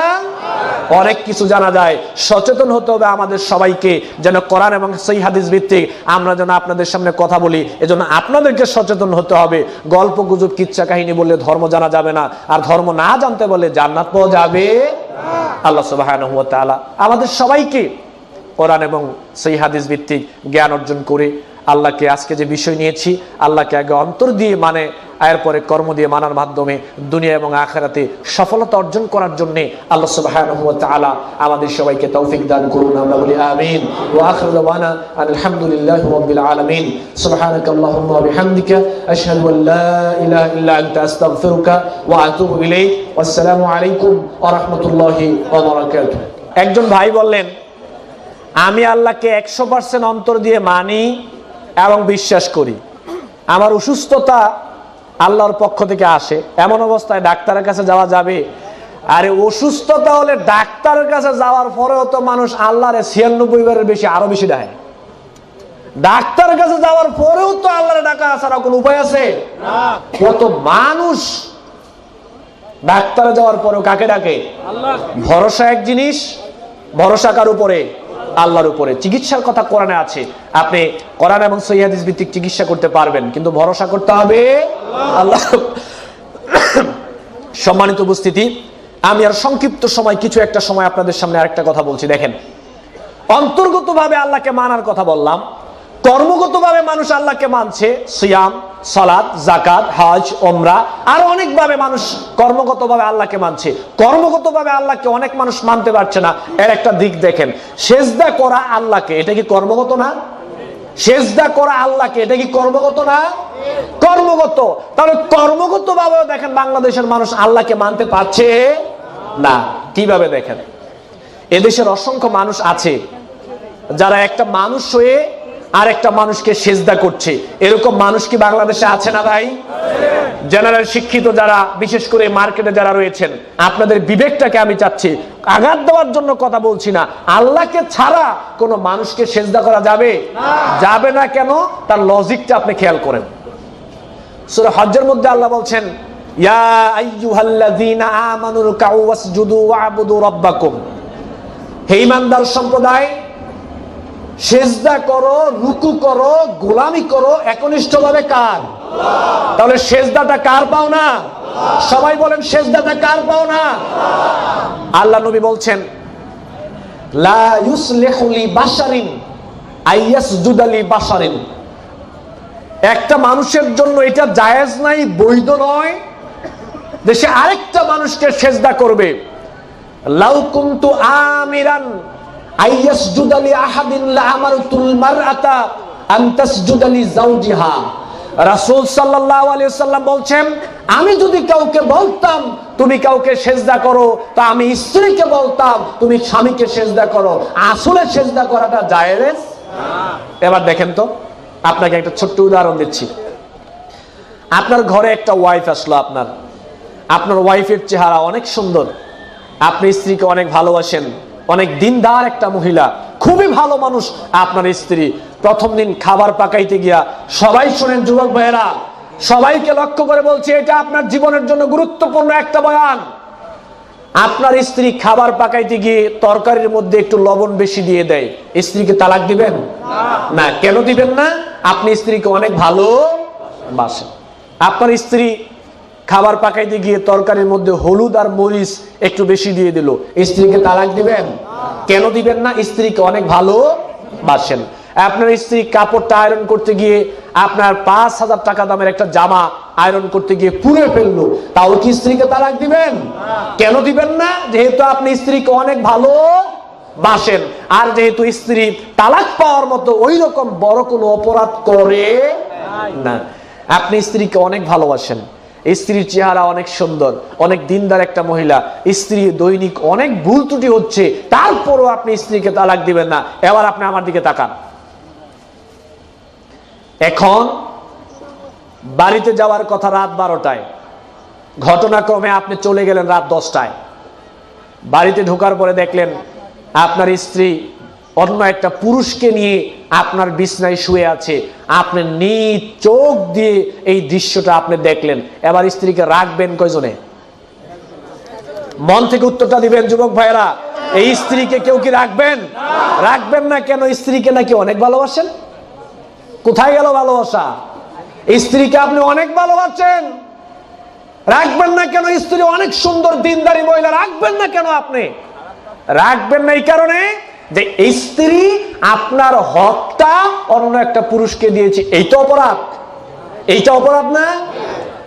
অনেক কিছু জানা যায়। সচেতন হতে হবে আমাদের সবাইকে, যেন কোরআন এবং সহিহ হাদিস ভিত্তিক আমরা যেন আপনাদের সামনে কথা বলি। এজন্য আপনাদেরকে সচেতন হতে হবে। গল্প গুজব কিচ্ছা কাহিনী বললে ধর্ম জানা যাবে না, আর ধর্ম না জানতে বললে জান্নাত পাওয়া যাবে। আল্লাহ সুবহানাহু ওয়া তাআলা আমাদের সবাইকে কোরআন এবং সহিহ হাদিস ভিত্তিক জ্ঞান অর্জন করে আল্লাহকে, আজকে যে বিষয় নিয়েছি, আল্লাহকে আগে অন্তর দিয়ে মানে, এরপরে কর্ম দিয়ে মানার মাধ্যমে দুনিয়া এবং আখিরাতে সফলতা অর্জন করার জন্য আল্লাহ সুবহানাহু ওয়া তাআলা আমাদের সবাইকে তৌফিক দান করুন, আমরা বলি আমিন। ওয়া আখিরু দাওয়ানা আলহামদুলিল্লাহি রাব্বিল আলামিন। সুবহানাকাল্লাহুম্মা ওয়া বিহামদিকা আশহাদু আল লা ইলাহা ইল্লা আনতা আস্তাগফিরুকা ওয়া আতুবু ইলাইক। আসসালামু আলাইকুম ওয়া রাহমাতুল্লাহি ওয়া বারাকাতুহু। একজন ভাই বললেন, আমি আল্লাহকে 100% অন্তর দিয়ে মানি এবং বিশ্বাস করি, আমার অসুস্থতা আল্লাহর পক্ষ থেকে আসে, এমন অবস্থায় ডাক্তারের কাছে যাওয়া যাবে? আরে অসুস্থতা হলে ডাক্তারের কাছে যাওয়ার পরেও তো মানুষ আল্লাহরে 96 বারের বেশি, আরো বেশি ডাকে। ডাক্তারের কাছে যাওয়ার পরেও তো আল্লাহরে ডাকা ছাড়া কোনো উপায় আছে? কত মানুষ ডাক্তারে যাওয়ার পরেও কাকে ডাকে? আল্লাহ। ভরসা এক জিনিস, ভরসা কার উপরে? আল্লাহর উপরে। চিকিৎসার কথা কোরআনে আছে, আপনি কোরআন এবং সহিহ হাদিস ভিত্তিক চিকিৎসা করতে পারবেন, কিন্তু ভরসা করতে হবে আল্লাহ। সম্মানিত উপস্থিতি, আমি আর সংক্ষিপ্ত সময়, কিছু একটা সময় আপনাদের সামনে আরেকটা কথা বলছি। দেখেন, অন্তর্গতভাবে আল্লাহকে মানার কথা বললাম, কর্মগতভাবে মানুষ আল্লাহকে মানছে, সিয়াম, সালাত, যাকাত, হজ, ওমরা, আর অনেকভাবে মানুষ কর্মগতভাবে আল্লাহকে মানছে। কর্মগতভাবে আল্লাহকে অনেক মানুষ মানতে পারছে না। এর একটা দিক দেখেন, সেজদা করা আল্লাহকে, এটা কি কর্মগত না? সেজদা করা আল্লাহকে, এটা কি কর্মগত না? কর্মগত। তাহলে কর্মগত ভাবে দেখেন বাংলাদেশের মানুষ আল্লাহকে মানতে পারছে না। কিভাবে দেখেন, এদেশের অসংখ্য মানুষ আছে যারা একটা মানুষ হয়ে আর একটা মানুষকে সেজদা করছে। এরকম মানুষ কি বাংলাদেশে আছে না ভাই? জেনারেল শিক্ষিত যারা, বিশেষ করে মার্কেটে যারা রয়েছেন, আপনাদের বিবেকটাকে আমি চাচ্ছি, আঘাত দেওয়ার জন্য কথা বলছি না, আল্লাহকে ছাড়া কোনো মানুষকে সেজদা করা যাবে? যাবে না। কেন? তার লজিকটা আপনি খেয়াল করেন। সূরা হজ্জের মধ্যে আল্লাহ বলছেন, ইয়া আইয়ুহাল্লাযীনা আমানু রুকউ ওয়াসজুদু ওয়া'বুদু রাব্বাকুম। হে ঈমানদার সম্প্রদায়, সেজদা করো, রুকু করো, গোলামি করো একনিষ্ঠভাবে কার? তাহলে সেজদাটা কার পাওনা? সবাই বলেন, সেজদাটা কার পাওনা? আল্লাহ নবী বলছেন, লা ইউসলিহু লি বাশারিন আইয়াসজুদা লি বাশারিন। একটা মানুষের জন্য এটা জায়েজ নাই, বৈধ নয় যে সে আরেকটা মানুষকে সেজদা করবে। লাউ কুনতু আমিরান আইয়াসজুদা লি আহাদিন লা আমারতুল মারআতা আন তাসজুদা লি যাওজিহা। রাসূল সাল্লাল্লাহু আলাইহি ওয়াসাল্লাম বলছেন, আমি যদি কাউকে বলতাম তুমি কাউকে সেজদা করো, তা আমি স্ত্রীকে বলতাম তুমি স্বামীকে সেজদা করো। আসলে সেজদা করাটা জায়েজ না। এবার দেখেন তো, আপনাকে একটা ছোট্ট উদাহরণ দিচ্ছি। আপনার ঘরে একটা ওয়াইফ আসলো, আপনার ওয়াইফের চেহারা অনেক সুন্দর, আপনি স্ত্রীকে অনেক ভালোবাসেন, অনেক দিনদার একটা মহিলা, খুবই ভালো মানুষ আপনার স্ত্রী। প্রথম দিন খাবার পাকাইতে গিয়া, সবাই শোনেন যুবক ভাইয়েরা, সবাইকে লক্ষ্য করে বলছে, এটা আপনার জীবনের জন্য গুরুত্বপূর্ণ একটা বয়ান। আপনার স্ত্রী খাবার পাকাইতে গিয়ে তরকারির মধ্যে একটু লবণ বেশি দিয়ে দেয়, স্ত্রীকে তালাক দিবেন না? কেন দিবেন না? আপনি স্ত্রীকে অনেক ভালোবাসেন। আপনার স্ত্রী খাবার পাকাইতে গিয়ে তরকারির মধ্যে হলুদ আর মরিচ একটু বেশি দিয়ে দিল, স্ত্রীকে তালাক দিবেন? কেন দিবেন না? স্ত্রীকে অনেক ভালোবাসেন। আপনার স্ত্রী কাপড়টা আয়রন করতে গিয়ে আপনার 5,000 টাকা দামের একটা জামা আয়রন করতে গিয়ে পুড়ে ফেললো, তাও কি স্ত্রীকে তালাক দিবেন? কেন দিবেন না? যেহেতু আপনি স্ত্রীকে অনেক ভালোবাসেন, আর যেহেতু স্ত্রী তালাক পাওয়ার মতো ওই রকম বড় কোনো অপরাধ করে না। আপনি স্ত্রীকে অনেক ভালোবাসেন, স্ত্রীর চেহারা অনেক সুন্দর, অনেক দিনদার একটা মহিলা, স্ত্রী দৈনিক অনেক ভুল ত্রুটি হচ্ছে, তারপরও আপনি স্ত্রীকে তালাক দিবেন না। এবার আপনি আমার দিকে তাকান। এখন বাড়িতে যাওয়ার কথা রাত 12টায়, ঘটনাক্রমে আপনি চলে গেলেন রাত 10টায়। বাড়িতে ঢোকার পরে দেখলেন আপনার স্ত্রী অন্য একটা পুরুষকে নিয়ে আপনার বিছনায় শুয়ে আছে। আপনি নিজ চোখ দিয়ে এই দৃশ্যটা আপনি দেখলেন। এবার স্ত্রীকে রাখবেন কয়জনে? মন থেকে উত্তরটা দিবেন যুবক ভাইরা। এই স্ত্রীকে কেউ কি রাখবেন? রাখবেন না। কেন? স্ত্রীকে নাকি অনেক ভালোবাসেন। কোথায় গেল ভালোবাসা? স্ত্রীকে আপনি অনেক ভালোবাসেন, রাখবেন না কেন? স্ত্রী অনেক সুন্দর দিনদারি মহিলা, রাখবেন না কেন? আপনি রাখবেন না এই কারণে যে স্ত্রী আপনার হকটা অন্য একটা পুরুষকে দিয়েছে। এইটা অপরাধ, এইটা অপরাধ না?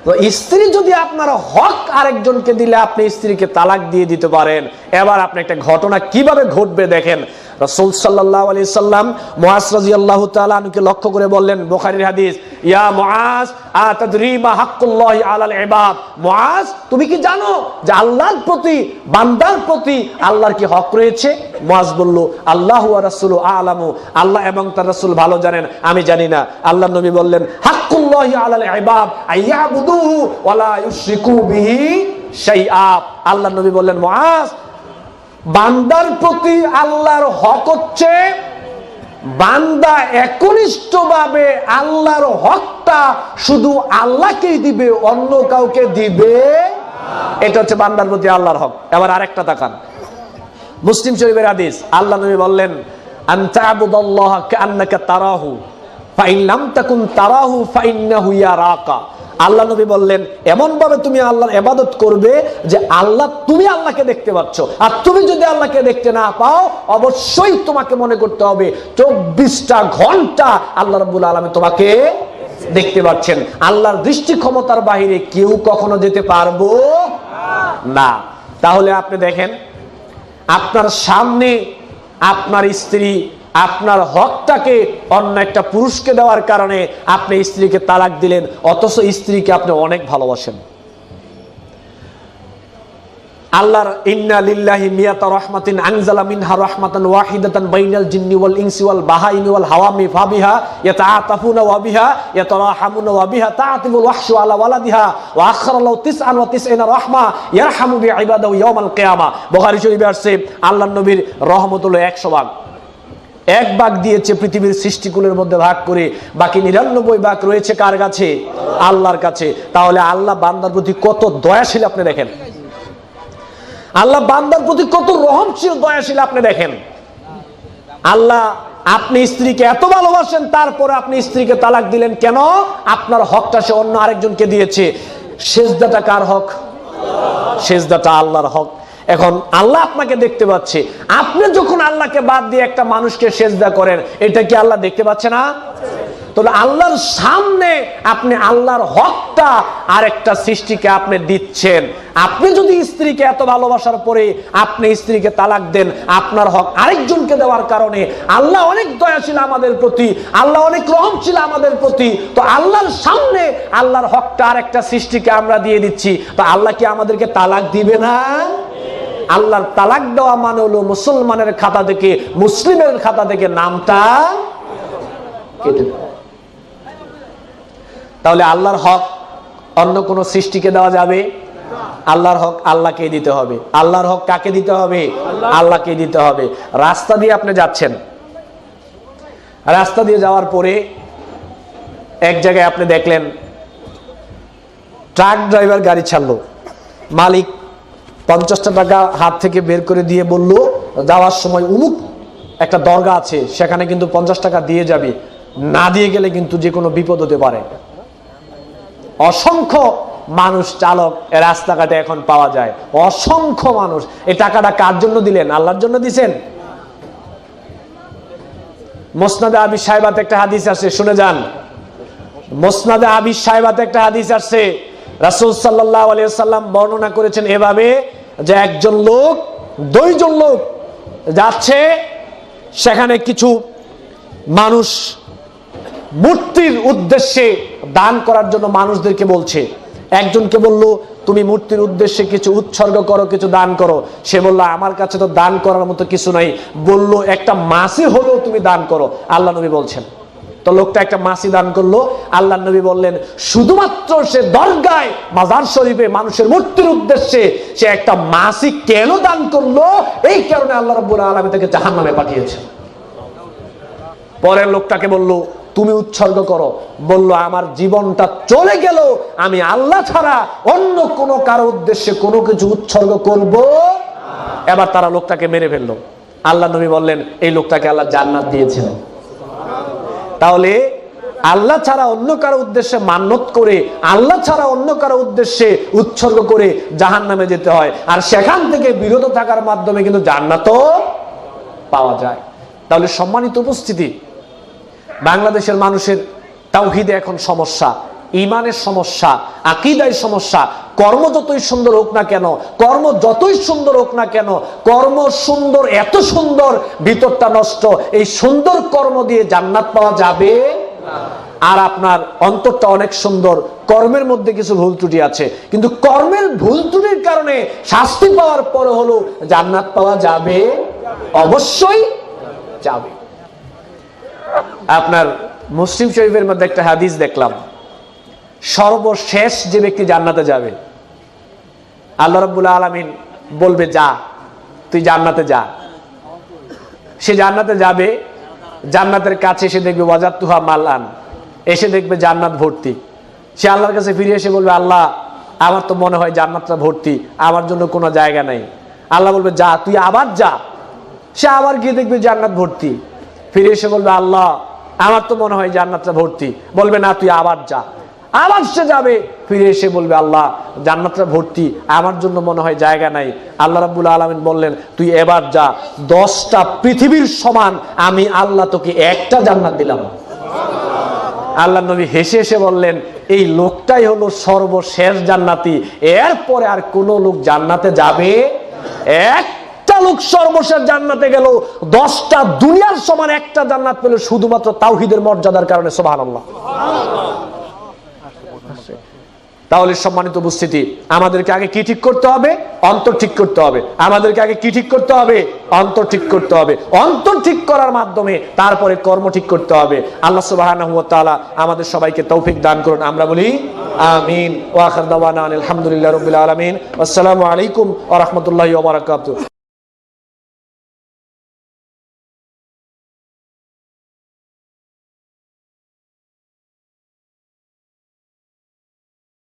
তো স্ত্রী যদি আপনার হক আরেকজনকে দিলে আপনি স্ত্রীকে তালাক দিয়ে দিতে পারেন। এবার আপনি একটা ঘটনা কিভাবে ঘটবে দেখেন। রাসূল সাল্লাল্লাহু আলাইহি সাল্লাম মুআজ রাদিয়াল্লাহু তাআলা আনহুকে লক্ষ্য করে বললেন, বুখারীর হাদিস, ইয়া মুআজ আতাদরি মা হাক্কুল্লাহি আলাল ইবাদ। মুআজ, তুমি কি জানো যে আল্লাহর প্রতি, বান্দার প্রতি আল্লাহর কি হক রয়েছে? মুআজ বলল, আল্লাহু ওয়া রাসূলু আ'লামু, আল্লাহ এবং তার রাসূল ভালো জানেন, আমি জানি না। আল্লাহর নবী বললেন, হাক্কুল্লাহি আলাল ইবাদ আইয়াবুদুহু ওয়া লা ইউশরিকু বিহি শাইআ। আল্লাহর নবী বললেন, মুআজ, বান্দার প্রতি আল্লাহর হক হচ্ছে বান্দা একনিষ্ঠভাবে আল্লাহর হকটা শুধু আল্লাহকেই দিবে, অন্য কাউকে দিবে। এটা হচ্ছে বান্দার প্রতি আল্লাহর হক। এবার আরেকটা তাকান, মুসলিম শরীফের হাদিস। আল্লাহ নবী বললেন, আনতা আবুদাল্লাহ কাআন্নাকা তারাহু ফাইন লাম তাকুন তারাহু ফাইন্নাহু ইয়ারাকা। আল্লাহ নবী বললেন, এমন ভাবে তুমি আল্লাহর ইবাদত করবে যে তুমি আল্লাহকে দেখতে পাচ্ছ। আর তুমি যদি আল্লাহকে দেখতে না পাও, অবশ্যই তোমাকে মনে করতে হবে 24টা ঘন্টা আল্লাহ রাব্বুল আলামিন তোমাকে দেখতে পাচ্ছেন। আল্লাহর দৃষ্টি ক্ষমতার বাহিরে কেউ কখনো যেতে পারবো না। তাহলে আপনি দেখেন, আপনার সামনে আপনার স্ত্রী আপনার হকটাকে অন্য একটা পুরুষকে দেওয়ার কারণে আপনি স্ত্রীকে তালাক দিলেন, অথচ স্ত্রীকে আপনি অনেক ভালোবাসেন। আল্লাহর ইন্না লিল্লাহি মিয়াতা রাহমাতিন আনজালা মিনহা রাহমাতান ওয়াহিদাতান বাইনাল জিন্নি ওয়াল ইনসি ওয়াল বাহাইমি ওয়াল হাওয়ামি ফাবিহা ইয়াতাআতাফুনা ওয়া বিহা ইয়াতারাহামুনা ওয়া বিহা তাআতিবুল ওয়াহশু আলা ওয়ালাদিহা ওয়া আখরা লাউ 99 রাহমা ইয়ারহামু বিইবাদাহু ইয়াউমাল কিয়ামা। বুখারী শরীফে আছে আল্লাহর নবীর রহমত হলো 100 ভাগ। 1 ভাগ দিয়েছে পৃথিবীর সৃষ্টিকুলের মধ্যে ভাগ করে, বাকি 99 ভাগ রয়েছে কার কাছে? আল্লাহর কাছে। তাহলে আল্লাহ বান্দার প্রতি কত দয়াশীল আপনি দেখেন, আল্লাহ বান্দার প্রতি কত রহমশীল দয়াশীল আপনি দেখেন। আল্লাহ আপনি স্ত্রীকে এত ভালোবাসেন, তারপরে আপনি স্ত্রীকে তালাক দিলেন কেন? আপনার হকটা সে অন্য আরেকজনকে দিয়েছে। সেজদাটা কার হক? সেজদাটা আল্লাহর হক। এখন আল্লাহ আপনাকে দেখতে পাচ্ছে, আপনি যখন আল্লাহকে বাদ দিয়ে একটা মানুষকে সেজদা করেন, এটা কি আল্লাহ দেখতে পাচ্ছে না? তাহলে আল্লাহর সামনে আপনি আল্লাহর হকটা আরেকটা সৃষ্টিকে আপনি দিচ্ছেন। আপনি যদি স্ত্রীকে এত ভালোবাসার পরে আপনি স্ত্রীকে তালাক দেন, আপনার হক আরেকজনকে দেওয়ার কারণে আল্লাহ অনেক দয়াশীল আমাদের প্রতি, আল্লাহ অনেক রহমশীল আমাদের প্রতি। তো আল্লাহর সামনে আল্লাহর হকটা আরেকটা সৃষ্টিকে আমরা দিয়ে দিচ্ছি, তো আল্লাহ কি আমাদেরকে তালাক দিবে না? আল্লাহর তালাক দেওয়া মানে হলো মুসলমানের খাতা থেকে, মুসলিমের খাতা থেকে নামটা কেটে দেওয়া। তাহলে আল্লাহর হক অন্য কোন সৃষ্টিকে দেওয়া যাবে? আল্লাহর হক আল্লাহকে দিতে হবে। আল্লাহর হক কাকে দিতে হবে? আল্লাহকে দিতে হবে। রাস্তা দিয়ে আপনি যাচ্ছেন, রাস্তা দিয়ে যাওয়ার পরে এক জায়গায় আপনি দেখলেন ট্রাক ড্রাইভার গাড়ি ছাড়লো, মালিক 50টা টাকা হাত থেকে বের করে দিয়ে বলল, যাওয়ার সময় উমুক একটা দরগা আছে, সেখানে কিন্তু 50 টাকা দিয়ে যাবে, না দিয়ে গেলে কিন্তু যে কোনো বিপদ হতে পারে। অসংখ্য মানুষ চালক রাস্তাঘাটে এখন পাওয়া যায়, অসংখ্য মানুষ। এই টাকাটা কার জন্য দিলেন? আল্লাহর জন্য দিছেন? মুসনাদে আবি সাহেবাতে একটা হাদিস আছে, শুনে যান। মুসনাদে আবি সাহেবাতে একটা হাদিস আছে, রাসূল সাল্লাল্লাহু আলাইহি ওয়াসাল্লাম বর্ণনা করেছেন এভাবে যে একজন লোক, 2 জন লোক যাচ্ছে, সেখানে কিছু মানুষ মূর্তির উদ্দেশ্যে দান করার জন্য মানুষদেরকে বলছে। একজনকে বলল, তুমি মূর্তির উদ্দেশ্যে কিছু উৎসর্গ করো, কিছু দান করো। সে বলল, আমার কাছে তো দান করার মতো কিছু নাই। বলল, একটা মাছি হলেও তুমি দান করো, আল্লাহ নবী বলছেন। তো লোকটা একটা মাছি দান করলো। আল্লাহ নবী বললেন, শুধুমাত্র সে দরগায় মাজার শরীফে মানুষের মূর্তির উদ্দেশ্যে সে একটা মাছি কেন দান করলো, এই কারণে আল্লাহ রাব্বুল আলামিন তাকে জাহান্নামে পাঠিয়েছেন। পরের লোকটাকে বলল, তুমি উৎসর্গ করো। বলল, আমার জীবনটা চলে গেল, আমি আল্লাহ ছাড়া অন্য কোনো কারো উদ্দেশ্যে কোনো কিছু উৎসর্গ করব। এবার তারা লোকটাকে মেরে ফেললো। আল্লাহ নবী বললেন, এই লোকটাকে আল্লাহ জান্নাত দিয়েছেন। তাহলে আল্লাহ ছাড়া অন্য কারো উদ্দেশ্যে মান্নত করে, আল্লাহ ছাড়া অন্য কারো উদ্দেশ্যে উৎসর্গ করে জাহান্নামে যেতে হয়, আর সেখান থেকে বিরত থাকার মাধ্যমে কিন্তু জান্নাতও পাওয়া যায়। তাহলে সম্মানিত উপস্থিতি, বাংলাদেশের মানুষের তাওহীদে এখন সমস্যা, ঈমানের সমস্যা, আকীদায় সমস্যা। কর্ম যতই সুন্দর হোক না কেন, কর্ম যতই সুন্দর হোক না কেন, কর্ম সুন্দর, এত সুন্দর, ভিতরটা নষ্ট। এই সুন্দর কর্ম দিয়ে জান্নাত পাওয়া যাবে না। আর আপনার অন্তরটা অনেক সুন্দর, কর্মের মধ্যে কিছু ভুল ত্রুটি আছে, কিন্তু কর্মের ভুল ত্রুটির কারণে শাস্তি পাওয়ার পরে হলো জান্নাত পাওয়া যাবে, অবশ্যই যাবে। আপনার মুসলিম শরীফের মধ্যে একটা হাদিস দেখলাম, সর্বশেষ যে ব্যক্তি জান্নাতে যাবে, আল্লাহ রাব্বুল আলামিন বলবে, যা তুই জান্নাতে যা। সে জান্নাতে যাবে, জান্নাতের কাছে এসে দেখবে ওয়াজাতুহা মালান, এসে দেখবে জান্নাত ভর্তি। সে আল্লাহর কাছে ফিরে এসে বলবে, আল্লাহ আমার তো মনে হয় জান্নাতটা ভর্তি, আমার জন্য কোনো জায়গা নাই। আল্লাহ বলবে, যা তুই আবার যা। সে আবার গিয়ে দেখবে জান্নাত ভর্তি, ফিরে এসে বলবে, আল্লাহ আমার তো মনে হয় জান্নাতটা ভর্তি। বলবে, না তুই আবার যা। আবার সে যাবে, ফিরে এসে বলবে, আল্লাহ জান্নাতটা ভর্তি, আমার জন্য মনে হয় জায়গা নাই। আল্লাহ রাব্বুল আলামিন বললেন, তুই এবার যা, 10টা পৃথিবীর সমান আমি আল্লাহ তোকে একটা জান্নাত দিলাম। আল্লাহ নবী হেসে হেসে বললেন, এই লোকটাই হলো সর্বশেষ জান্নাতি, এরপরে আর কোন লোক জান্নাতে যাবে? একটা লোক সর্বশেষ জান্নাতে গেল, 10টা দুনিয়ার সমান একটা জান্নাত পেল শুধুমাত্র তাওহীদের মর্যাদার কারণে। সুবহানাল্লাহ। তাহলে সম্মানিত উপস্থিতি, আমাদেরকে আগে কি ঠিক করতে হবে? অন্তর ঠিক করতে হবে। আমাদেরকে আগে কি ঠিক করতে হবে? অন্তর ঠিক করতে হবে। অন্তর ঠিক করার মাধ্যমে তারপরে কর্ম ঠিক করতে হবে। আল্লাহ সুবহানাহু ওয়া তাআলা আমাদের সবাইকে তৌফিক দান করুন। আমরা বলি আমিন। ওয়া আখির দাওয়ানা আলহামদুলিল্লাহি রাব্বিল আলামিন। আসসালামু আলাইকুম ওয়া রাহমাতুল্লাহি ওয়া বারাকাতুহু।